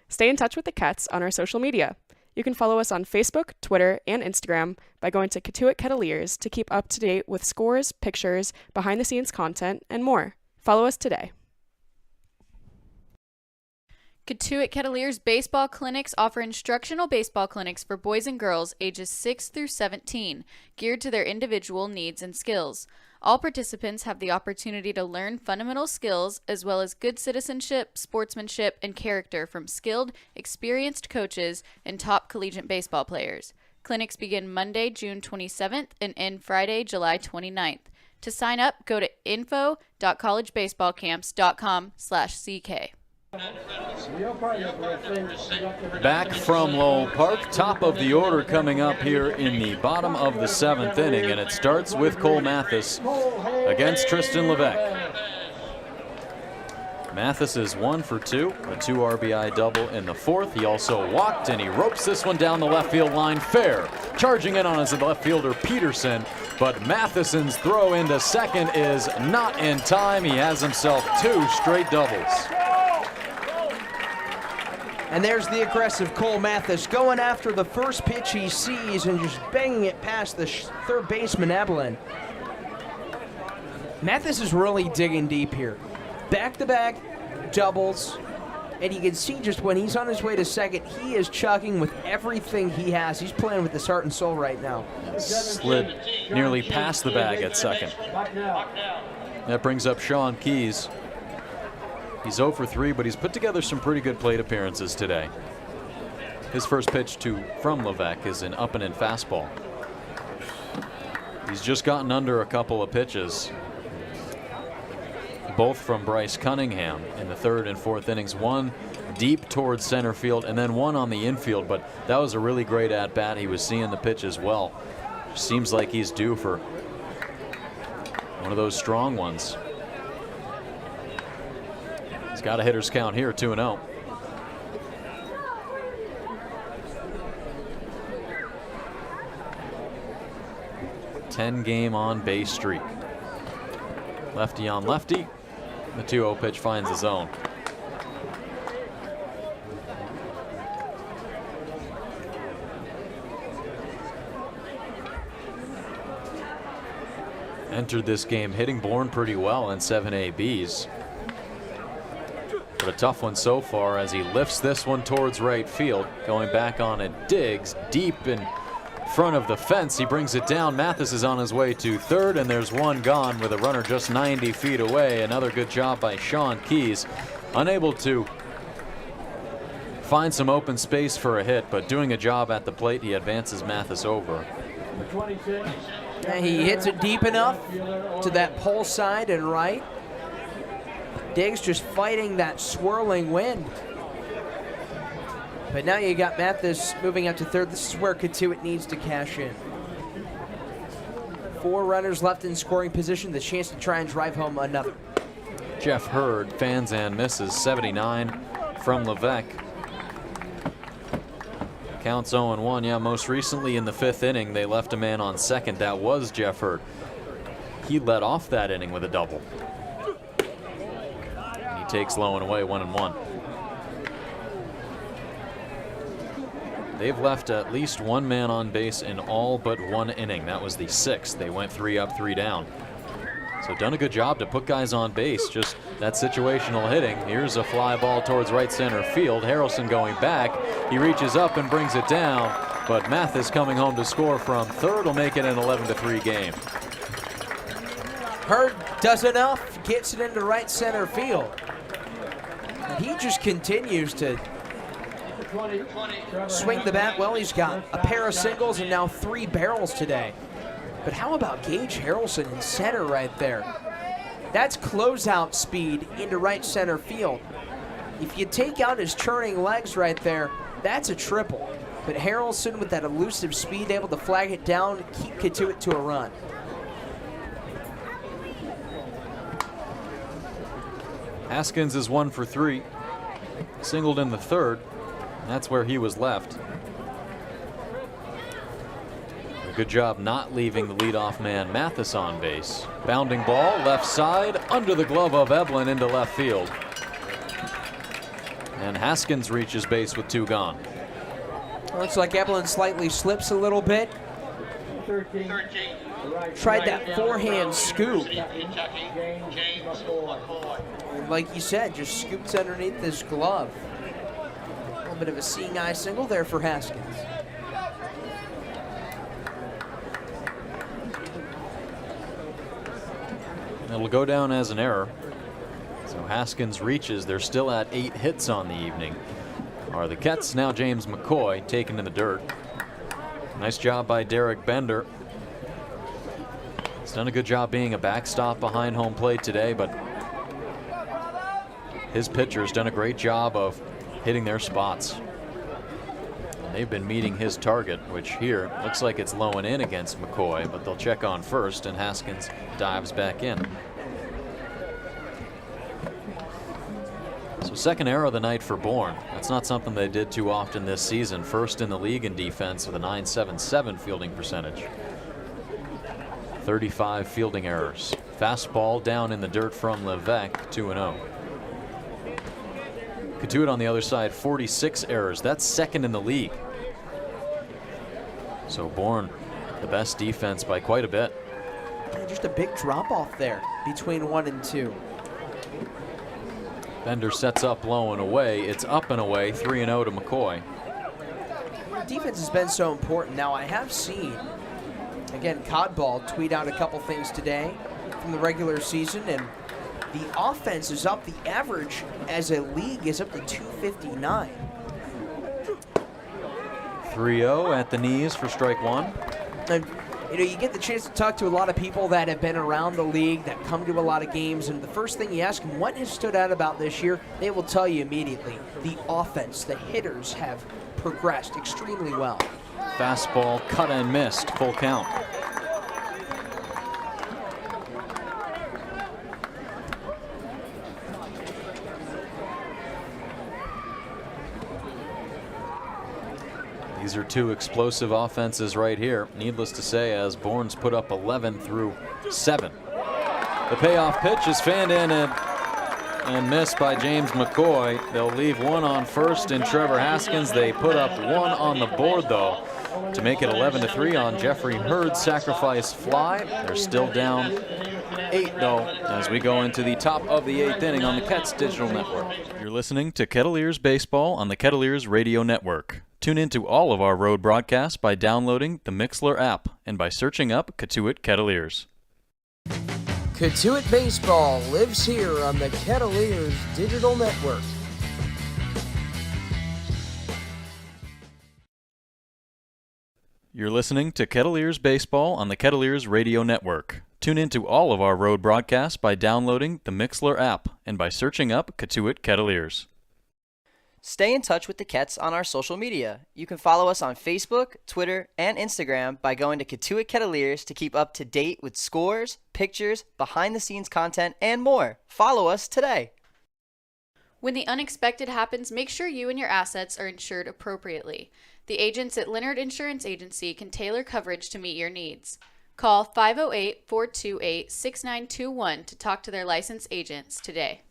S12: Stay in touch with the Kets on our social media. You can follow us on Facebook, Twitter, and Instagram by going to Cotuit Kettleers to keep up to date with scores, pictures, behind-the-scenes content, and more. Follow us today.
S3: Cotuit Kettleers baseball clinics offer instructional baseball clinics for boys and girls ages 6 through 17, geared to their individual needs and skills. All participants have the opportunity to learn fundamental skills as well as good citizenship, sportsmanship, and character from skilled, experienced coaches and top collegiate baseball players. Clinics begin Monday, June 27th and end Friday, July 29th. To sign up, go to info.collegebaseballcamps.com/CK.
S2: Back from Lowell Park, top of the order coming up here in the bottom of the 7th inning, and it starts with Cole Mathis against Tristan Levesque. Mathis is 1 for 2, a 2 RBI double in the 4th. He also walked, and he ropes this one down the left field line fair. Charging in on his left fielder Peterson, but Matheson's throw into second is not in time. He has himself 2 straight doubles.
S1: And there's the aggressive Cole Mathis going after the first pitch he sees and just banging it past the third baseman Evelyn. Mathis is really digging deep here. Back-to-back doubles, and you can see just when he's on his way to second, he is chugging with everything he has. He's playing with his heart and soul right now.
S2: Slid nearly past the bag at second. That brings up Sean Keys. He's 0 for 3, but he's put together some pretty good plate appearances today. His first pitch from Levesque is an up-and-in fastball. He's just gotten under a couple of pitches, both from Bryce Cunningham in the 3rd and 4th innings. One deep towards center field and then one on the infield, but that was a really great at-bat. He was seeing the pitch as well. Seems like he's due for one of those strong ones. He's got a hitter's count here, 2-0. Ten-game on-base streak. Lefty on lefty. The 2-0 pitch finds the zone. Entered this game hitting Bourne pretty well in 7 ABs. But a tough one so far as he lifts this one towards right field. Going back on it, digs deep in front of the fence. He brings it down. Mathis is on his way to third, and there's one gone with a runner just 90 feet away. Another good job by Sean Keys. Unable to find some open space for a hit, but doing a job at the plate. He advances Mathis over.
S1: And he hits it deep enough to that pole side and right. Diggs just fighting that swirling wind. But now you got Mathis moving out to third. This is where Cotuit needs to cash in. 4 runners left in scoring position, the chance to try and drive home another.
S2: Jeff Hurd fans and misses, 79 from Levesque. Counts 0-1. Yeah, most recently in the 5th inning, they left a man on second. That was Jeff Hurd. He led off that inning with a double. He takes low and away, 1-1. They've left at least one man on base in all but one inning. That was the 6th. They went 3 up, 3 down. So done a good job to put guys on base. Just that situational hitting. Here's a fly ball towards right center field. Harrelson going back. He reaches up and brings it down. But Mathis coming home to score from third will make it an 11-3 game.
S1: Hurd does enough, gets it into right center field. And he just continues to swing the bat well. He's got a pair of singles and now 3 barrels today. But how about Gage Harrelson in center right there? That's closeout speed into right center field. If you take out his churning legs right there, that's a triple. But Harrelson with that elusive speed able to flag it down, keep Cotuit to a run.
S2: Haskins is 1 for 3. Singled in the 3rd. That's where he was left. Good job not leaving the leadoff man Mathis on base. Bounding ball, left side, under the glove of Evelyn into left field. And Haskins reaches base with 2 gone.
S1: Looks like Evelyn slightly slips a little bit. Tried that forehand scoop. And like you said, just scoops underneath this glove. A little bit of a seeing eye single there for Haskins.
S2: It'll go down as an error. So Haskins reaches. They're still at 8 hits on the evening. Are the Kets. Now James McCoy taken in the dirt. Nice job by Derek Bender. He's done a good job being a backstop behind home plate today, but his pitcher's done a great job of hitting their spots. And they've been meeting his target, which here looks like it's low and in against McCoy, but they'll check on first, and Haskins dives back in. So second error of the night for Bourne. That's not something they did too often this season. First in the league in defense with a .977 fielding percentage. 35 fielding errors. Fastball down in the dirt from Levesque, 2-0. Cotuit on the other side, 46 errors. That's second in the league. So Bourne, the best defense by quite a bit.
S1: Just a big drop off there between 1 and 2.
S2: Bender sets up low and away. It's up and away, 3-0 to McCoy.
S1: Defense has been so important. Now I have seen, again, Codball tweet out a couple things today from the regular season, and the offense is up. The average as a league is up to 259.
S2: 3-0 at the knees for strike 1.
S1: And, you know, you get the chance to talk to a lot of people that have been around the league, that come to a lot of games, and the first thing you ask them, what has stood out about this year? They will tell you immediately. The offense, the hitters have progressed extremely well.
S2: Fastball cut and missed, full count. These are 2 explosive offenses right here. Needless to say, as Bourne's put up 11 through 7. The payoff pitch is fanned in and missed by James McCoy. They'll leave 1 on first in Trevor Haskins. They put up 1 on the board, though, to make it 11-3 on Jeffrey Hurd's sacrifice fly. They're still down 8, though, as we go into the top of the 8th inning on the Kets Digital Network. You're listening to Kettleers Baseball on the Kettleers Radio Network. Tune in to all of our road broadcasts by downloading the Mixlr app and by searching up Cotuit Kettleers.
S1: Cotuit Baseball lives here on the Kettleers Digital Network.
S2: You're listening to Kettleers Baseball on the Kettleers Radio Network. Tune in to all of our road broadcasts by downloading the Mixlr app and by searching up Cotuit Kettleers.
S8: Stay in touch with the Kets on our social media. You can follow us on Facebook, Twitter, and Instagram by going to Cotuit Kettleers to keep up to date with scores, pictures, behind-the-scenes content, and more. Follow us today.
S3: When the unexpected happens, make sure you and your assets are insured appropriately. The agents at Leonard Insurance Agency can tailor coverage to meet your needs. Call 508-428-6921 to talk to their licensed agents today.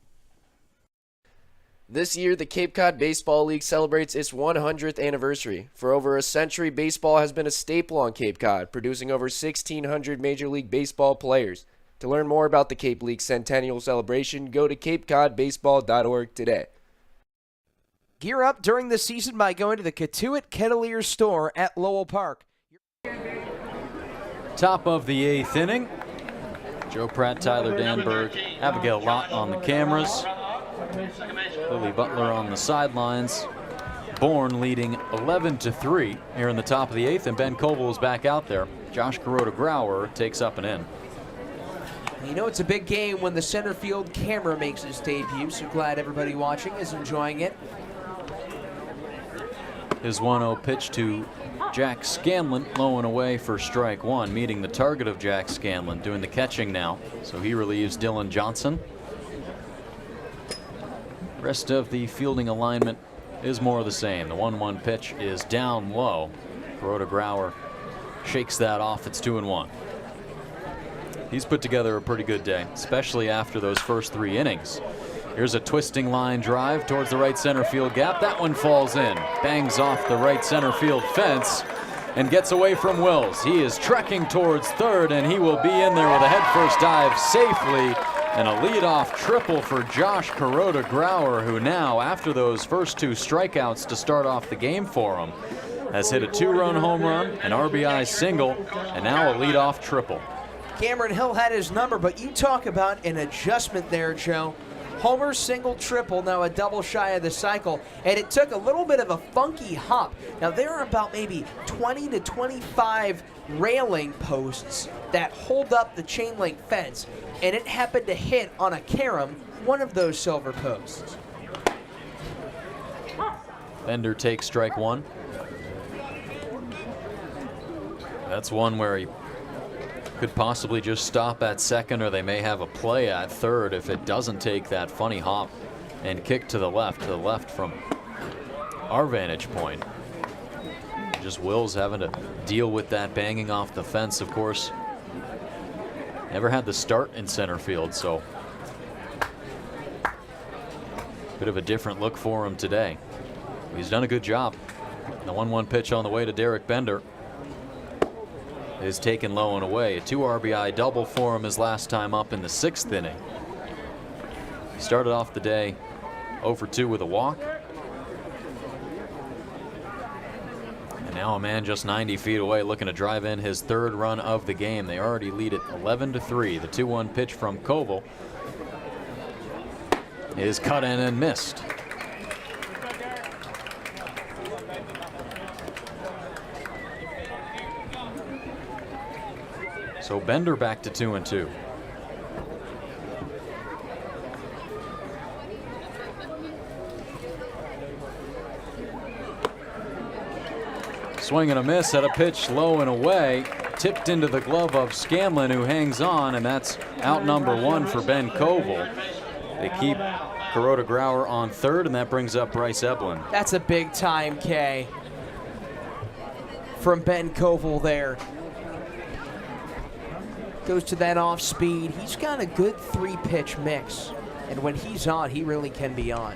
S7: This year, the Cape Cod Baseball League celebrates its 100th anniversary. For over a century, baseball has been a staple on Cape Cod, producing over 1,600 Major League Baseball players. To learn more about the Cape League Centennial Celebration, go to capecodbaseball.org today.
S1: Gear up during the season by going to the Cotuit Kettleers store at Lowell Park.
S2: Top of the 8th inning. Joe Pratt, Tyler Danberg, Abigail Lott on the cameras. Lily Butler on the sidelines. Bourne leading 11-3 here in the top of the 8th, and Ben Coble is back out there. Josh Kuroda-Grauer takes up and in.
S1: You know it's a big game when the center field camera makes its debut, so glad everybody watching is enjoying it.
S2: His 1-0 pitch to Jack Scanlon, low and away for strike 1, meeting the target of Jack Scanlon, doing the catching now. So he relieves Dylan Johnson. Rest of the fielding alignment is more of the same. The 1-1 pitch is down low. Kuroda-Grauer shakes that off. It's 2-1. He's put together a pretty good day, especially after those first 3 innings. Here's a twisting line drive towards the right center field gap. That one falls in, bangs off the right center field fence, and gets away from Wills. He is trekking towards third, and he will be in there with a headfirst dive safely, and a leadoff triple for Josh Kuroda-Grauer, who now, after those first 2 strikeouts to start off the game for him, has hit a 2-run home run, an RBI single, and now a leadoff triple.
S1: Cameron Hill had his number, but you talk about an adjustment there, Joe. Homer, single, triple, now a double shy of the cycle, and it took a little bit of a funky hop. Now there are about maybe 20 to 25 railing posts that hold up the chain link fence, and it happened to hit on a carom, one of those silver posts.
S2: Bender takes strike 1. That's one where he could possibly just stop at second, or they may have a play at third if it doesn't take that funny hop and kick to the left from our vantage point. Just Wills having to deal with that banging off the fence, of course. Never had the start in center field, so bit of a different look for him today. He's done a good job. The 1-1 pitch on the way to Derek Bender is taken low and away. A 2 RBI double for him his last time up in the 6th inning. He started off the day 0 for 2 with a walk. And now a man just 90 feet away looking to drive in his 3rd run of the game. They already lead it 11-3. The 2-1 pitch from Koval is cut in and missed. So Bender back to 2-2. Swing and a miss at a pitch low and away. Tipped into the glove of Scanlon, who hangs on, and that's out number 1 for Ben Koval. They keep Kuroda-Grauer on 3rd, and that brings up Bryce Eblin.
S1: That's a big time K from Ben Koval there. Goes to that off speed. He's got a good 3-pitch mix, and when he's on, he really can be on.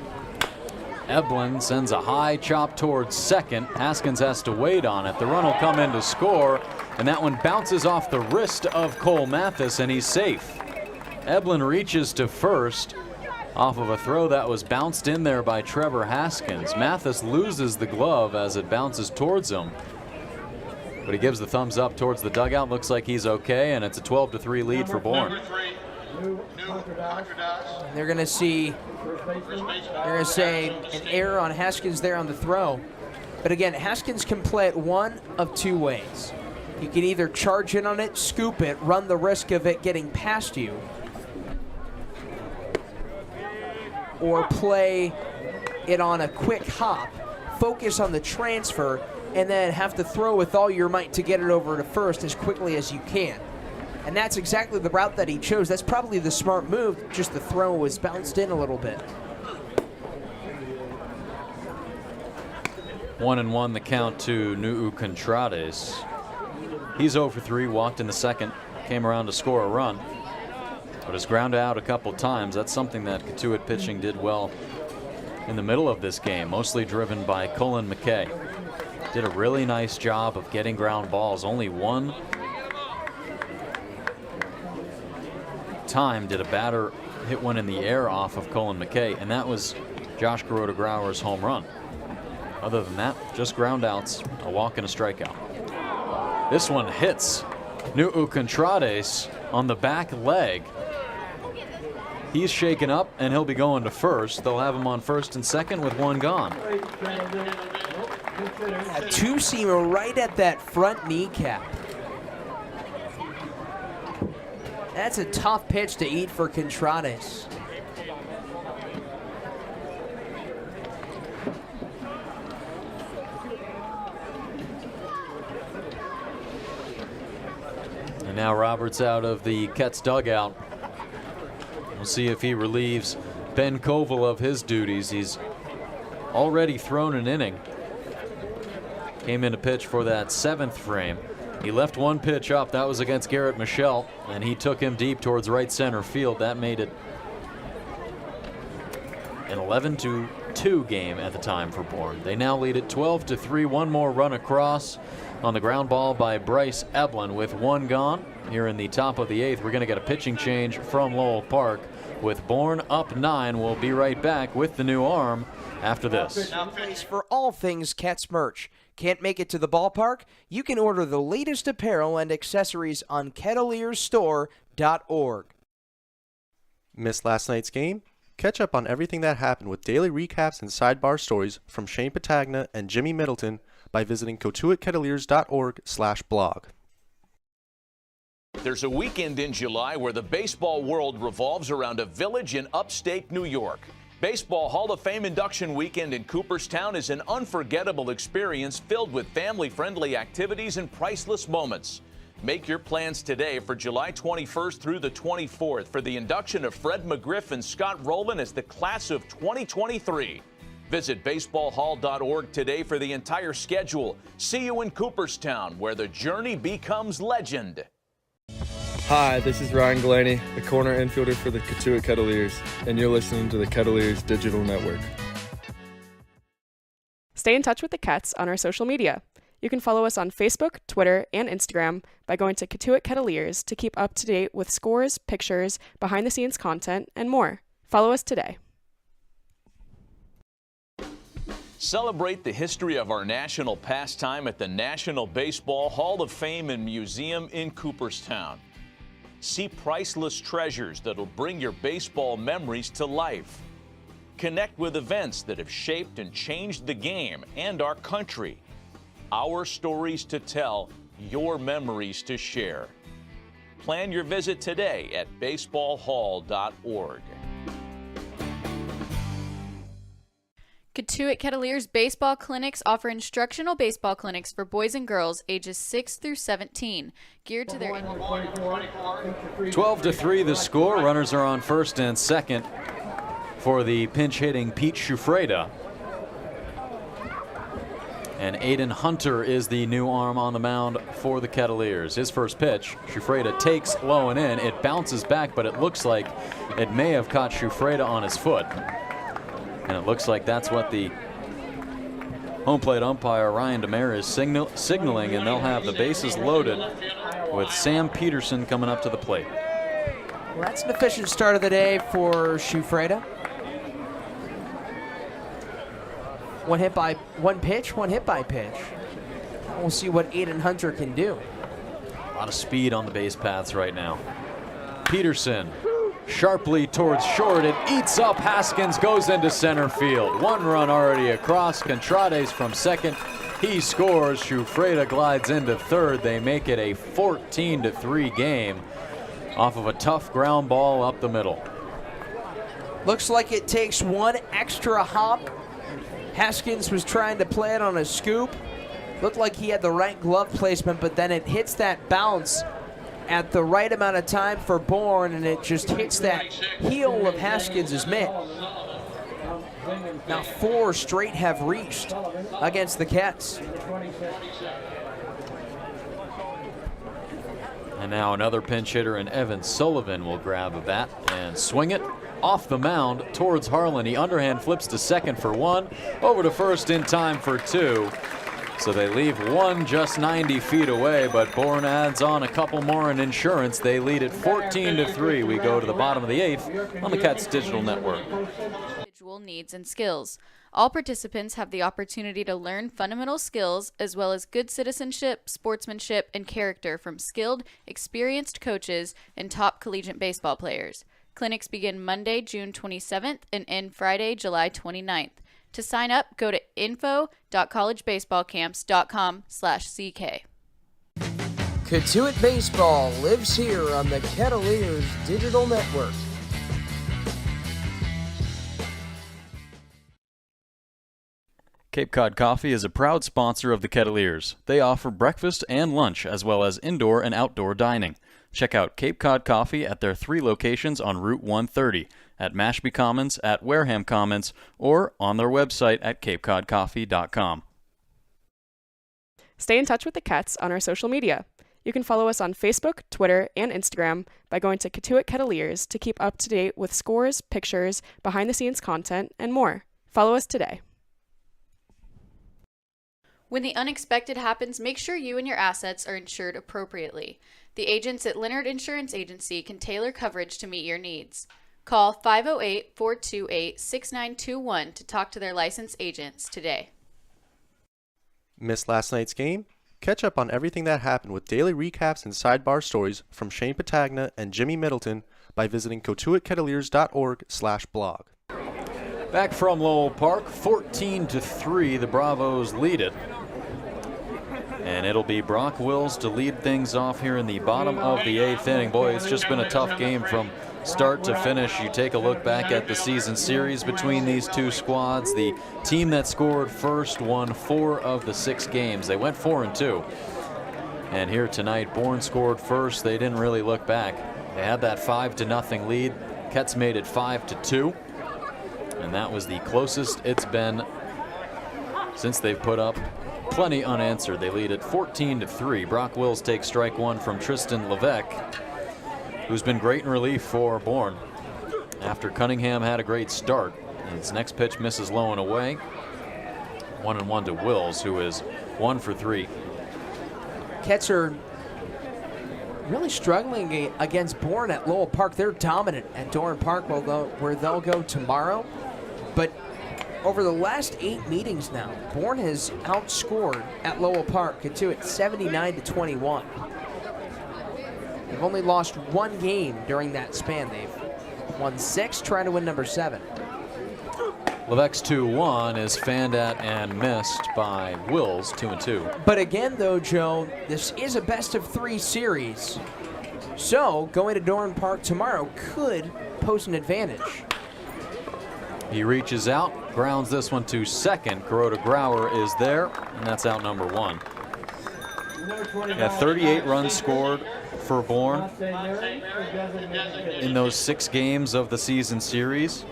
S2: Eblin sends a high chop towards second. Haskins has to wait on it. The run will come in to score, and that one bounces off the wrist of Cole Mathis, and he's safe. Eblin reaches to first off of a throw that was bounced in there by Trevor Haskins. Mathis loses the glove as it bounces towards him, but he gives the thumbs up towards the dugout. Looks like he's okay, and it's a 12-3 lead for Bourne.
S1: They're going to say an error on Haskins there on the throw. But again, Haskins can play it one of 2 ways. You can either charge in on it, scoop it, run the risk of it getting past you, or play it on a quick hop, focus on the transfer, and then have to throw with all your might to get it over to first as quickly as you can. And that's exactly the route that he chose. That's probably the smart move, just the throw was bounced in a little bit.
S2: 1-1 the count to Nuu Contrades. He's 0 for 3, walked in the 2nd, came around to score a run, but has grounded out a couple times. That's something that Cotuit pitching did well in the middle of this game, mostly driven by Colin McKay. Did a really nice job of getting ground balls. Only one time did a batter hit one in the air off of Colin McKay, and that was Josh Kuroda-Grauer's home run. Other than that, just ground outs, a walk and a strikeout. This one hits Nuu Contrades on the back leg. He's shaken up, and he'll be going to first. They'll have him on first and second with 1 gone.
S1: A 2-seamer right at that front kneecap. That's a tough pitch to eat for Contrades.
S2: And now Roberts out of the Ketts dugout. We'll see if he relieves Ben Koval of his duties. He's already thrown an inning. Came in to pitch for that 7th frame. He left one pitch up. That was against Garrett Michelle, and he took him deep towards right center field. That made it an 11-2 game at the time for Bourne. They now lead it 12-3. One more run across on the ground ball by Bryce Eblin with one gone. Here in the top of the 8th, we're going to get a pitching change from Lowell Park with Bourne up 9. We'll be right back with the new arm after this.
S1: Now, place for all things Cats merch. Can't make it to the ballpark? You can order the latest apparel and accessories on kettlierstore.org.
S11: Missed last night's game? Catch up on everything that happened with daily recaps and sidebar stories from Shane Patagna and Jimmy Middleton by visiting cotuitkettleers.org/blog.
S10: There's a weekend in July where the baseball world revolves around a village in upstate New York. Baseball Hall of Fame induction weekend in Cooperstown is an unforgettable experience filled with family-friendly activities and priceless moments. Make your plans today for July 21st through the 24th for the induction of Fred McGriff and Scott Rowland as the class of 2023. Visit baseballhall.org today for the entire schedule. See you in Cooperstown, where the journey becomes legend.
S9: Hi, this is Ryan Glaney, the corner infielder for the Cotuit Kettleers, and you're listening to the Kettleers Digital Network.
S12: Stay in touch with the Cats on our social media. You can follow us on Facebook, Twitter, and Instagram by going to Cotuit Kettleers to keep up to date with scores, pictures, behind-the-scenes content, and more. Follow us today.
S10: Celebrate the history of our national pastime at the National Baseball Hall of Fame and Museum in Cooperstown. See priceless treasures that'll bring your baseball memories to life. Connect with events that have shaped and changed the game and our country. Our stories to tell, your memories to share. Plan your visit today at baseballhall.org.
S3: Cotuit Kettleers baseball clinics offer instructional baseball clinics for boys and girls ages 6 through 17, geared to their
S2: 12-3 the score. Runners are on first and second for the pinch hitting Pete Shufreda. And Aiden Hunter is the new arm on the mound for the Kettleers. His first pitch, Shufreda takes low and in. It bounces back, but it looks like it may have caught Shufreda on his foot. And it looks like that's what the home plate umpire Ryan Demare is signaling, and they'll have the bases loaded with Sam Peterson coming up to the plate.
S1: Well, that's an efficient start of the day for Shufreda. One hit by pitch. We'll see what Aiden Hunter can do.
S2: A lot of speed on the base paths right now. Peterson sharply towards short. It eats up Haskins, goes into center field. One run already across. Contrades from second. He scores. Shufreda glides into third. They make it a 14-3 game off of a tough ground ball up the middle.
S1: Looks like it takes one extra hop. Haskins was trying to play it on a scoop. Looked like he had the right glove placement, but then it hits that bounce at the right amount of time for Bourne, and it just hits that heel of Haskins' mitt. Now 4 straight have reached against the Cats.
S2: And now another pinch hitter in Evan Sullivan will grab a bat and swing it off the mound towards Harlan. He underhand flips to second for 1, over to first in time for 2. So they leave one just 90 feet away, but Bourne adds on a couple more in insurance. They lead it 14-3. We go to the bottom of the 8th on the Cats Digital Network.
S3: Individual needs and skills. All participants have the opportunity to learn fundamental skills as well as good citizenship, sportsmanship, and character from skilled, experienced coaches and top collegiate baseball players. Clinics begin Monday, June 27th and end Friday, July 29th. To sign up, go to info.collegebaseballcamps.com/CK.
S1: Cotuit Baseball lives here on the Kettleers Digital Network.
S4: Cape Cod Coffee is a proud sponsor of the Kettleers. They offer breakfast and lunch, as well as indoor and outdoor dining. Check out Cape Cod Coffee at their 3 locations on Route 130, at Mashpee Commons, at Wareham Commons, or on their website at capecodcoffee.com.
S12: Stay in touch with the Kets on our social media. You can follow us on Facebook, Twitter, and Instagram by going to Cotuit Kettleers to keep up to date with scores, pictures, behind-the-scenes content, and more. Follow us today.
S3: When the unexpected happens, make sure you and your assets are insured appropriately. The agents at Leonard Insurance Agency can tailor coverage to meet your needs. Call 508-428-6921 to talk to their licensed agents today.
S11: Missed last night's game? Catch up on everything that happened with daily recaps and sidebar stories from Shane Patagna and Jimmy Middleton by visiting cotuitkettleers.org/blog.
S2: Back from Lowell Park, 14-3, the Bravos lead it. And it'll be Brock Wills to lead things off here in the bottom of the 8th inning. Boy, it's just been a tough game from start to finish. You take a look back at the season series between these two squads. The team that scored first won 4 of the 6 games. They went 4-2. And here tonight, Bourne scored first. They didn't really look back. They had that 5-0 lead. Kets made it 5-2. And that was the closest it's been since they've put up plenty unanswered. They lead it 14-3. Brock Wills takes strike one from Tristan Levesque, who's been great in relief for Bourne after Cunningham had a great start. And his next pitch misses low and away. 1-1 to Wills, who is 1 for 3.
S1: Kets are really struggling against Bourne at Lowell Park. They're dominant at Doran Park, where they'll go tomorrow. But over the last 8 meetings now, Bourne has outscored at Lowell Park Cotuit 79-21. They've only lost 1 game during that span. They've won 6, trying to win number 7.
S2: Levesque's 2-1 is fanned at and missed by Wills, 2-2.
S1: But again, though, Joe, this is a best-of-3 series. So going to Doran Park tomorrow could pose an advantage.
S2: He reaches out, grounds this one to second. Kuroda Grauer is there, and that's out number 1. 38 runs scored for Bourne in those 6 games of the season series.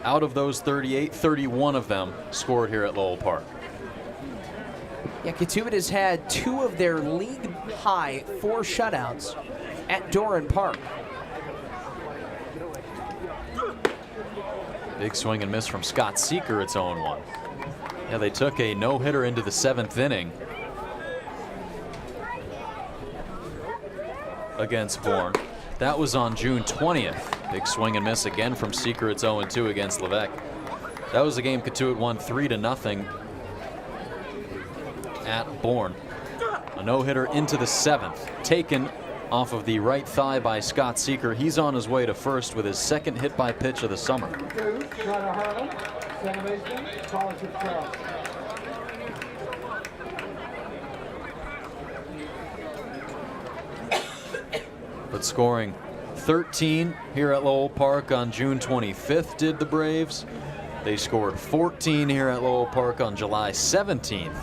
S2: Out of those 38, 31 of them scored here at Lowell Park.
S1: Yeah, Cotuit has had 2 of their league-high 4 shutouts at Doran Park.
S2: Big swing and miss from Scott Seeker. It's 0-1. Yeah, they took a no-hitter into the 7th inning against Bourne. That was on June 20th. Big swing and miss again from Seeker. It's 0-2 against Levesque. That was a game Cotuit won 3-0 at Bourne. A no-hitter into the 7th, taken off of the right thigh by Scott Seeker. He's on his way to first with his 2nd hit by pitch of the summer. But scoring 13 here at Lowell Park on June 25th did the Braves. They scored 14 here at Lowell Park on July 17th.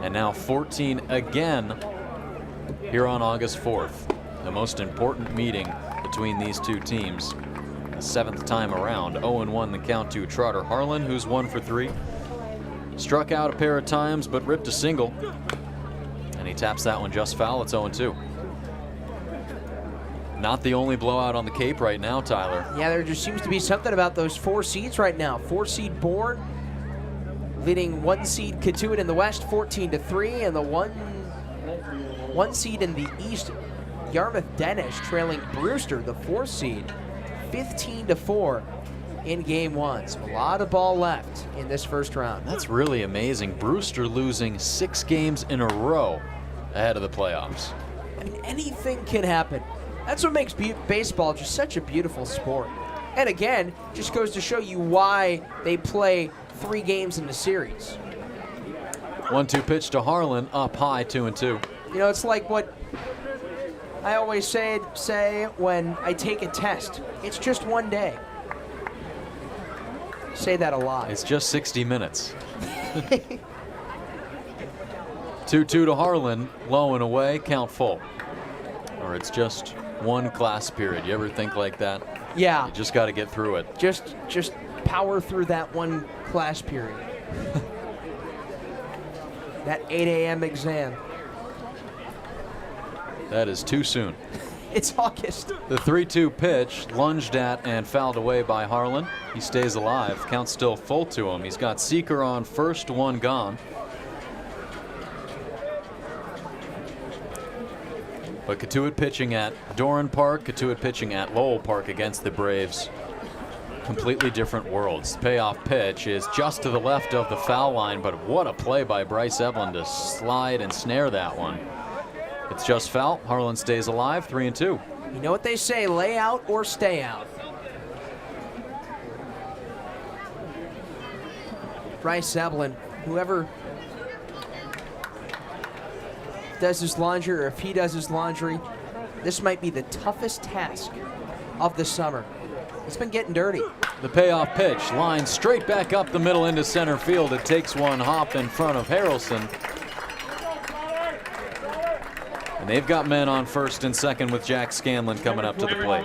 S2: And now 14 again here on August 4th. The most important meeting between these two teams. The 7th time around. 0-1 the count to Trotter Harlan, who's 1 for 3. Struck out a pair of times, but ripped a single. And he taps that one just foul. It's 0-2. Not the only blowout on the Cape right now, Tyler.
S1: Yeah, there just seems to be something about those 4 seeds right now. 4-seed Bourne leading 1-seed Cotuit in the West, 14-3, and the 1 seed in the East, Yarmouth Dennis, trailing Brewster, the 4th seed, 15-4 in game 1. So a lot of ball left in this first round.
S2: That's really amazing. Brewster losing 6 games in a row ahead of the playoffs.
S1: I mean, anything can happen. That's what makes baseball just such a beautiful sport. And again, just goes to show you why they play 3 games in the series.
S2: 1-2 pitch to Harlan, up high, 2-2.
S1: You know, it's like what I always say when I take a test. It's just one day. Say that a lot.
S2: It's just 60 minutes. 2-2 to Harlan, low and away, count full. Or it's just one class period. You ever think like that?
S1: Yeah.
S2: You just got to get through it.
S1: Just power through that one class period. That 8 a.m. exam.
S2: That is too soon.
S1: It's August.
S2: The 3-2 pitch, lunged at and fouled away by Harlan. He stays alive. Count still full to him. He's got Seeker on first, one gone. But Cotuit pitching at Doran Park, Cotuit pitching at Lowell Park against the Braves. Completely different worlds. The payoff pitch is just to the left of the foul line, but what a play by Bryce Evelyn to slide and snare that one. It's just foul. Harlan stays alive, 3-2.
S1: You know what they say, lay out or stay out. Bryce Evelyn, whoever does his laundry, or if he does his laundry, this might be the toughest task of the summer. It's been getting dirty.
S2: The payoff pitch lines straight back up the middle into center field. It takes one hop in front of Harrelson. And they've got men on first and second with Jack Scanlon coming up to the plate.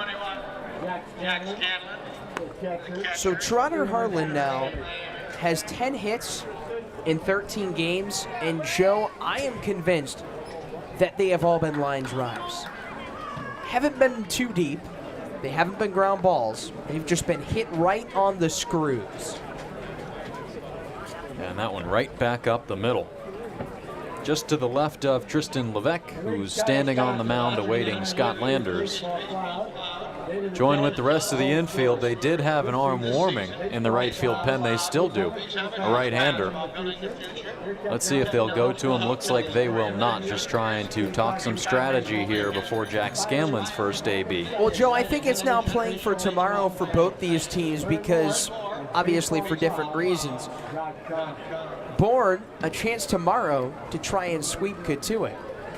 S1: So Trotter Harlan now has 10 hits in 13 games, and Joe, I am convinced that they have all been line drives. Haven't been too deep. They haven't been ground balls. They've just been hit right on the screws.
S2: And that one right back up the middle. Just to the left of Tristan Levesque, who's standing on the mound awaiting Scott Landers. Joined with the rest of the infield, they did have an arm warming in the right field pen. They still do. A right-hander. Let's see if they'll go to him. Looks like they will not. Just trying to talk some strategy here before Jack Scanlon's first AB.
S1: Well, Joe, I think it's now playing for tomorrow for both these teams because, obviously for different reasons. Bourne, a chance tomorrow to try and sweep Cotuit.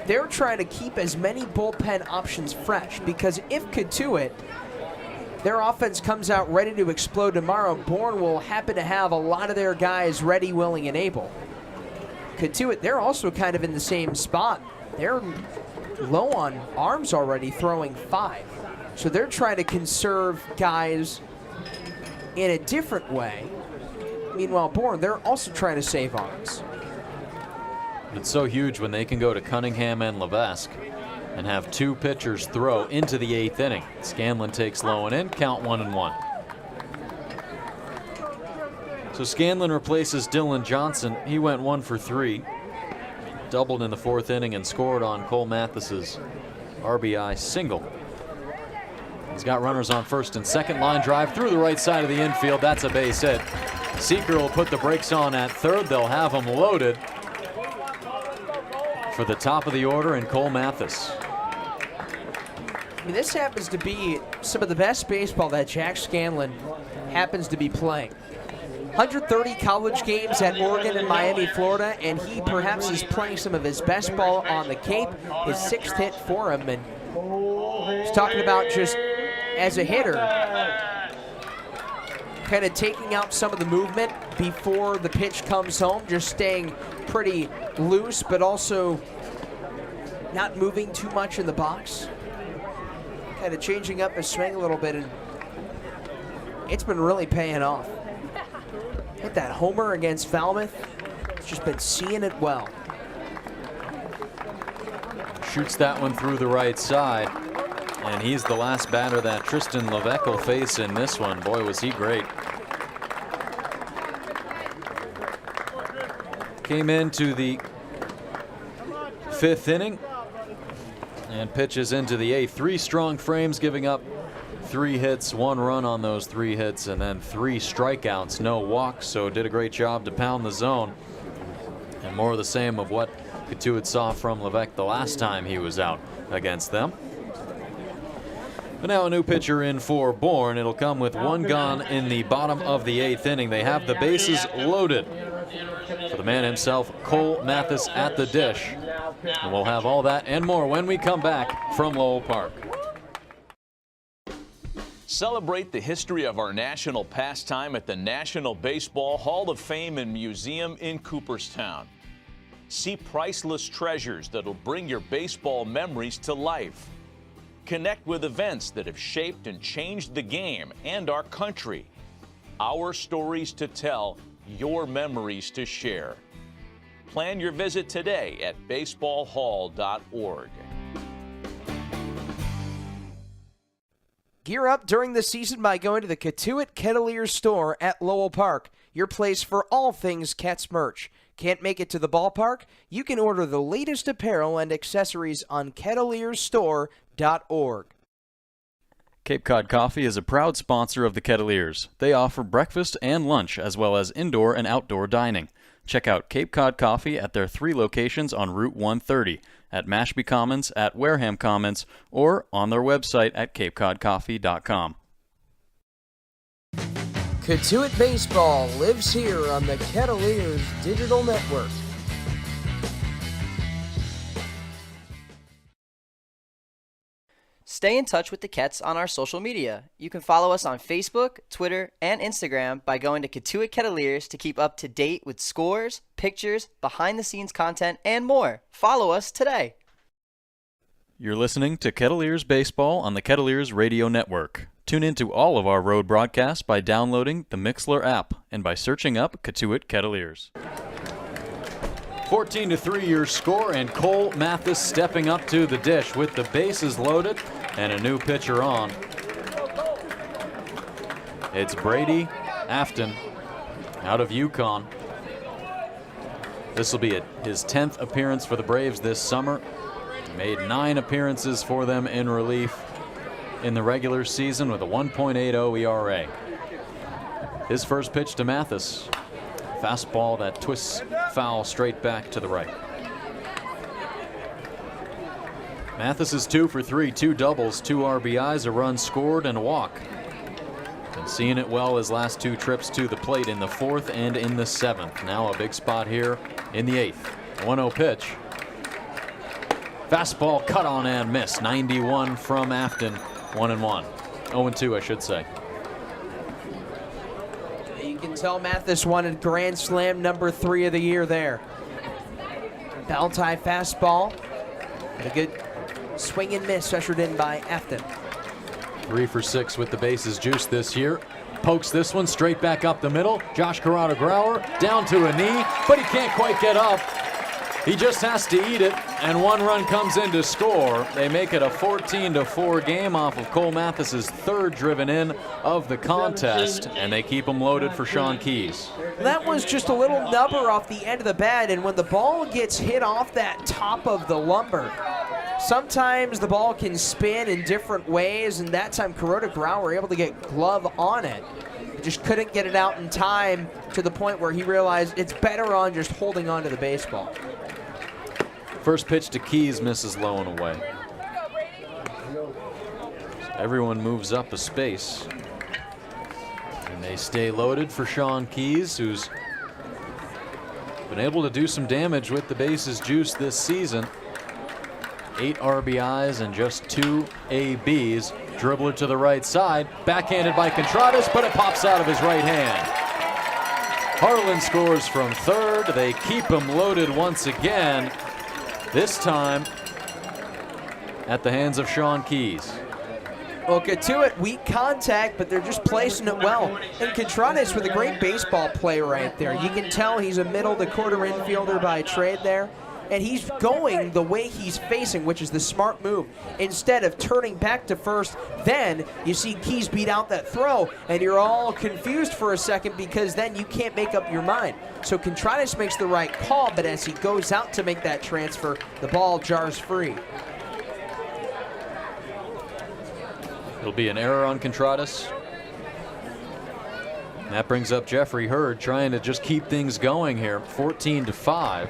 S1: They're trying to keep as many bullpen options fresh because if Cotuit, their offense comes out ready to explode tomorrow, Bourne will happen to have a lot of their guys ready, willing, and able. Cotuit, they're also kind of in the same spot. They're low on arms already, throwing 5. So they're trying to conserve guys in a different way. Meanwhile, Bourne, they're also trying to save arms.
S2: It's so huge when they can go to Cunningham and Levesque and have 2 pitchers throw into the 8th inning. Scanlon takes low and in, count 1-1. So Scanlon replaces Dylan Johnson. He went 1 for 3. Doubled in the 4th inning and scored on Cole Mathis's RBI single. He's got runners on first and second. Line drive through the right side of the infield. That's a base hit. Seeker will put the brakes on at third. They'll have him loaded for the top of the order and Cole Mathis.
S1: I mean, this happens to be some of the best baseball that Jack Scanlon happens to be playing. 130 college games at Oregon and Miami, Florida, and he perhaps is playing some of his best ball on the Cape. His 6th hit for him, and he's talking about just as a hitter, kind of taking out some of the movement before the pitch comes home, just staying pretty loose, but also not moving too much in the box. Kind of changing up his swing a little bit, and it's been really paying off. Hit that homer against Falmouth. He's just been seeing it well.
S2: Shoots that one through the right side, and he's the last batter that Tristan Levesque will face in this one. Boy, was he great. Came into the 5th inning and pitches into the 8th. 3 strong frames, giving up 3 hits, 1 run on those 3 hits, and then 3 strikeouts, no walks. So did a great job to pound the zone. And more of the same of what Cotuit saw from Levesque the last time he was out against them. But now a new pitcher in for Bourne. It'll come with 1 gone in the bottom of the 8th inning. They have the bases loaded for the man himself, Cole Mathis, at the dish. And we'll have all that and more when we come back from Lowell Park.
S10: Celebrate the history of our national pastime at the National Baseball Hall of Fame and Museum in Cooperstown. See priceless treasures that'll bring your baseball memories to life. Connect with events that have shaped and changed the game and our country. Our stories to tell, your memories to share. Plan your visit today at baseballhall.org.
S1: Gear up during the season by going to the Cotuit Kettleers store at Lowell Park, your place for all things Cats merch. Can't make it to the ballpark? You can order the latest apparel and accessories on kettlierstore.org.
S4: Cape Cod Coffee is a proud sponsor of the Kettleers. They offer breakfast and lunch as well as indoor and outdoor dining. Check out Cape Cod Coffee at their 3 locations on Route 130, at Mashpee Commons, at Wareham Commons, or on their website at capecodcoffee.com.
S1: Cotuit Baseball lives here on the Kettleers Digital Network.
S8: Stay in touch with the Kets on our social media. You can follow us on Facebook, Twitter, and Instagram by going to Cotuit Kettleers to keep up to date with scores, pictures, behind-the-scenes content, and more. Follow us today.
S4: You're listening to Kettleers Baseball on the Kettleers Radio Network. Tune into all of our road broadcasts by downloading the Mixlr app and by searching up Cotuit Kettleers.
S2: 14-3 your score, and Cole Mathis stepping up to the dish with the bases loaded and a new pitcher on. It's Brady Afton out of Yukon. This will be his 10th appearance for the Braves this summer. He made 9 appearances for them in relief in the regular season with a 1.80 ERA. His first pitch to Mathis. Fastball that twists foul straight back to the right. Mathis is 2 for 3, 2 doubles, 2 RBIs, a run scored, and a walk. Been seeing it well his last 2 trips to the plate in the 4th and in the 7th. Now a big spot here in the 8th. 1-0 pitch. Fastball cut on and miss. 91 from Afton. 1-1. 0-2, I should say.
S1: You can tell Mathis wanted Grand Slam number 3 of the year there. Bell-tie fastball. And a good swing and miss ushered in by Afton.
S2: 3 for 6 with the bases juiced this year. Pokes this one straight back up the middle. Josh Grauer down to a knee, but he can't quite get up. He just has to eat it, and 1 run comes in to score. They make it a 14-4 game off of Cole Mathis's 3rd driven in of the contest, and they keep him loaded for Sean Keys.
S1: That was just a little nubber off the end of the bat, and when the ball gets hit off that top of the lumber, sometimes the ball can spin in different ways, and that time Grauer were able to get glove on it. Just couldn't get it out in time to the point where he realized it's better on just holding on to the baseball.
S2: First pitch to Keys misses low and away. Everyone moves up a space. And they stay loaded for Sean Keys, who's been able to do some damage with the bases juiced this season. 8 RBIs and just 2 ABs. Dribbler to the right side. Backhanded by Contreras, but it pops out of his right hand. Harlan scores from 3rd. They keep him loaded once again. This time at the hands of Sean Keys.
S1: Well, Cotuit, weak contact, but they're just placing it well. And Contreras with a great baseball play right there. You can tell he's a middle to quarter infielder by trade there. And he's going the way he's facing, which is the smart move. Instead of turning back to first, then you see Keys beat out that throw, and you're all confused for a second because then you can't make up your mind. So Contreras makes the right call, but as he goes out to make that transfer, the ball jars free.
S2: It'll be an error on Contreras. That brings up Jeffrey Hurd, trying to just keep things going here. 14-5.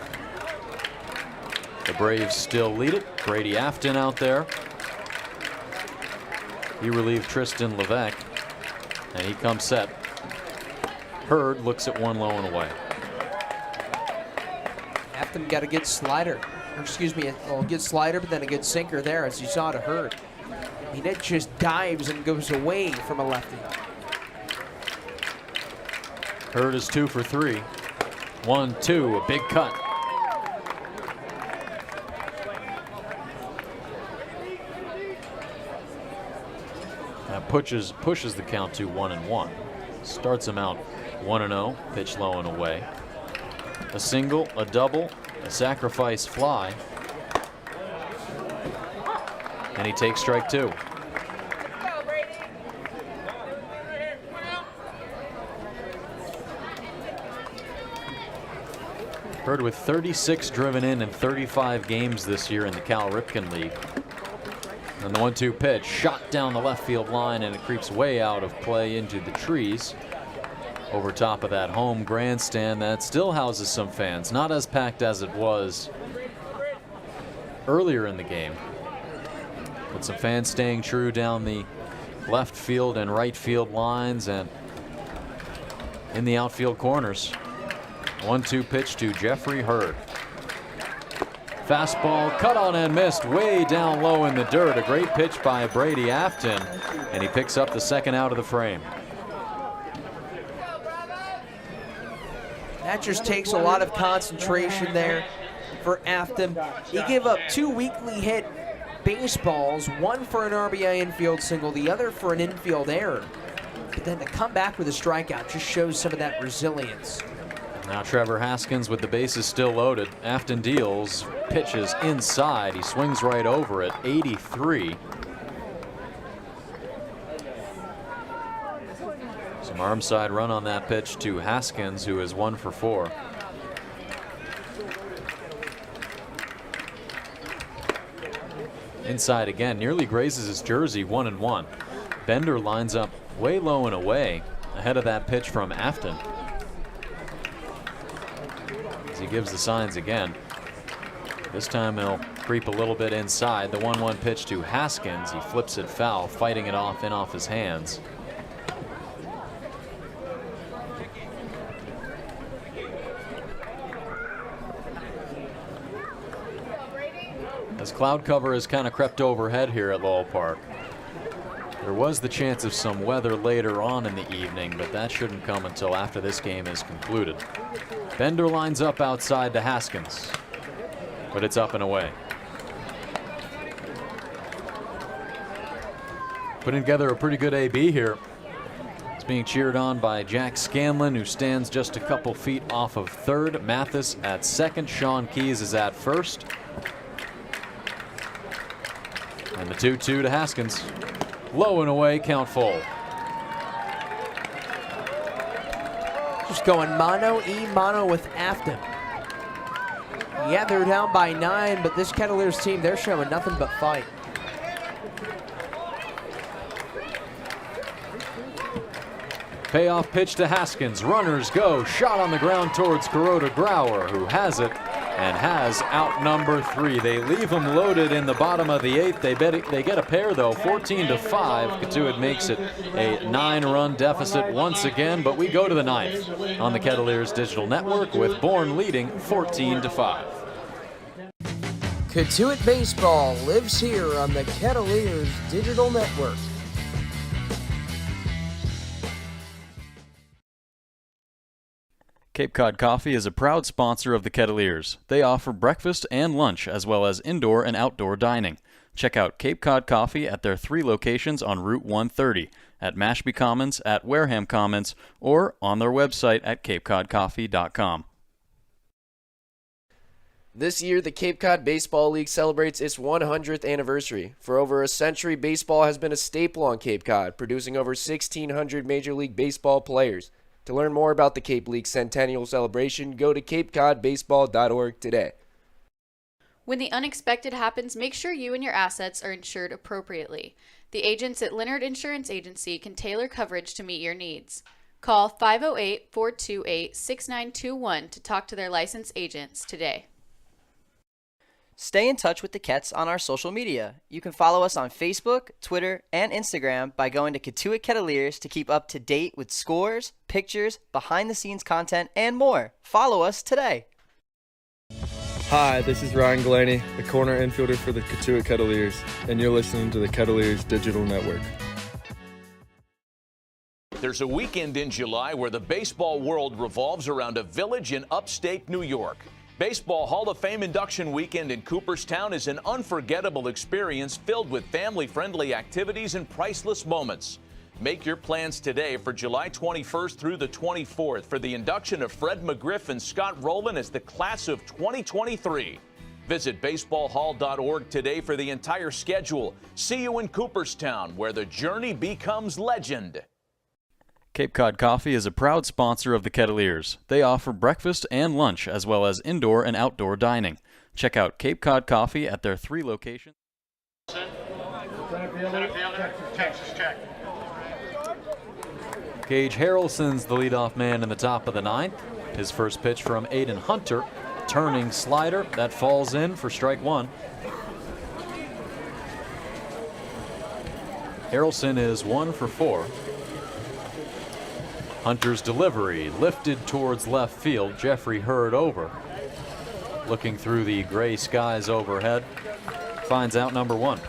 S2: The Braves still lead it. Brady Afton out there. He relieved Tristan Levesque, and he comes set. Hurd looks at 1 low and away.
S1: Afton got a good slider. Or excuse me, a good slider, but then a good sinker there, as you saw to Hurd. He just dives and goes away from a lefty.
S2: Hurd is 2 for 3. 1-2, a big cut. That pushes the count to 1-1. Starts him out 1-0, pitch low and away. A single, a double, a sacrifice fly. And he takes strike 2. Bird with 36 driven in 35 games this year in the Cal Ripken League. And the 1-2 pitch shot down the left field line, and it creeps way out of play into the trees over top of that home grandstand that still houses some fans. Not as packed as it was earlier in the game, but some fans staying true down the left field and right field lines and in the outfield corners. 1-2 pitch to Jeffrey Hurd. Fastball cut on and missed way down low in the dirt. A great pitch by Brady Afton, and he picks up the second out of the frame.
S1: That just takes a lot of concentration there for Afton. He gave up 2 weakly hit baseballs, one for an RBI infield single, the other for an infield error. But then to come back with a strikeout just shows some of that resilience.
S2: Now Trevor Haskins with the bases still loaded. Afton deals, pitches inside. He swings right over it, 83. Some arm side run on that pitch to Haskins, who is 1 for 4. Inside again, nearly grazes his jersey, 1-1. Bender lines up way low and away ahead of that pitch from Afton. As he gives the signs again. This time he'll creep a little bit inside. The 1-1 pitch to Haskins. He flips it foul, fighting it off his hands. As cloud cover has kind of crept overhead here at Lowell Park. There was the chance of some weather later on in the evening, but that shouldn't come until after this game is concluded. Bender lines up outside to Haskins, but it's up and away. Putting together a pretty good AB here. It's being cheered on by Jack Scanlon, who stands just a couple feet off of third. Mathis at second. Sean Keys is at first. And the 2-2 to Haskins. Low and away, count full.
S1: Just going mono with Afton. Yeah, they're down by 9, but this Kettleers team, they're showing nothing but fight.
S2: Payoff pitch to Haskins. Runners go. Shot on the ground towards Kuroda Grauer, who has it and has out number 3. They leave him loaded in the bottom of the 8th. They get a pair though, 14-5. Cotuit makes it a 9-run deficit once again, but we go to the 9th on the Kettleers Digital Network with Bourne leading 14-5.
S1: Cotuit Baseball lives here on the Kettleers Digital Network.
S4: Cape Cod Coffee is a proud sponsor of the Kettleers. They offer breakfast and lunch, as well as indoor and outdoor dining. Check out Cape Cod Coffee at their 3 locations on Route 130, at Mashpee Commons, at Wareham Commons, or on their website at capecodcoffee.com.
S7: This year, the Cape Cod Baseball League celebrates its 100th anniversary. For over a century, baseball has been a staple on Cape Cod, producing over 1,600 Major League Baseball players. To learn more about the Cape League Centennial Celebration, go to capecodbaseball.org today.
S3: When the unexpected happens, make sure you and your assets are insured appropriately. The agents at Leonard Insurance Agency can tailor coverage to meet your needs. Call 508-428-6921 to talk to their licensed agents today.
S8: Stay in touch with the Kets on our social media. You can follow us on Facebook, Twitter, and Instagram by going to Cotuit Kettleers to keep up to date with scores, pictures, behind-the-scenes content, and more. Follow us today.
S9: Hi, this is Ryan Glaney, the corner infielder for the Cotuit Kettleers, and you're listening to the Kettleers Digital Network.
S10: There's a weekend in July where the baseball world revolves around a village in upstate New York. Baseball Hall of Fame induction weekend in Cooperstown is an unforgettable experience filled with family-friendly activities and priceless moments. Make your plans today for July 21st through the 24th for the induction of Fred McGriff and Scott Rowland as the class of 2023. Visit baseballhall.org today for the entire schedule. See you in Cooperstown, where the journey becomes legend.
S4: Cape Cod Coffee is a proud sponsor of the Kettleers. They offer breakfast and lunch, as well as indoor and outdoor dining. Check out Cape Cod Coffee at their 3 locations.
S5: Texas check.
S2: Gage Harrelson's the leadoff man in the top of the 9th. His first pitch from Aiden Hunter. Turning slider. That falls in for strike 1. Harrelson is 1 for 4. Hunter's delivery lifted towards left field. Jeffrey Hurd over. Looking through the gray skies overhead. Finds out number 1.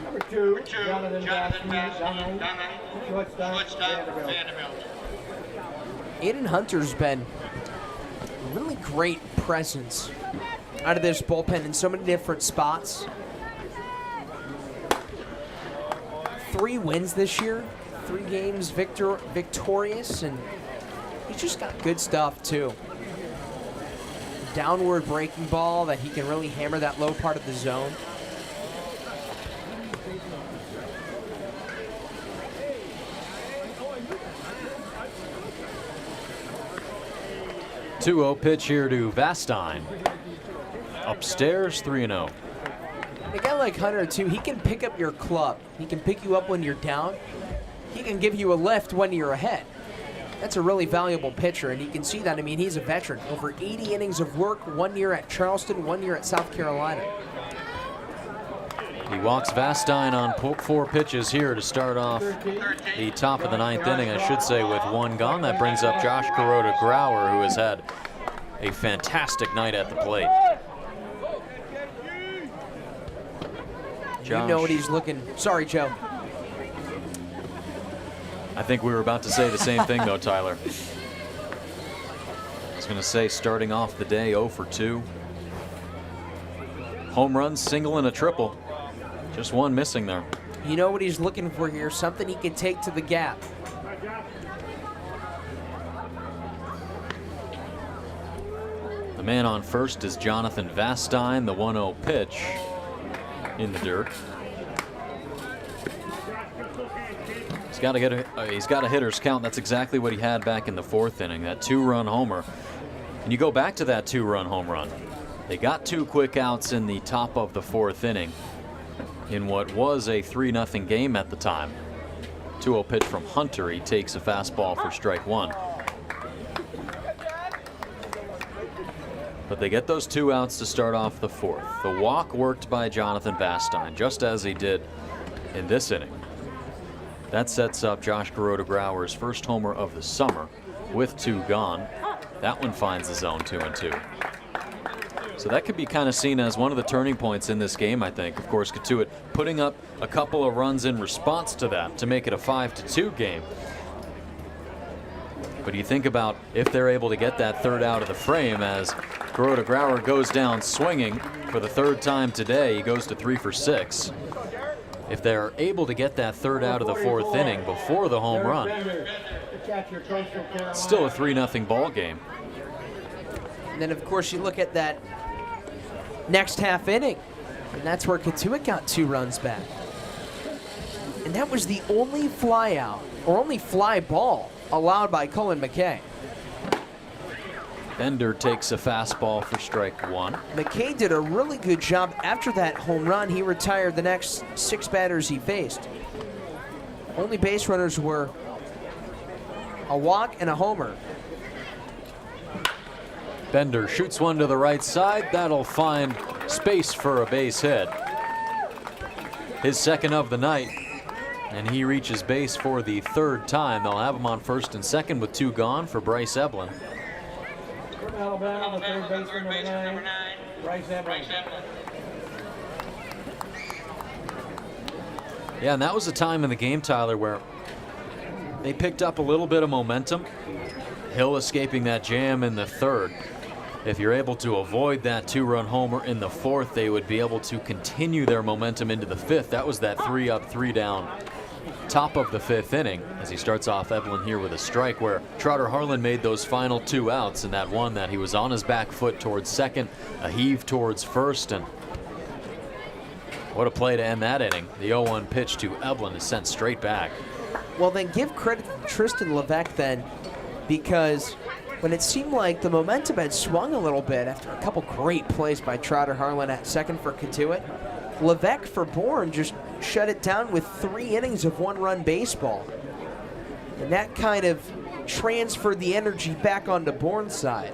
S5: Number 2, Jonathan Bassman, shortstop, Vanderbilt.
S1: Aiden Hunter's been a really great presence out of this bullpen in so many different spots. 3 wins this year, 3 games victorious, and he's just got good stuff too. Downward breaking ball that he can really hammer that low part of the zone.
S2: Two-0 pitch here to Vastine. Upstairs, 3-0.
S1: A guy like Hunter, too, he can pick up your club. He can pick you up when you're down. He can give you a lift when you're ahead. That's a really valuable pitcher, and you can see that. I mean, he's a veteran. Over 80 innings of work, 1 year at Charleston, 1 year at South Carolina.
S2: He walks Vastine on 4 pitches here to start off the top of the 9th inning, I should say, with 1 gone. That brings up Josh Kuroda-Grauer, who has had a fantastic night at the plate.
S1: You know what he's looking. Sorry, Joe.
S2: I think we were about to say the same thing, though, Tyler. I was going to say, starting off the day, 0 for 2. Home run, single, and a triple. Just 1 missing there.
S1: You know what he's looking for here? Something he can take to the gap.
S2: The man on first is Jonathan Vastine, the 1-0 pitch in the dirt. He's got a hitter's count. That's exactly what he had back in the 4th inning, that 2-run homer. And you go back to that 2-run home run. They got 2 quick outs in the top of the 4th inning in what was a 3-0 game at the time. 2-0 pitch from Hunter. He takes a fastball for strike 1. But they get those 2 outs to start off the 4th. The walk worked by Jonathan Vastine, just as he did in this inning. That sets up Josh Kuroda-Grauer's first homer of the summer with 2 gone. That one finds the zone 2-2. So that could be kind of seen as one of the turning points in this game, I think. Of course, Cotuit putting up a couple of runs in response to that to make it a 5-2 game. But you think about if they're able to get that 3rd out of the frame, as Kuroda-Grauer goes down swinging for the 3rd time today. He goes to 3 for 6. If they're able to get that 3rd out of the 4th inning before the home run, still a 3-0 ball game.
S1: And then, of course, you look at that next half inning, and that's where Cotuit got 2 runs back. And that was the only fly out, or only fly ball, allowed by Cullen McKay.
S2: Bender takes a fastball for strike 1.
S1: McKay did a really good job after that home run. He retired the next 6 batters he faced. Only base runners were a walk and a homer.
S2: Bender shoots one to the right side. That'll find space for a base hit. His 2nd of the night, and he reaches base for the 3rd time. They'll have him on 1st and 2nd with 2 gone for Bryce Eblin.
S5: From Alabama, the third baseman, number 9, Bryce Eblin.
S2: Yeah, and that was a time in the game, Tyler, where they picked up a little bit of momentum. Hill escaping that jam in the 3rd. If you're able to avoid that 2-run homer in the 4th, they would be able to continue their momentum into the 5th. That was that 3 up, 3 down top of the 5th inning as he starts off Eblin here with a strike, where Trotter Harlan made those final 2 outs, and that one that he was on his back foot towards 2nd, a heave towards 1st, and What a play to end that inning. The 0-1 pitch to Eblin is sent straight back.
S1: Well, then give credit to Tristan Levesque then, because when it seemed like the momentum had swung a little bit after a couple great plays by Trotter Harlan at second for Cotuit, Levesque for Bourne just shut it down with 3 innings of 1-run baseball. And that kind of transferred the energy back onto Bourne's side.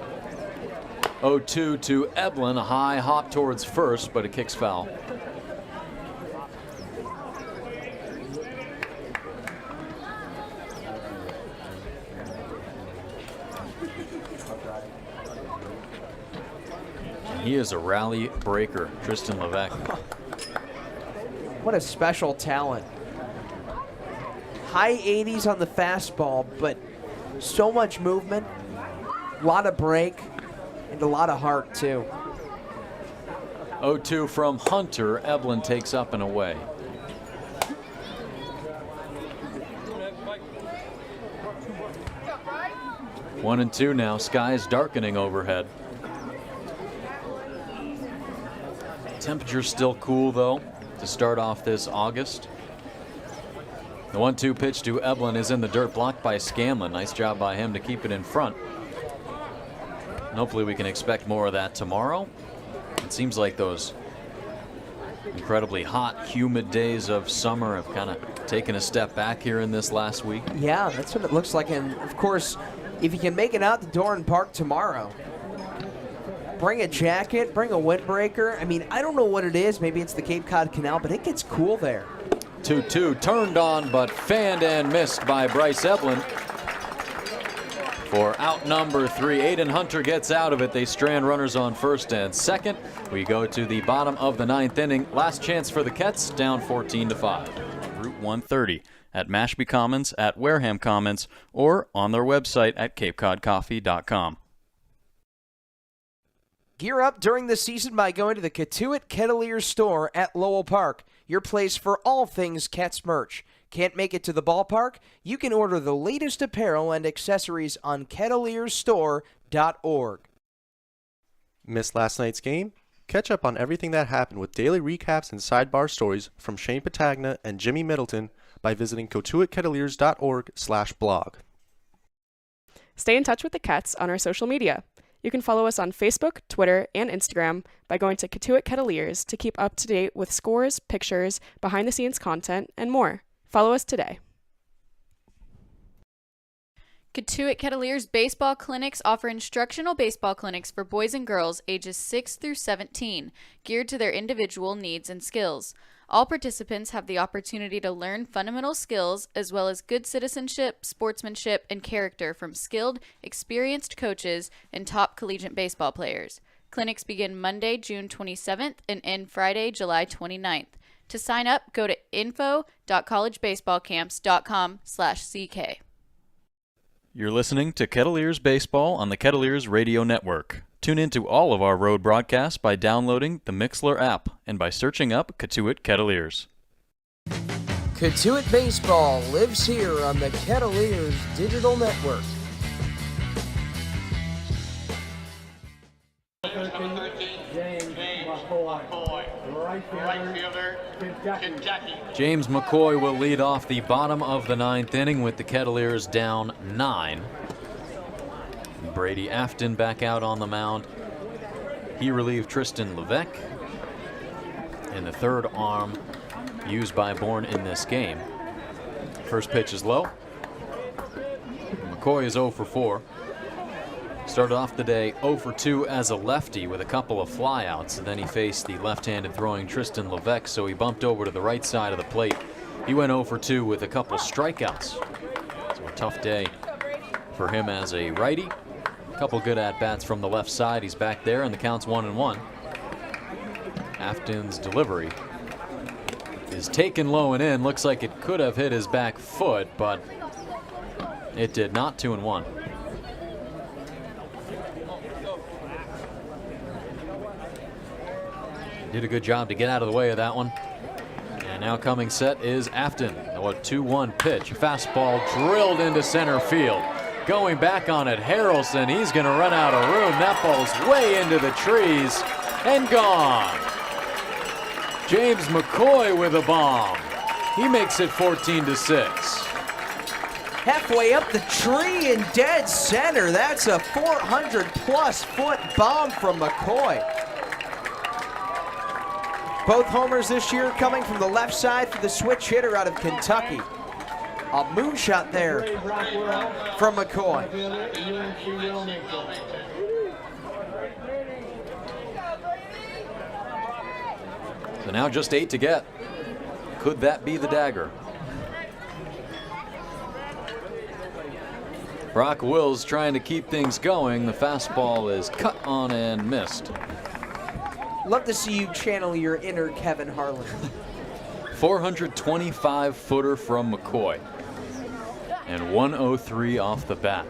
S2: 0-2 to Eblin, a high hop towards first, but it kicks foul. He is a rally breaker, Tristan Levesque.
S1: What a special talent. High 80s on the fastball, but so much movement, a lot of break, and a lot of heart too.
S2: 0-2 from Hunter. Eblin takes up and away. One and two now. Skies darkening overhead. Temperature's still cool though to start off this August. The 1-2 pitch to Eblin is in the dirt, blocked by Scanlon. Nice job by him to keep it in front. And hopefully we can expect more of that tomorrow. It seems like those incredibly hot, humid days of summer have kind of taken a step back here in this last week.
S1: Yeah, that's what it looks like. And of course, if you can make it out the door and park tomorrow, bring a jacket, bring a windbreaker. I mean, I don't know what it is. Maybe it's the Cape Cod Canal, but it gets cool there.
S2: 2-2 turned on, but fanned and missed by Bryce Eblin. For out number 3, Aiden Hunter gets out of it. They strand runners on first and second. We go to the bottom of the 9th inning. Last chance for the Kets, down 14-5. Route 130 at Mashpee Commons, at Wareham Commons, or on their website at capecodcoffee.com.
S1: Gear up during the season by going to the Cotuit Kettleers store at Lowell Park, your place for all things Cats merch. Can't make it to the ballpark? You can order the latest apparel and accessories on kettleersstore.org.
S11: Missed last night's game? Catch up on everything that happened with daily recaps and sidebar stories from Shane Patagna and Jimmy Middleton by visiting cotuitkettleers.org/blog.
S12: Stay in touch with the Cats on our social media. You can follow us on Facebook, Twitter, and Instagram by going to Cotuit Kettleers to keep up to date with scores, pictures, behind-the-scenes content, and more. Follow us today.
S3: Cotuit Kettleers baseball clinics offer instructional baseball clinics for boys and girls ages 6 through 17, geared to their individual needs and skills. All participants have the opportunity to learn fundamental skills as well as good citizenship, sportsmanship, and character from skilled, experienced coaches and top collegiate baseball players. Clinics begin Monday, June 27th and end Friday, July 29th. To sign up, go to info.collegebaseballcamps.com/CK.
S2: You're listening to Kettleers Baseball on the Kettleers Radio Network. Tune into all of our road broadcasts by downloading the Mixlr app and by searching up Cotuit Kettleers.
S1: Cotuit Baseball lives here on the Kettleers Digital Network.
S2: James McCoy will lead off the bottom of the 9th inning with the Kettleers down 9. Brady Afton back out on the mound. He relieved Tristan Levesque. And the third arm used by Bourne in this game. First pitch is low. McCoy is 0 for 4. Started off the day 0 for 2 as a lefty with a couple of flyouts, and then he faced the left-handed throwing Tristan Levesque, so he bumped over to the right side of the plate. He went 0 for 2 with a couple strikeouts. So a tough day for him as a righty. A couple good at-bats from the left side. He's back there, and the count's 1-1. Afton's delivery is taken low and in. Looks like it could have hit his back foot, but it did not. 2-1. Did a good job to get out of the way of that one. And now coming set is Afton. A 2-1 pitch. Fastball drilled into center field. Going back on it, Harrelson. He's going to run out of room. That ball's way into the trees and gone. James McCoy with a bomb. He makes it 14-6.
S1: Halfway up the tree in dead center. That's a 400-plus foot bomb from McCoy. Both homers this year coming from the left side for the switch hitter out of Kentucky. A moonshot there from McCoy.
S2: So now just 8 to get. Could that be the dagger? Brock Wills trying to keep things going. The fastball is cut on and missed.
S1: Love to see you channel your inner Kevin Harlan.
S2: 425 footer from McCoy. And 103 off the bat.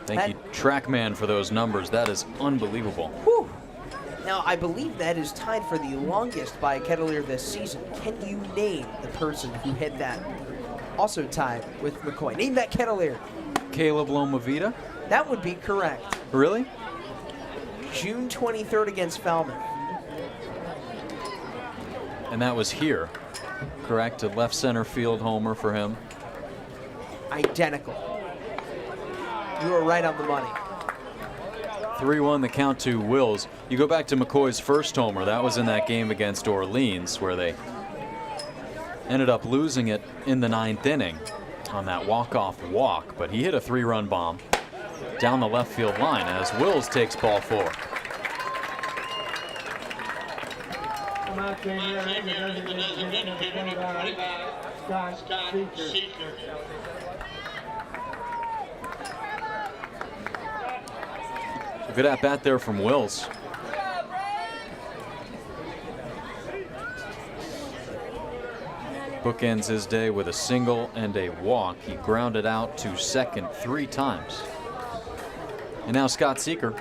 S2: Thank you, TrackMan, for those numbers. That is unbelievable.
S1: Whew. Now, I believe that is tied for the longest by a Kettleer this season. Can you name the person who hit that? Also tied with McCoy. Name that Kettleer.
S2: Caleb Lomavita?
S1: That would be correct.
S2: Really?
S1: June 23rd against Falmouth.
S2: And that was here, correct? A left center field homer for him.
S1: Identical. You were right on the money.
S2: 3-1 the count to Wills. You go back to McCoy's first homer. That was in that game against Orleans where they ended up losing it in the 9th inning on that walk-off walk. But he hit a 3-run bomb down the left field line as Wills takes ball 4. Good at bat there from Wills. Bookends his day with a single and a walk. He grounded out to second 3 times. And now Scott Seeker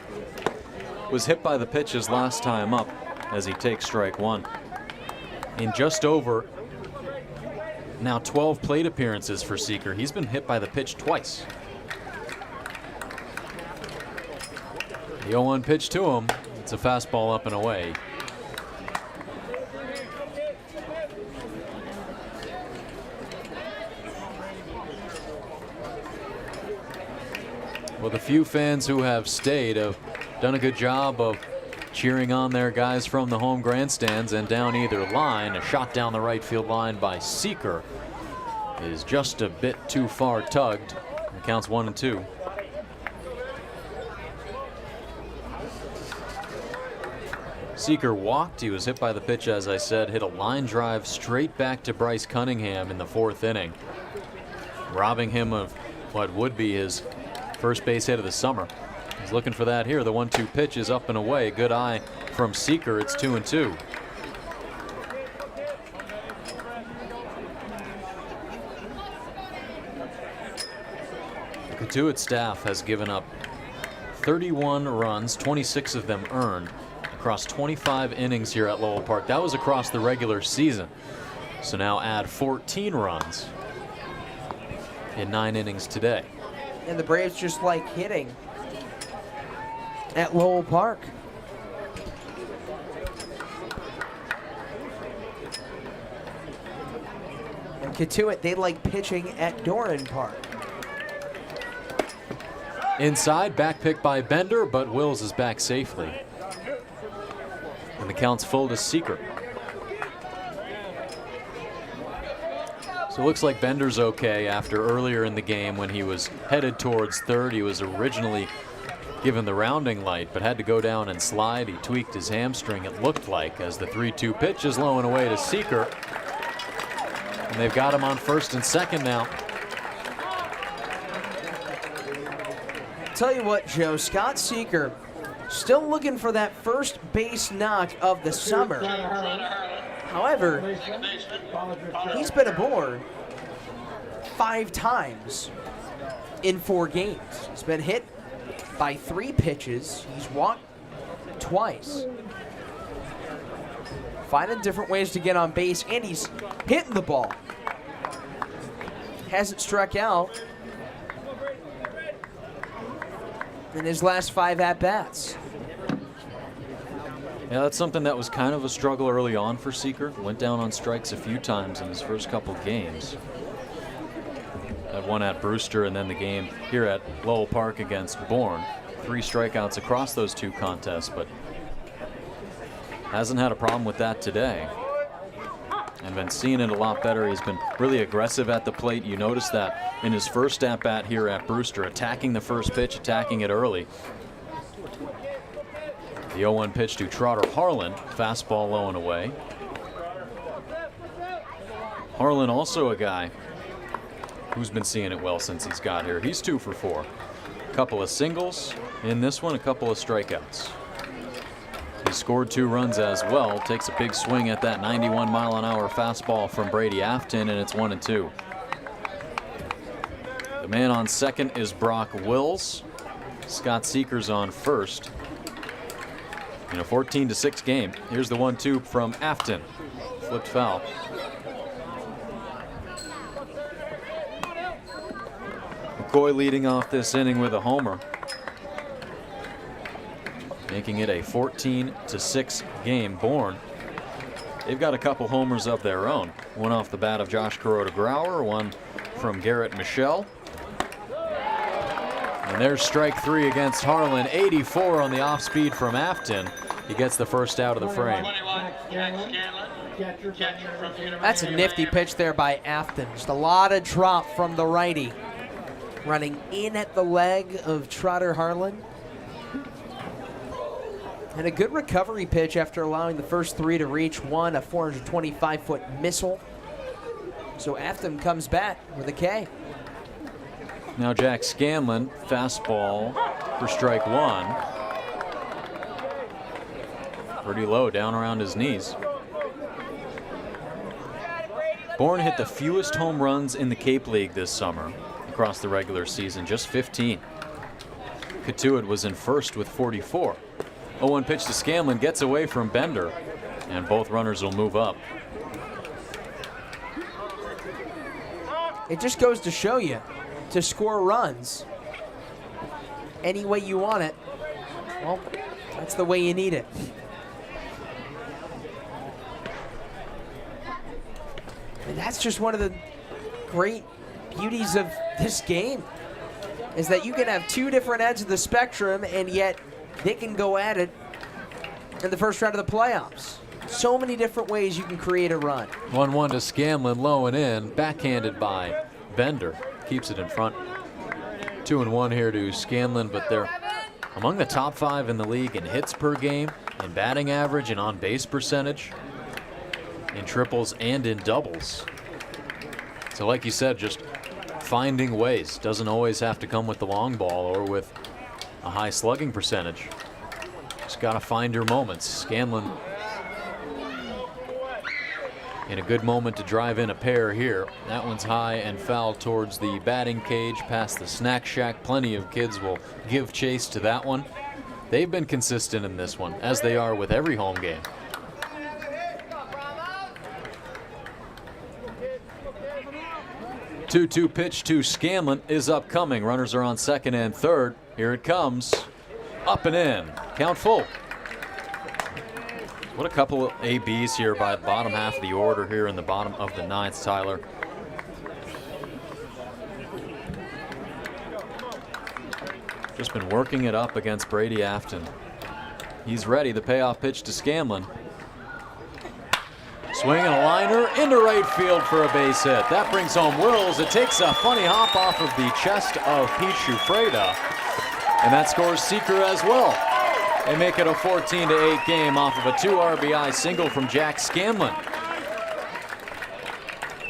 S2: was hit by the pitch his last time up as he takes strike 1. In just over now 12 plate appearances for Seeker, he's been hit by the pitch twice. The 0-1 pitch to him. It's a fastball up and away. Well, the few fans who have stayed have done a good job of cheering on their guys from the home grandstands and down either line. A shot down the right field line by Seeker is just a bit too far tugged. It counts 1-2. Seeker walked. He was hit by the pitch, as I said, hit a line drive straight back to Bryce Cunningham in the 4th inning, robbing him of what would be his first base hit of the summer. He's looking for that here. The 1-2 pitch is up and away. Good eye from Seeker. It's 2-2. The Cotuit staff has given up 31 runs, 26 of them earned, across 25 innings here at Lowell Park. That was across the regular season. So now add 14 runs in 9 innings today.
S1: And the Braves just like hitting at Lowell Park. And Cotuit, they like pitching at Doran Park.
S2: Inside, back pick by Bender, but Wills is back safely. And the count's full to Seeker. So it looks like Bender's okay after earlier in the game when he was headed towards third. He was originally given the rounding light, but had to go down and slide. He tweaked his hamstring, it looked like, as the 3-2 pitch is low and away to Seeker. And they've got him on first and second now.
S1: Tell you what, Joe, Scott Seeker still looking for that first base knock of the summer. However, he's been aboard 5 times in 4 games. He's been hit by 3 pitches. He's walked twice. Finding different ways to get on base, and he's hitting the ball. Hasn't struck out in his last 5 at-bats.
S2: Yeah, that's something that was kind of a struggle early on for Seeker. Went down on strikes a few times in his first couple games. Had one at Brewster and then the game here at Lowell Park against Bourne. 3 strikeouts across those 2 contests, but hasn't had a problem with that today. And been seeing it a lot better. He's been really aggressive at the plate. You notice that in his first at-bat here at Brewster, attacking the first pitch, attacking it early. The 0-1 pitch to Trotter Harlan, fastball low and away. Harlan also a guy who's been seeing it well since he's got here. He's 2 for 4. A couple of singles in this one, a couple of strikeouts. He scored 2 runs as well. Takes a big swing at that 91-mile-an-hour fastball from Brady Afton, and it's 1-2. The man on second is Brock Wills. Scott Seeker's on first. In a 14-6 game. Here's the 1-2 from Afton. Flipped foul. McCoy leading off this inning with a homer, making it a 14-6 game. Bourne, they've got a couple homers of their own. One off the bat of Josh Kuroda-Grauer, one from Garrett Michelle. And there's strike 3 against Harlan. 84 on the off speed from Afton. He gets the first out of the frame.
S1: That's a nifty pitch there by Afton. Just a lot of drop from the righty. Running in at the leg of Trotter Harlan. And a good recovery pitch after allowing the first 3 to reach. One, a 425-foot missile. So Afton comes back with a K.
S2: Now Jack Scanlon, fastball for strike 1. Pretty low, down around his knees. Bourne hit the fewest home runs in the Cape League this summer across the regular season, just 15. Cotuit was in first with 44. 0-1 pitch to Scanlon, gets away from Bender, and both runners will move up.
S1: It just goes to show you, to score runs any way you want it, well, that's the way you need it. And that's just one of the great beauties of this game, is that you can have 2 different ends of the spectrum and yet they can go at it in the first round of the playoffs. So many different ways you can create a run.
S2: 1-1 to Scanlon, low and in, backhanded by Bender. Keeps it in front. 2-1 here to Scanlon, but they're among the top 5 in the league in hits per game, in batting average, and on base percentage, in triples and in doubles. So like you said, just finding ways. Doesn't always have to come with the long ball or with a high slugging percentage. Just got to find your moments. Scanlon in a good moment to drive in a pair here. That one's high and foul towards the batting cage, past the snack shack. Plenty of kids will give chase to that one. They've been consistent in this one, as they are with every home game. Two pitch to Scanlon is upcoming. Runners are on second and third. Here it comes. Up and in. Count full. What a couple of ABs here by the bottom half of the order here in the bottom of the 9th, Tyler. Just been working it up against Brady Afton. He's ready. The payoff pitch to Scanlon. Swinging a liner into right field for a base hit. That brings home Wills. It takes a funny hop off of the chest of Pete Shufreda. And that scores Seeker as well. They make it a 14-8 game off of a 2 RBI single from Jack Scanlon.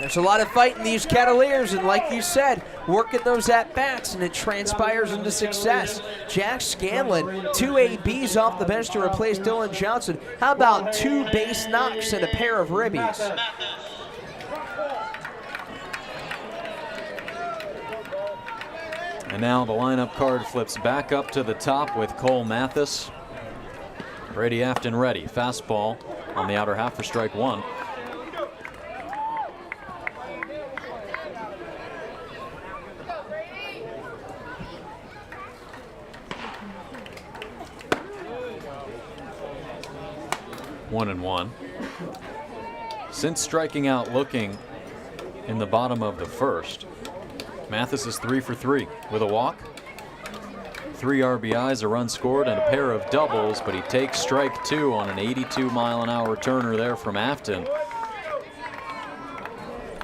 S1: There's a lot of fight in these Kettleers, and like you said, working those at-bats, and it transpires into success. Jack Scanlon, 2 ABs off the bench to replace Dylan Johnson. How about 2 base knocks and a pair of ribbies?
S2: And now the lineup card flips back up to the top with Cole Mathis. Brady Afton ready. Fastball on the outer half for strike 1. 1-1. Since striking out looking in the bottom of the first, Mathis is 3 for 3 with a walk, 3 RBIs, a run scored, and a pair of doubles, but he takes strike 2 on an 82-mile-an-hour turner there from Afton.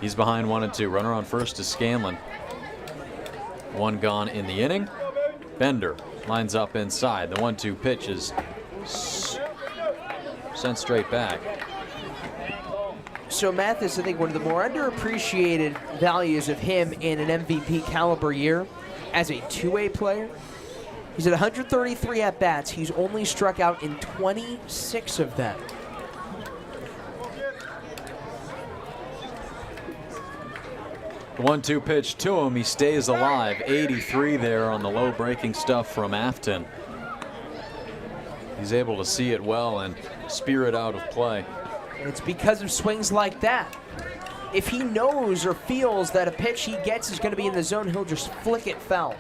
S2: He's behind 1-2. Runner on first is Scanlon. 1 gone in the inning. Bender lines up inside. The 1-2 pitch is sent straight back.
S1: So Mathis, I think one of the more underappreciated values of him in an MVP caliber year as a two-way player. He's at 133 at-bats. He's only struck out in 26 of them.
S2: The 1-2 pitch to him. He stays alive. 83 there on the low breaking stuff from Afton. He's able to see it well and spear it out of play.
S1: And it's because of swings like that. If he knows or feels that a pitch he gets is going to be in the zone, he'll just flick it foul.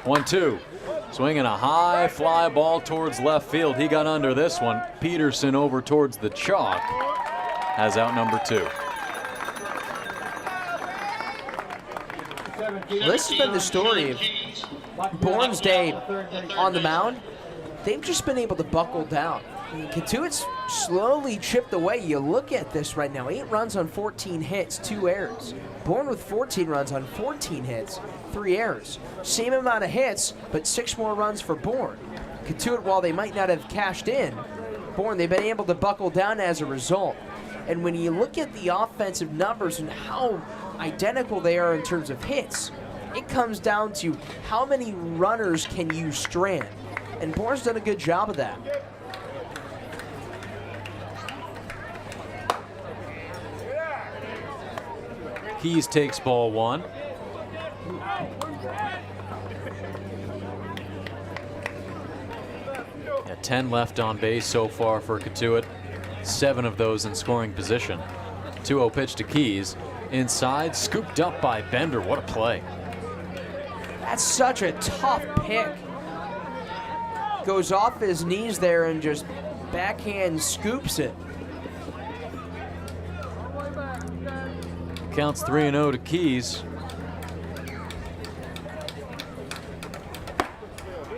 S2: 1-2. Swinging a high fly ball towards left field. He got under this one. Peterson over towards the chalk. Has out number 2.
S1: Well, this has been the story of Bourne's day on the mound. They've just been able to buckle down. I mean, Cotuit's slowly chipped away. You look at this right now, 8 runs on 14 hits, 2 errors. Bourne with 14 runs on 14 hits, 3 errors. Same amount of hits, but 6 more runs for Bourne. Cotuit, while they might not have cashed in, Bourne, they've been able to buckle down as a result. And when you look at the offensive numbers and how identical they are in terms of hits, it comes down to how many runners can you strand. And Bourne's done a good job of that.
S2: Keys takes ball 1. Yeah, 10 left on base so far for Cotuit. 7 of those in scoring position. 2-0 pitch to Keys. Inside, scooped up by Bender. What a play.
S1: That's such a tough pick. Goes off his knees there and just backhand scoops it.
S2: Counts 3-0 to Keys.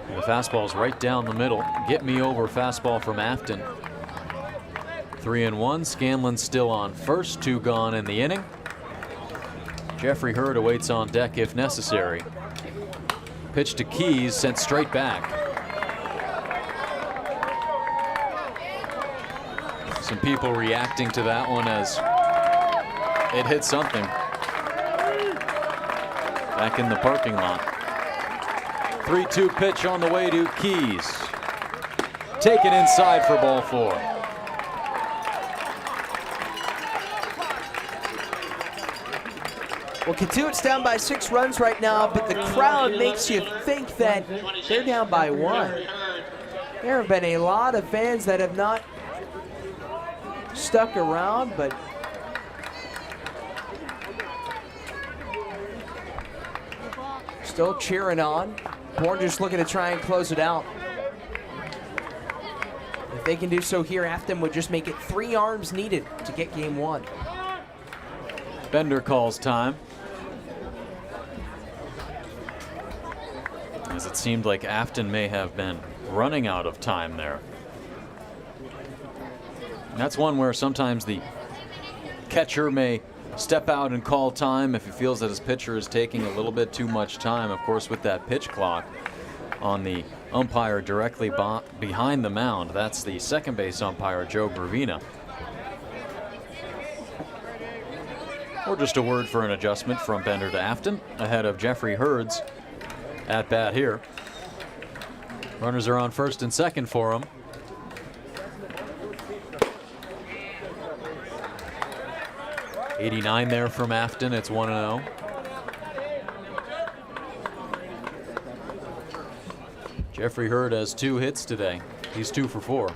S2: And the fastball's right down the middle. Get me over fastball from Afton. 3-1. Scanlon still on first. 2 gone in the inning. Jeffrey Hurd awaits on deck if necessary. Pitch to Keys, sent straight back. Some people reacting to that one as it hit something back in the parking lot. 3-2 pitch on the way to Keys. Taken inside for ball 4.
S1: Well, Cotuit's down by 6 runs right now, but the crowd makes you think that they're down by 1. There have been a lot of fans that have not stuck around, but still cheering on. Bourne just looking to try and close it out. If they can do so here, Afton would just make it 3 arms needed to get game 1.
S2: Bender calls time. As it seemed like Afton may have been running out of time there. And that's one where sometimes the catcher may step out and call time if he feels that his pitcher is taking a little bit too much time. Of course, with that pitch clock on the umpire directly behind the mound, that's the second base umpire, Joe Gravina. Or just a word for an adjustment from Bender to Afton ahead of Jeffrey Hurd's at bat here. Runners are on first and second for him. '89 there from Afton. It's 1-0. Jeffrey Hurd has 2 hits today. He's 2 for 4.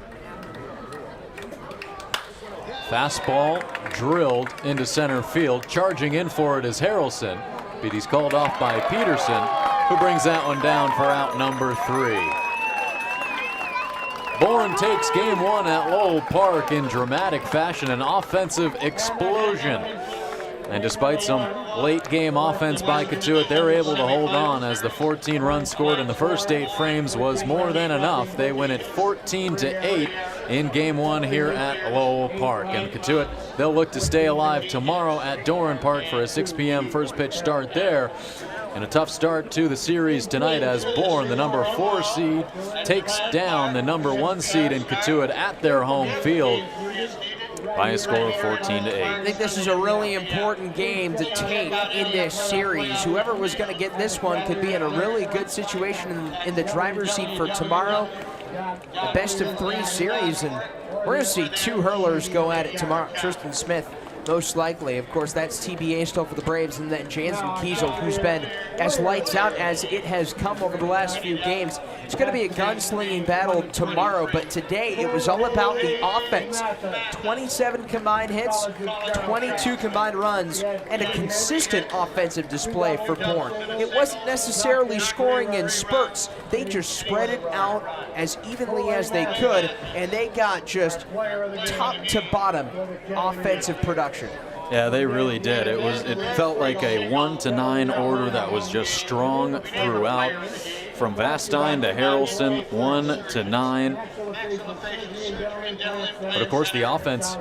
S2: Fastball drilled into center field. Charging in for it is Harrelson, but he's called off by Peterson, who brings that one down for out number 3. Bourne takes game one at Lowell Park in dramatic fashion, an offensive explosion. And despite some late game offense by Cotuit, they're able to hold on as the 14 runs scored in the first 8 frames was more than enough. They win it 14-8 in game one here at Lowell Park. And Cotuit, they'll look to stay alive tomorrow at Doran Park for a 6 p.m. first pitch start there. And a tough start to the series tonight as Bourne, the number 4 seed, takes down the number 1 seed in Cotuit at their home field by a score of 14-8.
S1: I think this is a really important game to take in this series. Whoever was going to get this one could be in a really good situation in the driver's seat for tomorrow. The best of 3 series, and we're going to see 2 hurlers go at it tomorrow. Tristan Smith, most likely. Of course, that's TBA still for the Braves, and then Jansen Kiesel, who's been as lights out as it has come over the last few games. It's going to be a gunslinging battle tomorrow, but today it was all about the offense. 27 combined hits, 22 combined runs, and a consistent offensive display for Bourne. It wasn't necessarily scoring in spurts. They just spread it out as evenly as they could, and they got just top to bottom offensive production.
S2: Yeah, they really did. It felt like a 1-9 order that was just strong throughout. From Vastine to Harrelson, 1-9. But of course the offense,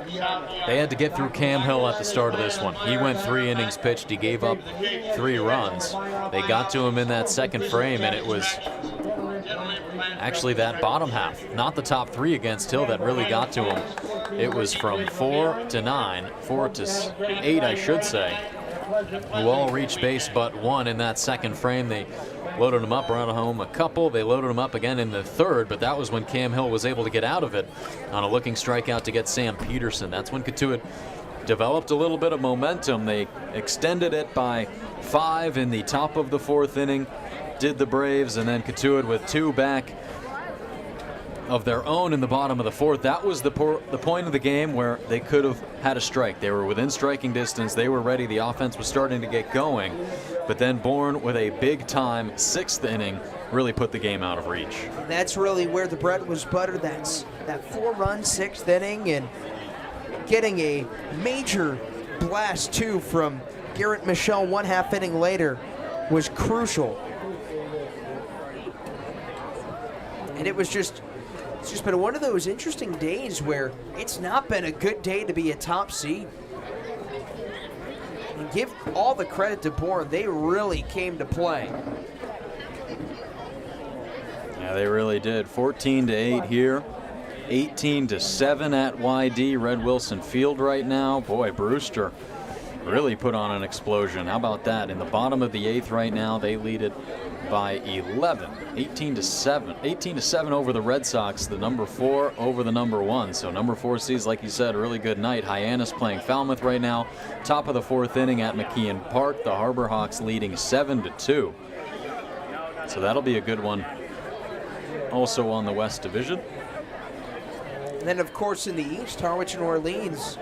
S2: they had to get through Cam Hill at the start of this one. He went 3 innings pitched, he gave up 3 runs. They got to him in that second frame, and it was actually that bottom half, not the top 3 against Hill, that really got to him. It was from 4-9, 4-8 I should say, who all reached base but 1 in that second frame. They loaded him up, brought home a couple. They loaded him up again in the third, but that was when Cam Hill was able to get out of it on a looking strikeout to get Sam Peterson. That's when Cotuit developed a little bit of momentum. They extended it by 5 in the top of the 4th inning, did the Braves, and then Cotuit with 2 back of their own in the bottom of the 4th. That was the point of the game where they could have had a strike. They were within striking distance. They were ready. The offense was starting to get going. But then Bourne, with a big-time 6th inning, really put the game out of reach.
S1: That's really where the bread was buttered. That 4-run 6th inning, and getting a major blast, too, from Garrett Michelle 1/2 inning later was crucial. And it's just been one of those interesting days where it's not been a good day to be a top seed. And give all the credit to Bourne. They really came to play.
S2: Yeah, they really did. 14-8 here. 18-7 at YD, Red Wilson Field right now. Boy, Brewster really put on an explosion. How about that? In the bottom of the 8th right now, they lead it by 11, 18-7. 18-7 over the Red Sox, the number 4 over the number 1. So number 4 sees, like you said, a really good night. Hyannis playing Falmouth right now. Top of the 4th inning at McKeon Park. The Harbor Hawks leading 7-2. So that'll be a good one also on the West Division.
S1: And then, of course, in the East, Harwich and Orleans.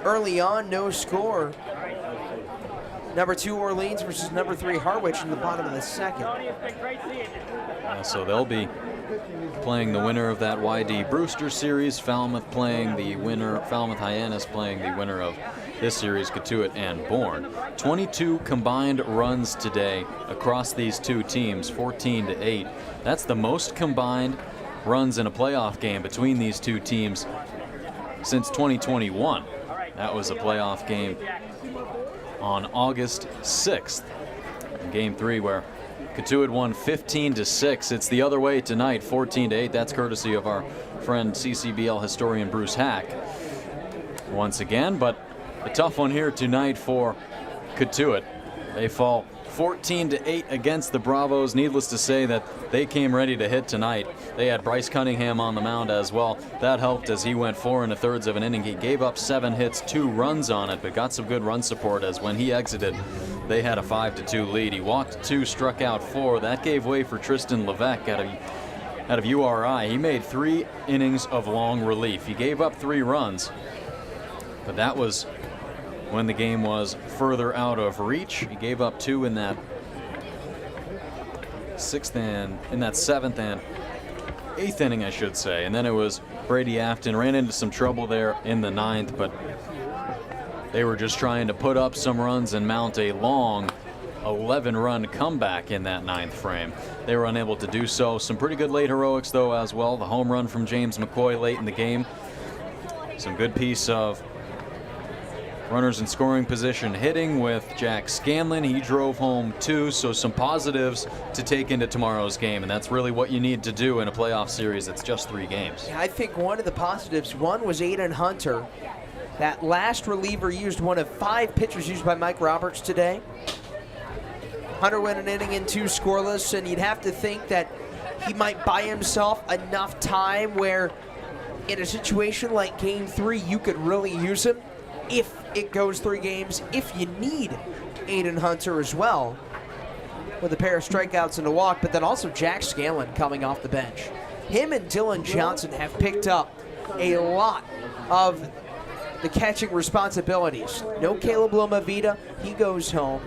S1: Early on, no score. Number 2 Orleans versus number 3 Harwich in the bottom of the 2nd.
S2: So they'll be playing the winner of that YD Brewster series. Falmouth playing the winner, Falmouth Hyannis playing the winner of this series, Cotuit and Bourne. 22 combined runs today across these 2 teams, 14-8. That's the most combined runs in a playoff game between these 2 teams since 2021. That was a playoff game on August 6th, in Game 3, where Cotuit won 15-6. It's the other way tonight, 14-8. That's courtesy of our friend CCBL historian Bruce Hack once again. But a tough one here tonight for Cotuit. They fall 14-8 against the Bravos. Needless to say that they came ready to hit tonight. They had Bryce Cunningham on the mound as well. That helped as he went 4 1/3 of an inning. He gave up 7 hits, 2 runs on it, but got some good run support as when he exited, they had a 5-2 lead. He walked 2, struck out 4. That gave way for Tristan Levesque out of URI. He made 3 innings of long relief. He gave up 3 runs, but that was when the game was further out of reach. He gave up 2 in that 6th and in that 7th and eighth inning, I should say. And then it was Brady Afton, ran into some trouble there in the ninth, but they were just trying to put up some runs and mount a long 11-run comeback in that ninth frame. They were unable to do so. Some pretty good late heroics, though, as well. The home run from James McCoy late in the game. Some good piece of runners in scoring position hitting with Jack Scanlon. He drove home 2, so some positives to take into tomorrow's game, and that's really what you need to do in a playoff series that's just 3 games.
S1: Yeah, I think one of the positives, one was Aiden Hunter. That last reliever used one of 5 pitchers used by Mike Roberts today. Hunter went an inning and 2 scoreless, and you'd have to think that he might buy himself enough time where in a situation like Game 3, you could really use him if it goes 3 games, if you need Aiden Hunter as well, with a pair of strikeouts and a walk, but then also Jack Scanlon coming off the bench. Him and Dylan Johnson have picked up a lot of the catching responsibilities. No Caleb Lomavita, he goes home.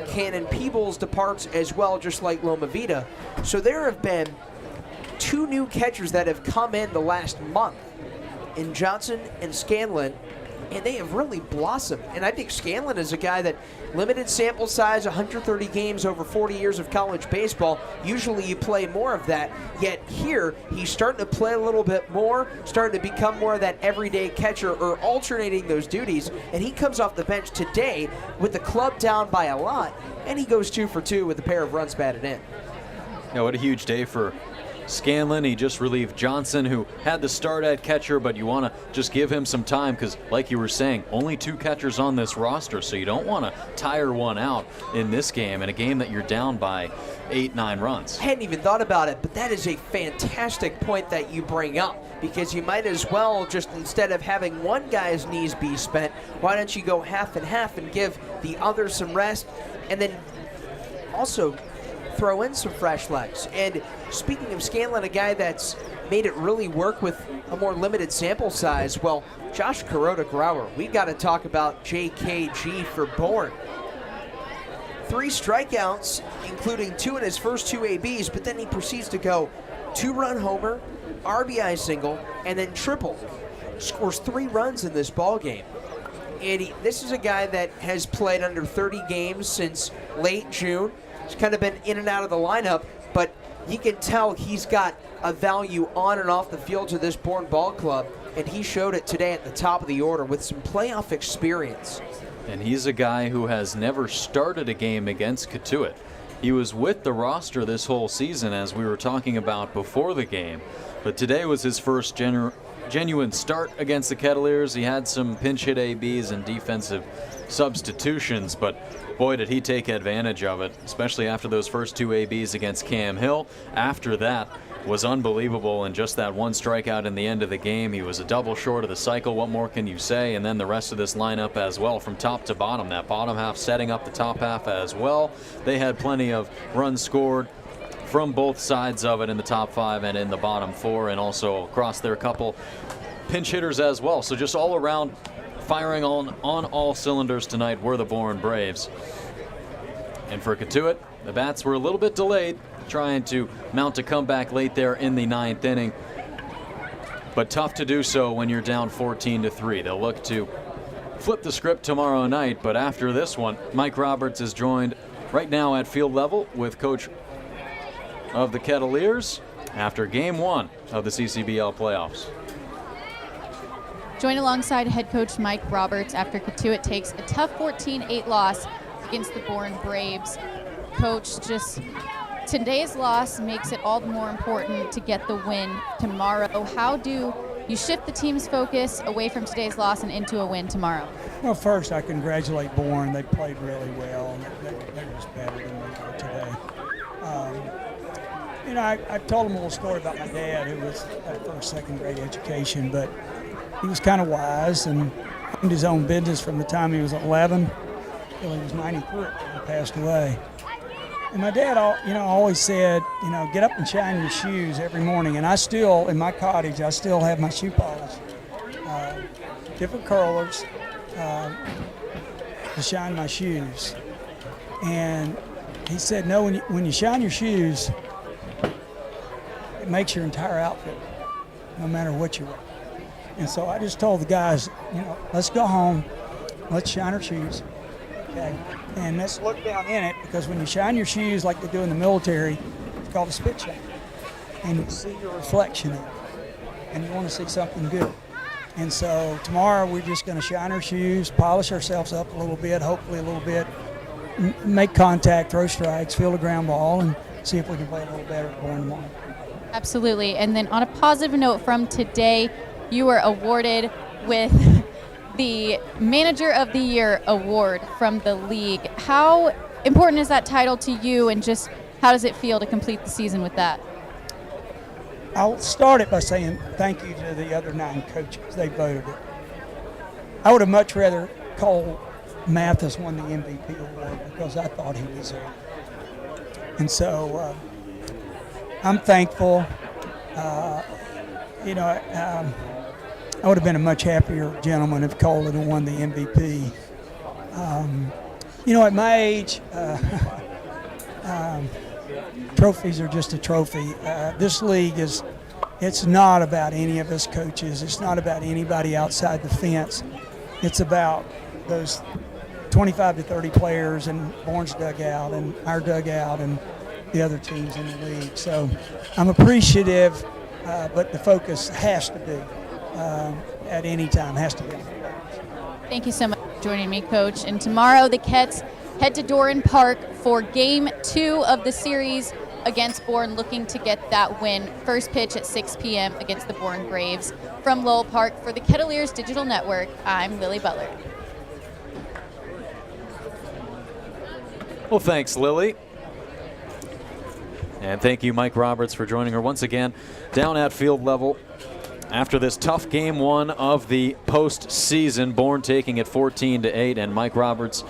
S1: Cannon Peebles departs as well, just like Lomavita. So there have been 2 new catchers that have come in the last month, in Johnson and Scanlon, and they have really blossomed. And I think Scanlon is a guy that, limited sample size, 130 games over 40 years of college baseball, usually you play more of that, yet here he's starting to play a little bit more, starting to become more of that everyday catcher, or alternating those duties, and he comes off the bench today with the club down by a lot, and he goes 2 for 2 with a pair of runs batted in.
S2: Yeah, what a huge day for Scanlon. He just relieved Johnson, who had the start at catcher, but you want to just give him some time because, like you were saying, only 2 catchers on this roster, so you don't want to tire one out in this game, in a game that you're down by 8-9 runs.
S1: I hadn't even thought about it, but that is a fantastic point that you bring up, because you might as well just, instead of having one guy's knees be spent, why don't you go half and half and give the other some rest, and then also throw in some fresh legs. And speaking of Scanlon, a guy that's made it really work with a more limited sample size, well, Josh Kuroda-Grauer, we got to talk about JKG for Bourne. 3 strikeouts, including 2 in his first 2 ABs, but then he proceeds to go 2-run homer, RBI single, and then triple. Scores 3 runs in this ball game. And this is a guy that has played under 30 games since late June. He's kind of been in and out of the lineup, but you can tell he's got a value on and off the field to this Bourne ball club, and he showed it today at the top of the order with some playoff experience.
S2: And he's a guy who has never started a game against Cotuit. He was with the roster this whole season, as we were talking about before the game, but today was his first genuine start against the Kettleers. He had some pinch hit ABs and defensive substitutions, but boy, did he take advantage of it, especially after those first 2 ABs against Cam Hill. After that was unbelievable, and just that 1 strikeout in the end of the game. He was a double short of the cycle. What more can you say? And then the rest of this lineup as well, from top to bottom. That bottom half setting up the top half as well. They had plenty of runs scored from both sides of it in the top 5 and in the bottom 4, and also across their couple pinch hitters as well. So just all around, firing on all cylinders tonight were the Bourne Braves. And for Cotuit, the bats were a little bit delayed, trying to mount a comeback late there in the 9th inning. But tough to do so when you're down 14-3. They'll look to flip the script tomorrow night, but after this one, Mike Roberts is joined right now at field level with coach of the Kettleers after Game 1 of the CCBL playoffs.
S3: Joined alongside head coach Mike Roberts after Cotuit takes a tough 14-8 loss against the Bourne Braves. Coach, just today's loss makes it all the more important to get the win tomorrow. How do you shift the team's focus away from today's loss and into a win tomorrow?
S13: Well, first, I congratulate Bourne. They played really well, and they're just better than they were today. I told them a little story about my dad, who was at first, second grade education, but he was kind of wise and owned his own business from the time he was 11 till he was 93. He passed away. And my dad, always said, get up and shine your shoes every morning. And I still, in my cottage, I still have my shoe polish, different curlers to shine my shoes. And he said, no, when you shine your shoes, it makes your entire outfit, no matter what you wear. And so I just told the guys, let's go home, let's shine our shoes, okay? And let's look down in it, because when you shine your shoes like they do in the military, it's called a spit shine. And you see your reflection in it, and you want to see something good. And so tomorrow we're just going to shine our shoes, polish ourselves up a little bit, hopefully a little bit, make contact, throw strikes, field a ground ball, and see if we can play a little better at Bourne tomorrow.
S3: Absolutely. And then on a positive note from today, you were awarded with the Manager of the Year award from the league. How important is that title to you, and just how does it feel to complete the season with that?
S13: I'll start it by saying thank you to the other 9 coaches. They voted it. I would have much rather Cole Mathis won the MVP award, because I thought he deserved it. And so I'm thankful. I would have been a much happier gentleman if Cole had won the MVP. At my age, trophies are just a trophy. This league it's not about any of us coaches. It's not about anybody outside the fence. It's about those 25 to 30 players in Bourne's dugout and our dugout and the other teams in the league. So I'm appreciative, but the focus has to be, at any time, has to be.
S3: Thank you so much for joining me, Coach. And tomorrow the Kets head to Doran Park for Game 2 of the series against Bourne, looking to get that win. First pitch at 6 p.m. against the Bourne Braves. From Lowell Park for the Kettleers Digital Network, I'm Lily Butler.
S2: Well, thanks, Lily. And thank you, Mike Roberts, for joining her once again down at field level. After this tough Game 1 of the postseason, Bourne taking it 14-8, and Mike Roberts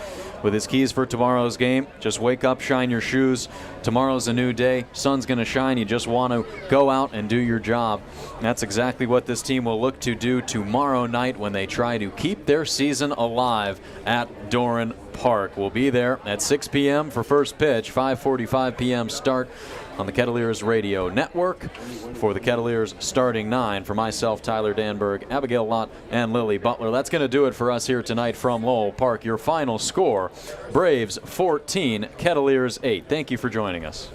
S2: with his keys for tomorrow's game. Just wake up, shine your shoes. Tomorrow's a new day. Sun's going to shine. You just want to go out and do your job. That's exactly what this team will look to do tomorrow night when they try to keep their season alive at Doran Park. We'll be there at 6 p.m. for first pitch, 5:45 p.m. start on the Kettleers Radio Network. For the Kettleers starting 9, for myself, Tyler Danberg, Abigail Lott, and Lily Butler. That's going to do it for us here tonight from Lowell Park. Your final score, Braves 14, Kettleers 8. Thank you for joining us.